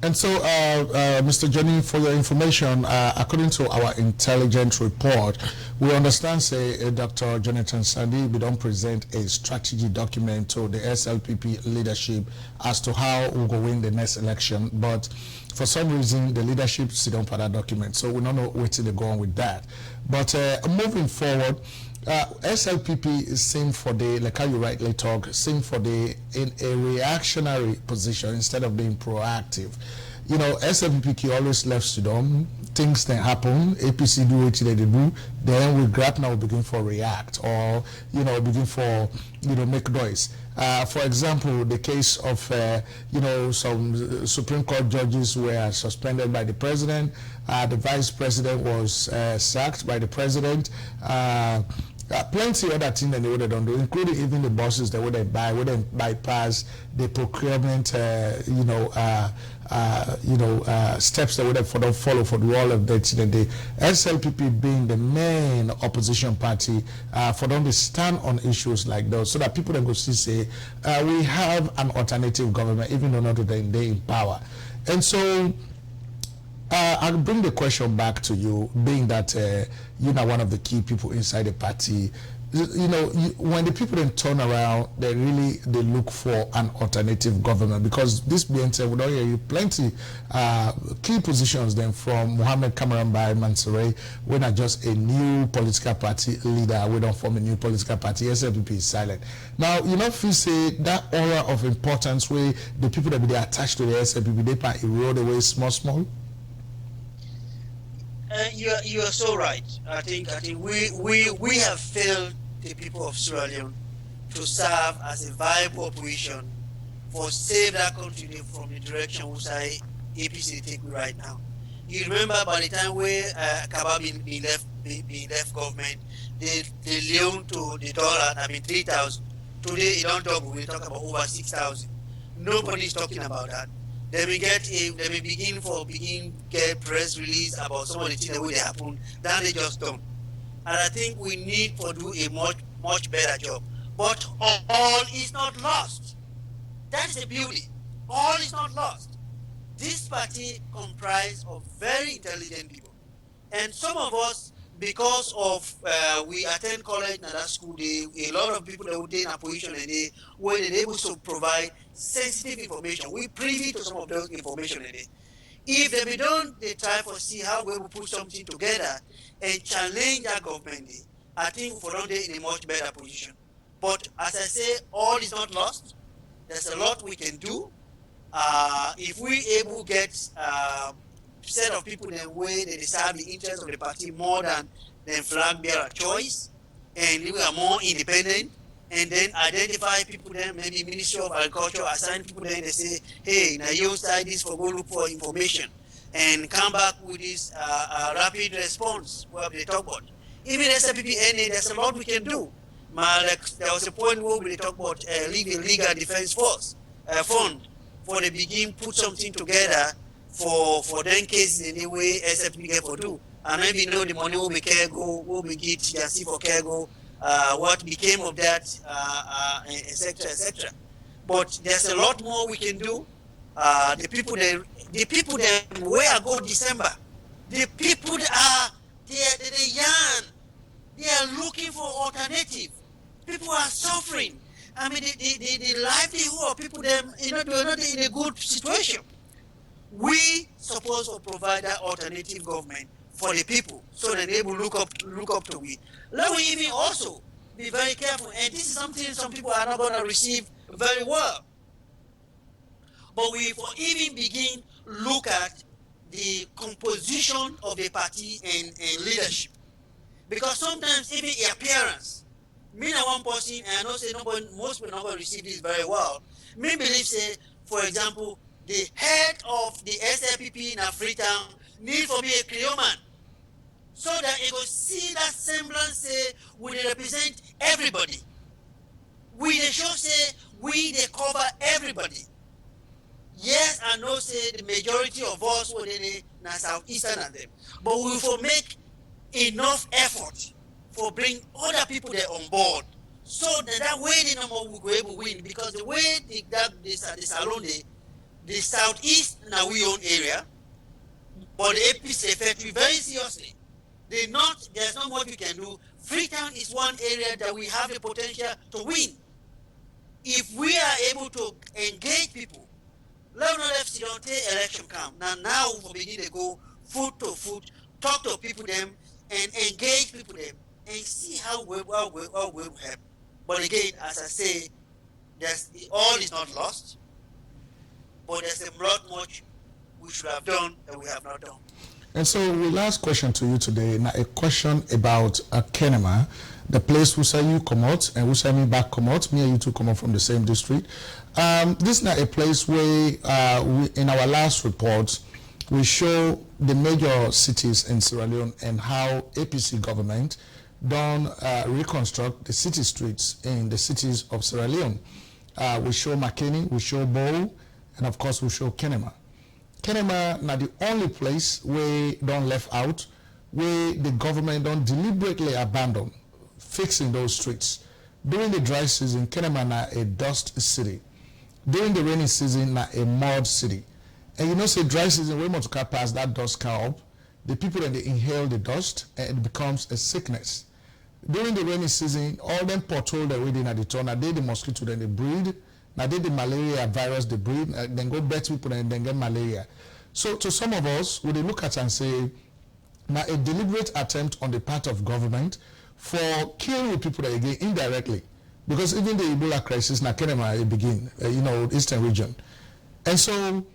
And so, Mr. Johnny, for your information, according to our intelligence report, we understand, say, Dr. Jonathan Sandi, we don't present a strategy document to the SLPP leadership as to how we'll go win the next election. But for some reason, the leadership sit down for that document. So we don't know where to go on with that. But moving forward, SLPP is seen for the, like how you rightly talk, seen for the in a reactionary position instead of being proactive. You know, SLPP always left Sudan, things that happen, APC do what they do, then we grab now begin for react or, you know, begin for, you know, make noise. For example, the case of, you know, some Supreme Court judges were suspended by the president, the vice president was sacked by the president, plenty other things that they would have done, including even the buses that wouldn't bypass the procurement, steps that would have follow for the all of that. The SLPP being the main opposition party, for them to stand on issues like those, so that people that go see say we have an alternative government, even though not they in power. And so I'll bring the question back to you, being that you're one of the key people inside the party. you know, when the people then turn around, they look for an alternative government, because this being said, we don't hear you plenty key positions then from Mohammed Cameron by Mansoure. We're not just a new political party leader, we don't form a new political party. SLP is silent. Now, you know, if you say that aura of importance where the people that be attached to the SLP, they can erode away small. You are so right. I think we have failed the people of Sierra Leone to serve as a viable opposition for save that country from the direction which APC take right now. You remember by the time where Kabab be left government, they loan to the dollar, 3,000. Today it don't double. We talk about over 6,000. Nobody is talking about that. They will get press release about some of the things that will happen. Then they just don't. And I think we need to do a much better job. But all is not lost. That is the beauty. All is not lost. This party comprises of very intelligent people, and some of us, because of we attend college and that school, a lot of people that would take a position and they were able to provide sensitive information. We privy to some of those information in it. If they be done, they try to see how we will put something together and challenge that government. I think we're in a much better position. But as I say, all is not lost. There's a lot we can do. If we able to get set of people in a way that they serve the interests of the party more than flag bearer choice, and we are more independent, and then identify people then, maybe Ministry of Agriculture assign people then, they say, hey, now you start this for go look for information, and come back with this rapid response, what they talk about. Even SLP, there's a lot we can do. There was a point where we talk about legal defense force fund, for the begin put something together for them cases in the way SLP get for do. And maybe know the money will be cargo, will be get see for cargo, what became of that, etc., etc. But there's a lot more we can do. The people that where go December, the people that they yarn, they are looking for alternative. People are suffering. I mean, the livelihood of people, them, they're not in a good situation. We supposed to provide that alternative government for the people, so that they will look up to it. Let me even also be very careful, and this is something some people are not going to receive very well. But we for even begin look at the composition of the party and leadership, because sometimes even appearance. Me na one person, and I know say most people not going to receive this very well. Me believe say, for example, the head of the SLPP in Freetown need for be a Creole man, so that it will see that semblance say we represent everybody. We they show say we they cover everybody. Yes, I know say the majority of us were in the southeastern and them, but we will make enough effort for bring other people there on board, so that way they no more will go able to win, because the way the Salone, the southeast now we own area, but the APC affect we very seriously. There's not much we can do. Freetown is one area that we have the potential to win. If we are able to engage people, let us not let election come. Now we begin to go foot to foot, talk to people them, and engage people them, and see how we help. But again, as I say, all is not lost, but there's a lot much we should have done that we have not done. And so, the last question to you today, now a question about Kenema, the place who say you come out and who say me back come out. Me and you two come out from the same district. This is not a place where in our last report we show the major cities in Sierra Leone and how APC government don't reconstruct the city streets in the cities of Sierra Leone. We show Makeni, we show Bow, and of course we show Kenema. Kenema now the only place where don't left out, where the government don't deliberately abandon fixing those streets. During the dry season, Kenema now a dust city. During the rainy season, now a mud city. And you know, say dry season, when to pass that dust car up, the people that they inhale the dust and it becomes a sickness. during the rainy season, all them pothole they within at the turn, now they the mosquito then they breed, now they the malaria virus they breed, then go bet people and then get malaria. So to some of us, we look at and say, now a deliberate attempt on the part of government for killing people that again indirectly, because even the Ebola crisis now Kenema begin, Eastern region, and so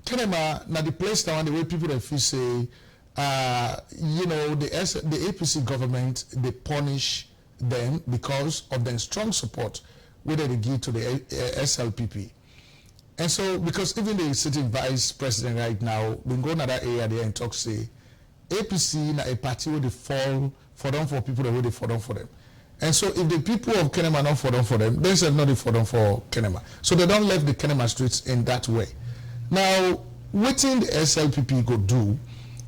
Kenema now the place now the way people that feel say, the APC government they punish them because of their strong support whether they give to the SLPP. And so, because even the sitting vice president right now, we go to that area there and talk say, APC na a party where they fall for them for people that way they fall down for them. And so, if the people of Kenema not fall down for them, they said not they fall down for Kenema. So they don't left the Kenema streets in that way. Now, waiting the SLPP go do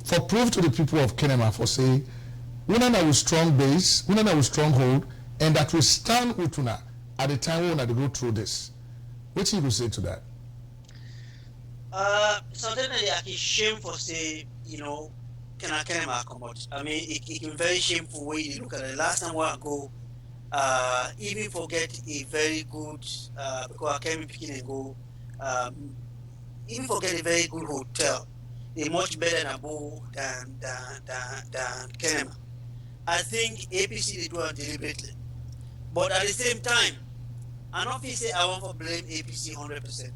for prove to the people of Kenema for say, we don't have a strong base, we don't have a stronghold, and that we stand with una at the time when we go through this. What you will say to that? Certainly, I can shame for say, Kenema come out. I mean, it can very shameful way you look at it. Last time I go, even forget a very good, because I came picking and go, even forget a very good hotel. They're much better than Kenema. I think APC they do it deliberately, but at the same time, I don't feel say I want to blame APC 100%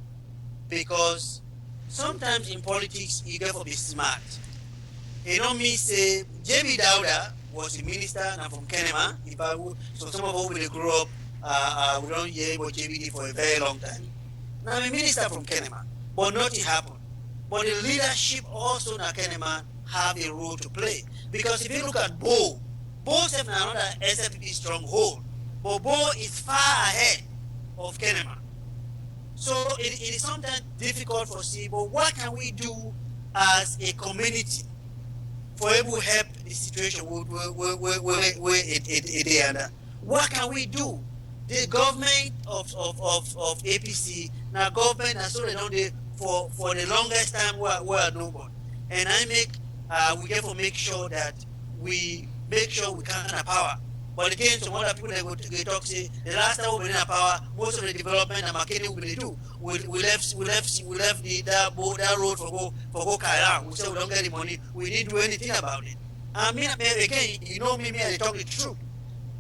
because sometimes in politics you get to be smart. You know me say JB Dauda was a minister and from Kenema. If I would, so some of us will grow up, we don't hear about JBD for a very long time. Now I'm a minister from Kenema, but nothing happened. But the leadership also in Kenema have a role to play. Because if you look at Bo have another SFP stronghold, but Bo is far ahead of Kenema. So it is sometimes difficult for see, but what can we do as a community for able to help the situation where it is under? What can we do? The government of APC, now government, and so they don't do for the longest time we are nobody. And we therefore make sure that we make sure we can have power. But again, some other people they talk say the last time we have power, most of the development and marketing we do. We left that road for go Kaira. We said we don't get the money. We didn't do anything about it. I mean again, me, I talk the truth.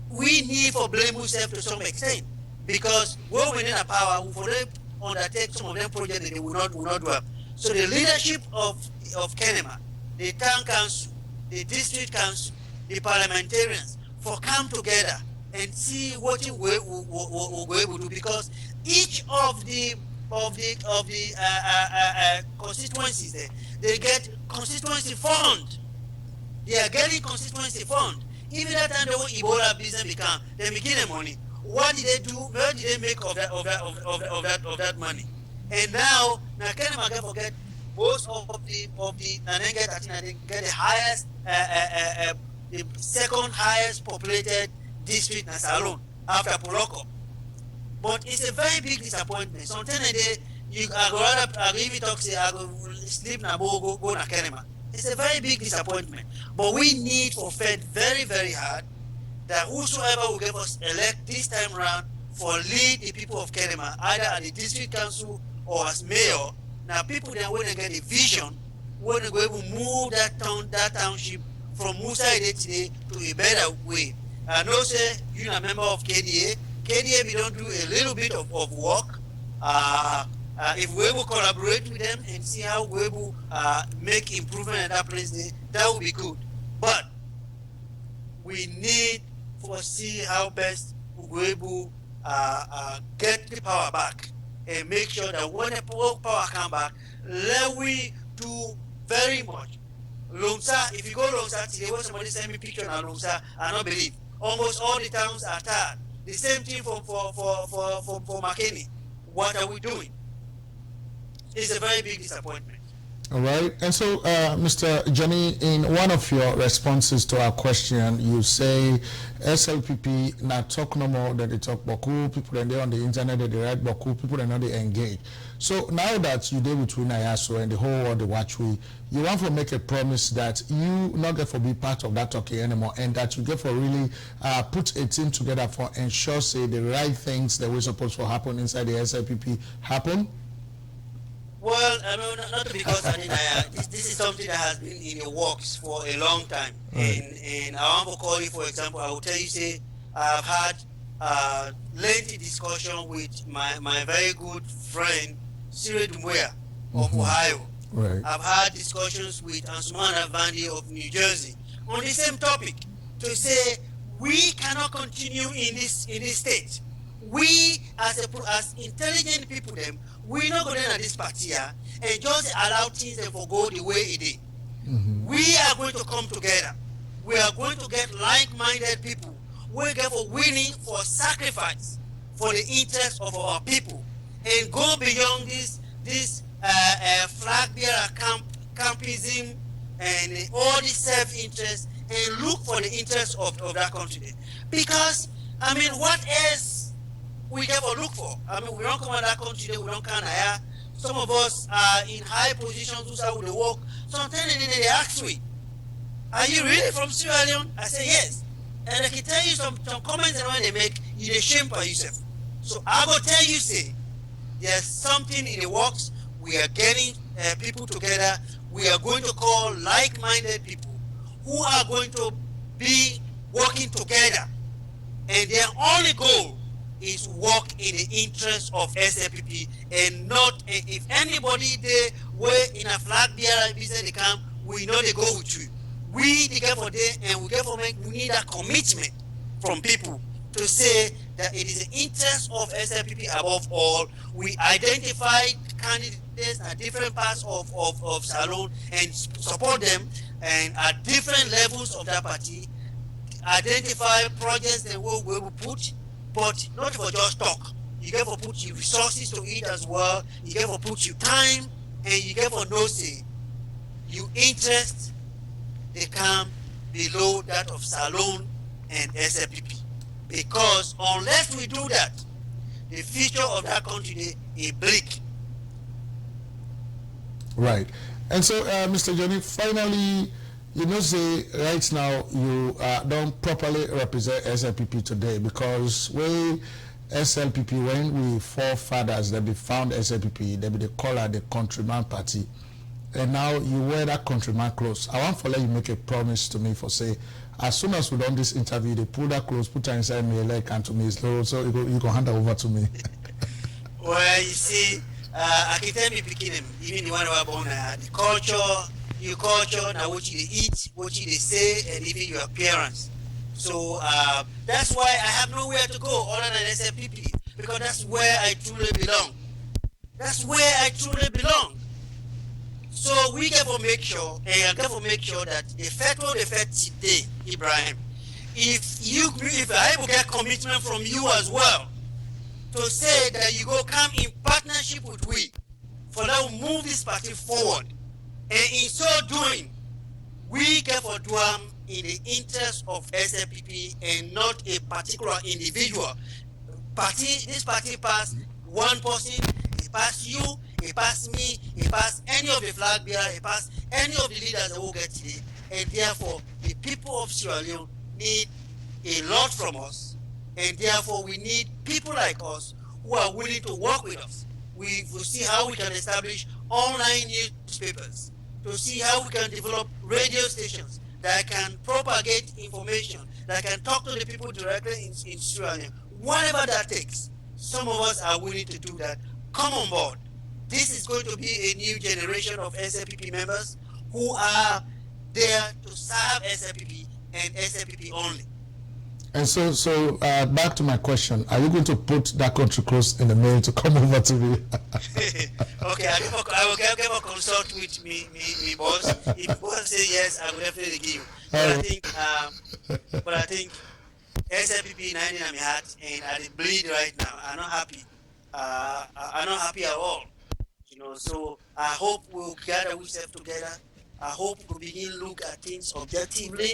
We need for blame ourselves to some extent because when we need a power, for them undertake some of them projects that they will not do. So the leadership of Kenema, the town council, the district council, the parliamentarians, for come together and see what we're able to do because each of the constituencies there, they get constituency fund. They are getting constituency fund. Even that time the Ebola business become, they begin the money. What did they do? Where did they make of that money? And now Kenema can forget most of the get the highest the second highest populated district in Salon after Poloko. But it's a very big disappointment. Sometimes I go talk say I go sleep na go na Kenema. It's a very big disappointment. But we need for Fed very, very hard that whosoever will give us elect this time around for lead the people of Kenema, either at the district council or as mayor. Now people then when they get a vision, when they go able to move that township from Musa today to a better way. I know say you're a member of KDA. KDA we don't do a little bit of work. If we're able to collaborate with them and see how we're able to make improvement in that place, that would be good. But we need to see how best we're able to get the power back and make sure that when the power come back, let we do very much. Longsa, if you go Longsa today, when somebody send me picture on Longsa, I don't believe. Almost all the towns are tired. The same thing for McKinney. What are we doing? It's a very big disappointment. All right. And so, Mr. Johnny, in one of your responses to our question, you say SLPP now talk no more than they talk Boku, people and they on the internet that they write Boku, people and not they engage. So now that you deal with Unayaso and the whole world the watch we, you want to make a promise that you not get for be part of that talking anymore, and that you get for really put a team together for ensure say the right things that we're supposed to happen inside the SLPP happen. Well, I mean, not because I mean, this is something that has been in the works for a long time. In our Ambokoli, for example, I will tell you, say, I've had lengthy discussion with my very good friend, Cyril Dumbuya of Ohio. Right. I've had discussions with Ansumana Vandi of New Jersey on the same topic to say we cannot continue in this state. We as intelligent people them, we not going to this party here and just allow things to go the way it is. We are going to come together. We are going to get like-minded people. We get for winning, for sacrifice, for the interest of our people, and go beyond this flag bearer campism and all this self-interest, and look for the interest of that country. Because I mean, what else we ever look for? I mean, we don't come out of that country, we don't kind of hire. Some of us are in high positions who start with the work. Sometimes they ask me, are you really from Sierra Leone? I say yes. And I can tell you some comments that when they make, you shame for yourself. So I will tell you, say, there's something in the works. We are getting people together. We are going to call like-minded people who are going to be working together. And their only goal is work in the interest of SLPP, and not if anybody there were in a flag bearer visit they come, we know they go with you. We the get for there, and we get for make, we need a commitment from people to say that it is the interest of SLPP above all. We identify candidates at different parts of Salon and support them, and at different levels of that party, identify projects that we will put, but not for just talk. You get for put your resources to it as well. You get for put your time, and you get for no say. Your interest, they come below that of Salon and SLPP. Because unless we do that, the future of that country is bleak. Right. And so, Mr. Johnny, finally, you know, say right now you don't properly represent SLPP today, because we SLPP, when we forefathers that be found SLPP, they be the color the countryman party, and now you wear that countryman clothes. I want to let you make a promise to me for say, as soon as we done this interview, they pull that clothes, put her inside me, like, and to me, so you can hand that over to me. Well, you see, I can tell me picking them, even the one who are born, the culture, your culture, now what you eat, what you say, and even your appearance. So that's why I have nowhere to go other than SLPP, because that's where I truly belong. That's where I truly belong. So we get to make sure, and I get to make sure that the federal today, Ibrahim, if I will get commitment from you as well, to say that you go come in partnership with we, for that will move this party forward. And in so doing, we get for do in the interest of SLPP and not a particular individual. This party pass one person, it pass you, it pass me, it pass any of the flag bearer, it pass any of the leaders that will get today. And therefore, the people of Sierra Leone need a lot from us. And therefore, we need people like us who are willing to work with us. We will see how we can establish online newspapers, to see how we can develop radio stations that can propagate information, that can talk to the people directly in Sierra Leone. Whatever that takes, some of us are willing to do that. Come on board. This is going to be a new generation of SLPP members who are there to serve SLPP and SLPP only. And so back to my question, are you going to put that country close in the mail to come over to me? Okay, I will give a consult with me boss. If the boss say yes, I will definitely give you. But I think SLPP 90 in my heart, and I bleed right now. I'm not happy. I'm not happy at all. So I hope we'll gather ourselves together. I hope we'll begin to look at things objectively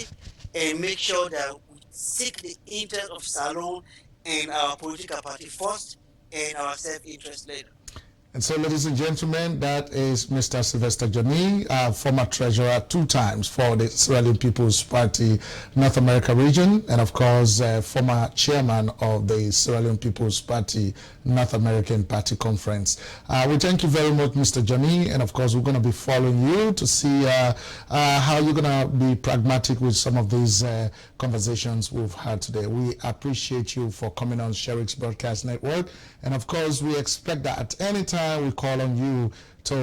and make sure that we seek the interest of Salone and our political party first and our self-interest later. And so, ladies and gentlemen, that is Mr. Sylvester Johnny, former treasurer 2 times for the Sierra Leone People's Party North America region, and of course, former chairman of the Sierra Leone People's Party North American Party Conference. We thank you very much, Mr. Johnny, and of course, we're going to be following you to see how you're going to be pragmatic with some of these conversations we've had today. We appreciate you for coming on Sherix Broadcast Network, and of course, we expect that at any time we call on you to,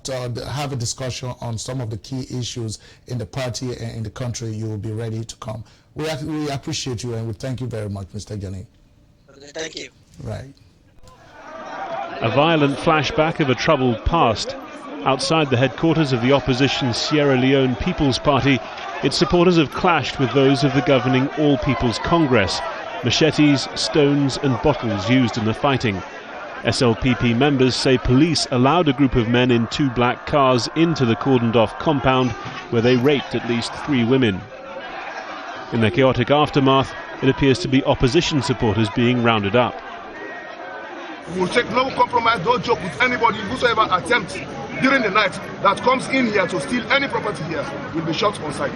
to have a discussion on some of the key issues in the party and in the country, you will be ready to come. We appreciate you and we thank you very much, Mr. Gani. Thank you. Right. A violent flashback of a troubled past. Outside the headquarters of the opposition Sierra Leone People's Party, its supporters have clashed with those of the governing All People's Congress. Machetes, stones and bottles used in the fighting. SLPP members say police allowed a group of men in 2 black cars into the cordoned-off compound where they raped at least 3 women. In the chaotic aftermath, it appears to be opposition supporters being rounded up. We will take no compromise, no joke with anybody whosoever attempts during the night that comes in here to steal any property here will be shot on sight.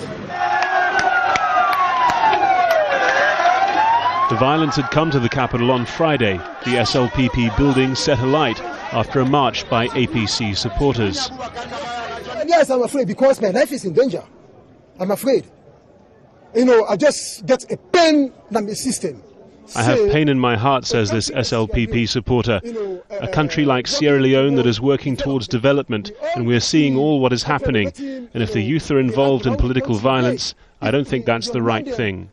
The violence had come to the capital on Friday. The SLPP building set alight after a march by APC supporters. Yes, I'm afraid because my life is in danger. I'm afraid. I just get a pain in the system. I have pain in my heart, says this SLPP supporter. A country like Sierra Leone that is working towards development, and we are seeing all what is happening. And if the youth are involved in political violence, I don't think that's the right thing.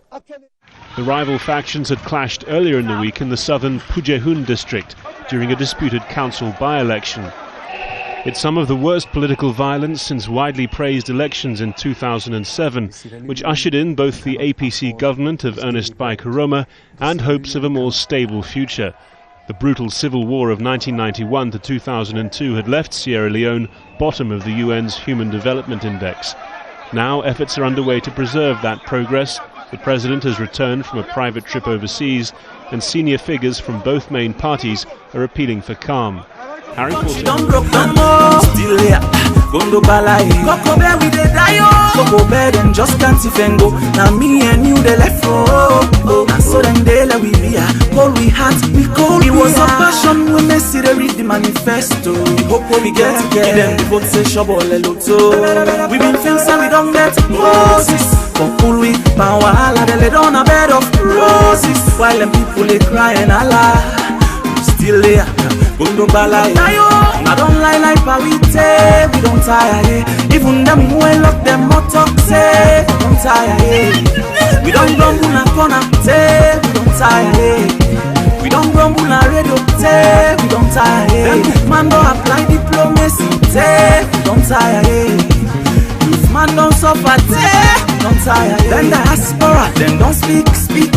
The rival factions had clashed earlier in the week in the southern Pujehun district during a disputed council by-election. It's some of the worst political violence since widely praised elections in 2007, which ushered in both the APC government of Ernest Bai Koroma and hopes of a more stable future. The brutal civil war of 1991 to 2002 had left Sierra Leone bottom of the UN's Human Development Index. Now efforts are underway to preserve that progress. The president has returned from a private trip overseas, and senior figures from both main parties are appealing for calm. Harry Gondo balai, Coco bear with the dio, Coco bear them just can't defendo. Now me and you the left row, and so then they let we be all we had, we call it was a passion when they see they read the manifesto. We hope when we get together, them the vote say shovel a lotto. We been friends and we don't get roses. For cool we power, they lay on a bed of roses, while them people they crying Allah. Still there, Gondo balai, I don't lie like Pawite, we don't tire, yeah. Even them who ain't lock them more toxic, we don't tire, yeah. We don't grumble na corner, we don't tire, yeah. We don't grumble na radio, we don't tire, yeah. Man don't apply diplomacy, we don't tire, yeah. If man don't suffer, we don't tire, yeah. Then diaspora, then don't speak, we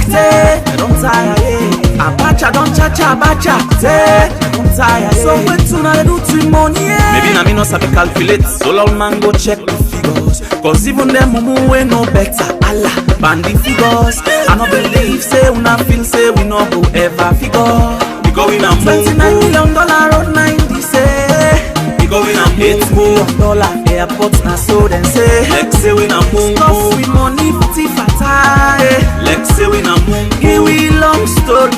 don't tire, yeah. Abacha don't cha-cha, abacha, don't tire, so wait till I do 3 money, maybe na me no sabi calculate, so long man go check the figures, cause even them mumu we no better, Allah, ban the figures, I no believe, say una feel, say we no go ever figure, we going a $29 million road 90, say, we going a $8 million airport, na so then say, like say we na move, stuff with money, tifata, like say we na move, here we long story,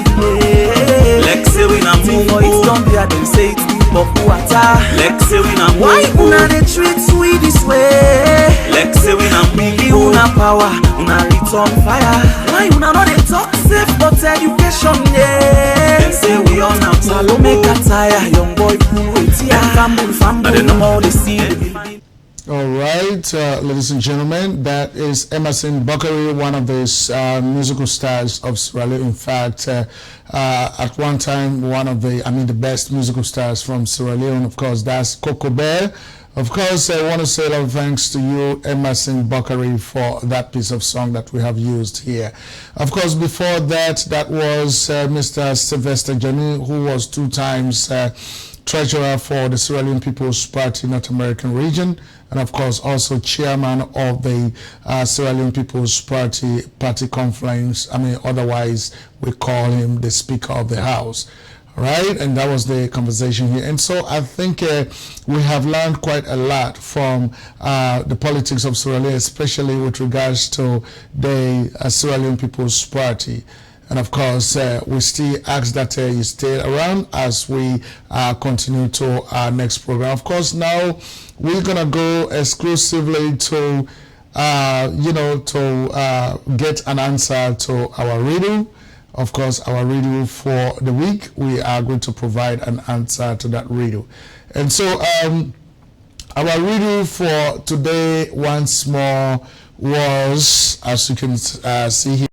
like say we na move, it's don't be a them say it's deep of water, like say we na move, why una they treat we this way, like say we na move, una power, una return fire, why una not they talk safe but education, yeah, then say we on a salo make a tire, young boy cool, famble, they know all they see. All right, ladies and gentlemen, that is Emerson Bakari, one of the musical stars of Sierra Leone. In fact, at one time, one of the best musical stars from Sierra Leone. Of course, that's Coco Bear. Of course, I want to say a lot of thanks to you, Emerson Bakari, for that piece of song that we have used here. Of course, before that, that was Mr. Sylvester Jani, who was 2 times treasurer for the Sierra Leone People's Party North American region, and of course also chairman of the Sierra Leone People's Party conference. Otherwise we call him the Speaker of the House. Right, and that was the conversation here. And so I think we have learned quite a lot from the politics of Sierra Leone, especially with regards to the Sierra Leone People's Party. And of course, we still ask that you stay around as we continue to our next program. Of course, now we're gonna go exclusively to, get an answer to our riddle. Of course, our riddle for the week, we are going to provide an answer to that riddle. And so our riddle for today once more was, as you can see here,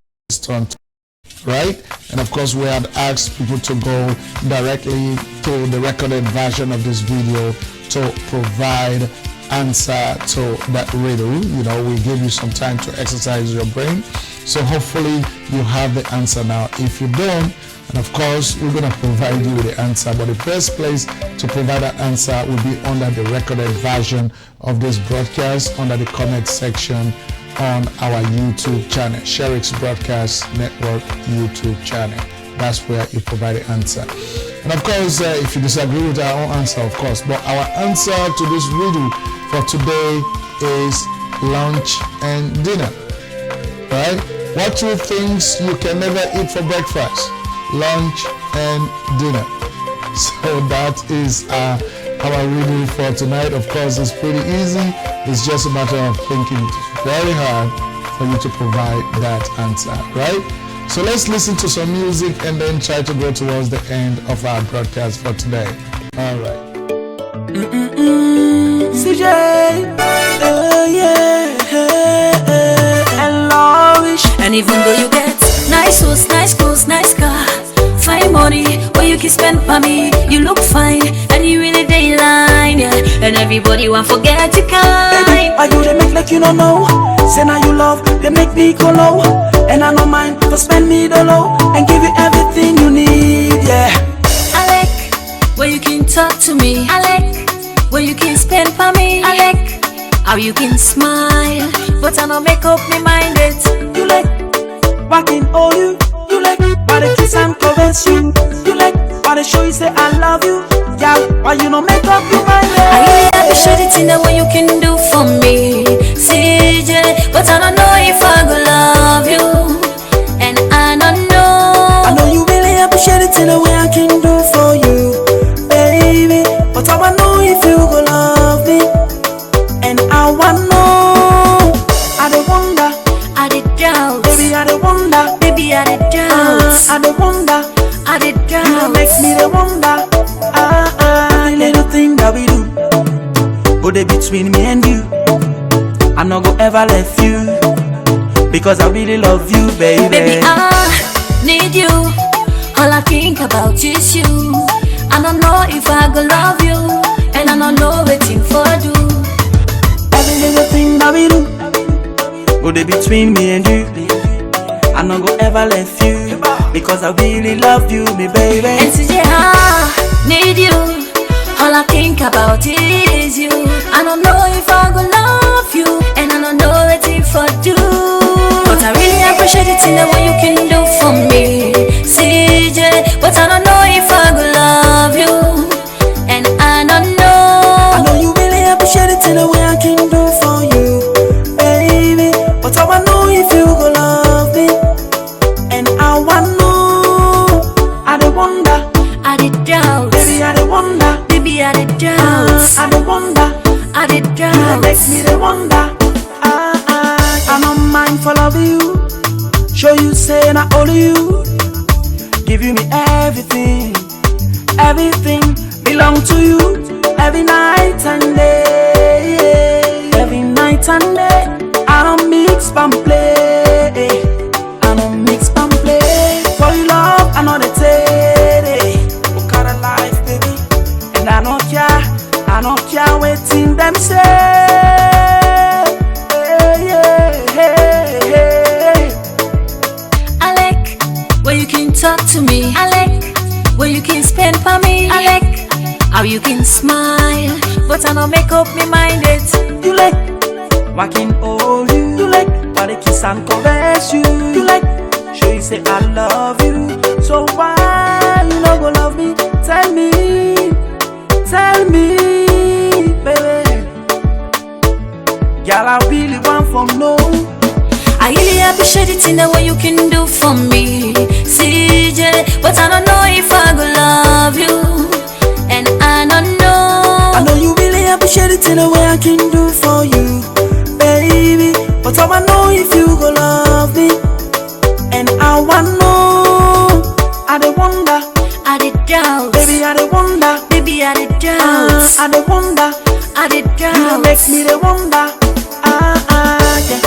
right? And of course, we had asked people to go directly to the recorded version of this video to provide answer to that riddle. We give you some time to exercise your brain. So hopefully you have the answer now. If you don't, and of course we're going to provide you with the answer, but the best place to provide that answer will be under the recorded version of this broadcast, under the comment section on our YouTube channel, Sherix Broadcast Network YouTube channel. That's where you provide the answer. And of course, if you disagree with our own answer, of course, but our answer to this riddle for today is lunch and dinner. Right? What two things you can never eat for breakfast? Lunch and dinner. So that is our riddle for tonight. Of course, it's pretty easy. It's just a matter of thinking very hard for you to provide that answer, right? So let's listen to some music and then try to go towards the end of our broadcast for today. All right. CJ, and lavish. And even though you get nice house, nice clothes, nice car, fine money, where you can spend for me, you look fine, and you really day line, yeah. And everybody want forget you kind. Baby, why you they make like you don't know? Say now you love, they make me go low, and I don't mind to spend me the low and give you everything you need, yeah. I like where you can talk to me. I like where you can spend for me. I like how you can smile, but I don't make up me mind it. You like walking all you like why they kiss and caress you. You like why they show you say I love you. Yeah, why you don't make up your mind it. I really appreciate it in the way you can do for me, CJ, but I don't know if I go love you, and I don't know. I know you really appreciate it in the way I can do for you, baby, but I wanna know if you go love me, and I wanna know. I don't wonder, I did doubt, baby, I don't wonder, baby, I did doubt, I don't wonder, I did doubt. You know makes me the wonder. The little thing that we do, go there between me and you. I'm not gonna ever left you, because I really love you, baby. Baby, I need you. All I think about is you. I don't know if I go love you, and I don't know waiting for do. Every little thing that we do, go there between me and you. I'm not gonna ever left you, because I really love you, me baby. And CJ, I need you. All I think about is you. I don't know if I go love you, and I don't know waiting for do. But I really appreciate it in the way you can do for me, CJ, but I don't know if I go love you, and I don't know. I know you really appreciate it in the way I can do for you, baby, but I wanna know if you go love me, and I wanna know. I don't wonder, I did doubt, baby, I don't wonder, baby, I did doubt, I don't wonder, I did doubt. That makes me the wonder. I'm not mindful of you, show you say not only you, give you me everything, everything belong to you, every night and day, every night and day. I don't mix and play, I don't mix and play. For you love, I know they take what kind of life, baby, and I don't care waiting them say. I like where you can talk to me. I like where you can spend for me. I like how tryna make up me mind it. You like walking all you like body kiss and caress you like show you say I love you. So why you not gonna love me? Tell me, baby. Girl, I really want from no. I really appreciate it in the way you can do for me, CJ. But I don't know if I go love you, and I don't know. I know you really appreciate it in the way I can do for you, baby. But I wanna know if you go love me, and I wanna know. I dey wonder, I dey doubt, baby. I dey wonder, baby. I dey doubt, I dey wonder, I dey doubt. You don't make me dey wonder, yeah.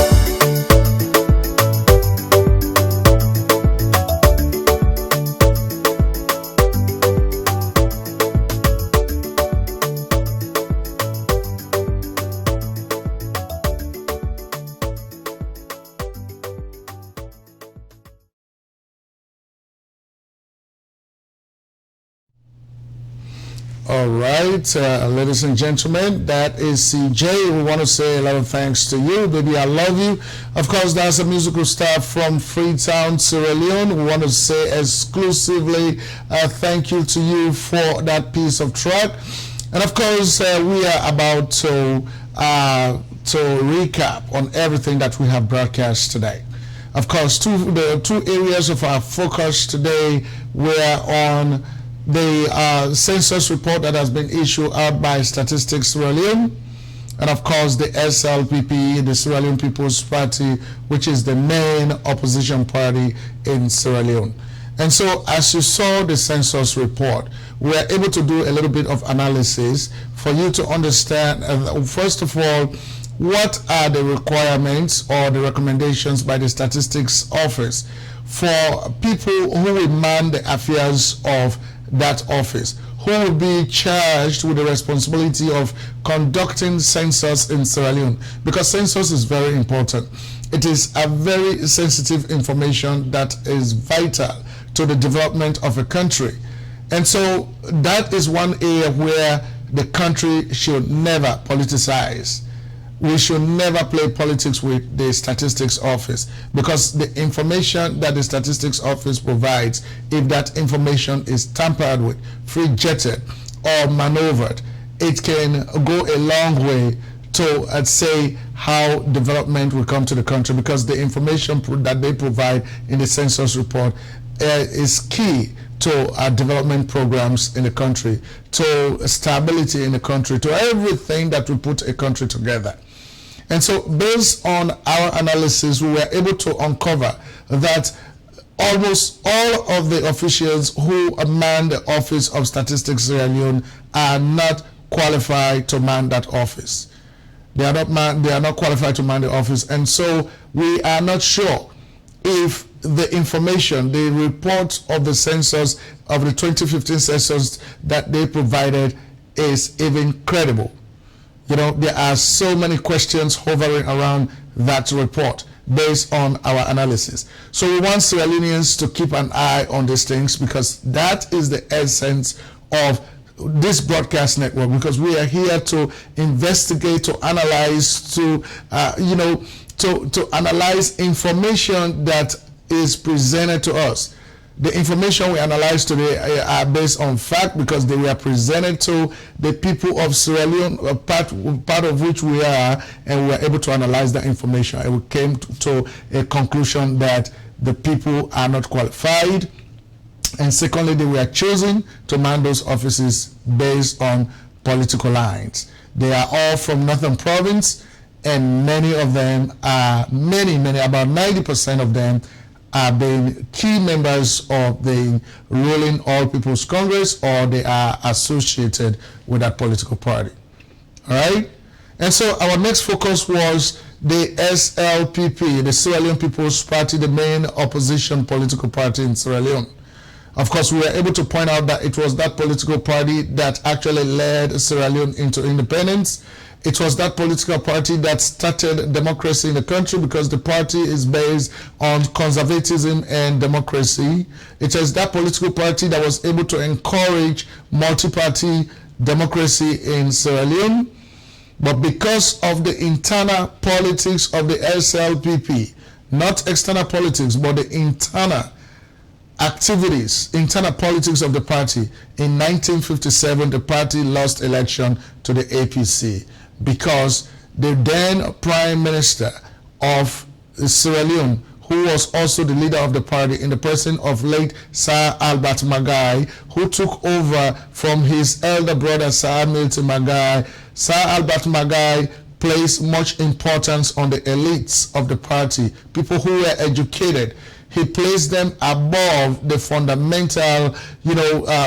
All right, ladies and gentlemen, that is CJ. We want to say a lot of thanks to you, baby. I love you. Of course, that's a musical star from Freetown, Sierra Leone. We want to say exclusively thank you to you for that piece of track. And of course, we are about to recap on everything that we have broadcast today. Of course, the two areas of our focus today were on the census report that has been issued out by Statistics Sierra Leone, and of course the SLPP, the Sierra Leone People's Party, which is the main opposition party in Sierra Leone. And so as you saw the census report, we were able to do a little bit of analysis for you to understand, first of all, what are the requirements or the recommendations by the Statistics Office for people who will man the affairs of that office, who will be charged with the responsibility of conducting census in Sierra Leone, because census is very important. It is a very sensitive information that is vital to the development of a country. And so that is one area where the country should never politicize. We should never play politics with the Statistics Office, because the information that the Statistics Office provides, if that information is tampered with, free-jetted, or maneuvered, it can go a long way to say how development will come to the country, because the information that they provide in the census report is key to development programs in the country, to stability in the country, to everything that will put a country together. And so based on our analysis, we were able to uncover that almost all of the officials who man the office of Statistics Sierra Leone are not qualified to man that office. They are not qualified to man the office. And so we are not sure if the information, the report of the census, of the 2015 census that they provided is even credible. You know, there are so many questions hovering around that report based on our analysis. So we want Sierra Leoneans to keep an eye on these things, because that is the essence of this broadcast network, because we are here to investigate, to analyze, to analyze information that is presented to us. The information we analyze today are based on fact, because they were presented to the people of Sierra Leone, part of which we are, and we were able to analyze that information, and we came to a conclusion that the people are not qualified, and secondly, they were chosen to man those offices based on political lines. They are all from Northern Province, and many of them are, about 90% of them are being key members of the ruling All People's Congress, or they are associated with that political party. All right? And so our next focus was the SLPP, the Sierra Leone People's Party, the main opposition political party in Sierra Leone. Of course, we were able to point out that it was that political party that actually led Sierra Leone into independence. It was that political party that started democracy in the country, because the party is based on conservatism and democracy. It is that political party that was able to encourage multi-party democracy in Sierra Leone. But because of the internal politics of the SLPP, not external politics, but the internal activities, internal politics of the party, in 1957, the party lost election to the APC because the then Prime Minister of Sierra Leone, who was also the leader of the party in the person of late Sir Albert Magai, who took over from his elder brother Sir Milton Magai. Sir Albert Magai placed much importance on the elites of the party, people who were educated. He placed them above the fundamental,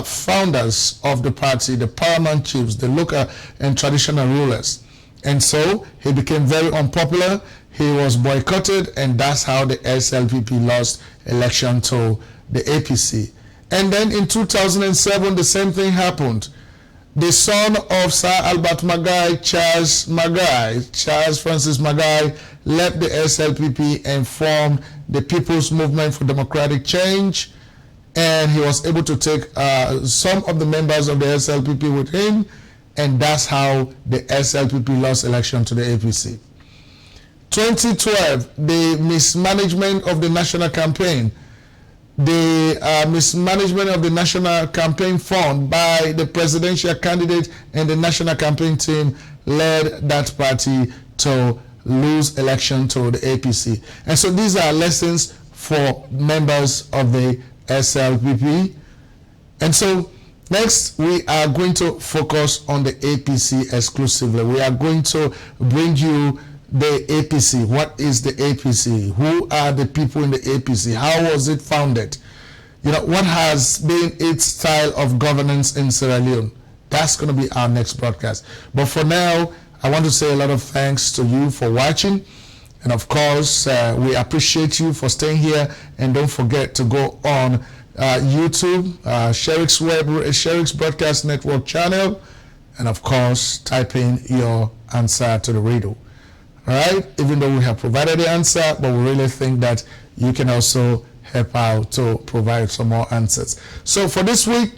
founders of the party, the paramount chiefs, the local and traditional rulers. And so he became very unpopular. He was boycotted, and that's how the SLPP lost election to the APC. And then in 2007, the same thing happened. The son of Sir Albert Magai, Charles Francis Magai, left the SLPP and formed the People's Movement for Democratic Change. And he was able to take some of the members of the SLPP with him, and that's how the SLPP lost election to the APC. 2012, the mismanagement of the national campaign, the mismanagement of the national campaign fund by the presidential candidate and the national campaign team led that party to lose election to the APC. And so these are lessons for members of the SLPP. And so next, we are going to focus on the APC exclusively. We are going to bring you the APC. What is the APC? Who are the people in the APC? How was it founded? What has been its style of governance in Sierra Leone? That's going to be our next broadcast. But for now, I want to say a lot of thanks to you for watching. And of course, we appreciate you for staying here. And don't forget to go on YouTube, Sherix Broadcast Network channel, and of course, type in your answer to the riddle. All right, even though we have provided the answer, but we really think that you can also help out to provide some more answers. So for this week,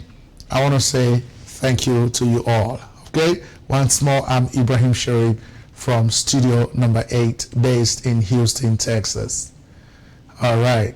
I want to say thank you to you all. Okay, once more, I'm Ibrahim Sherif from studio number 8, based in Houston, Texas. All right.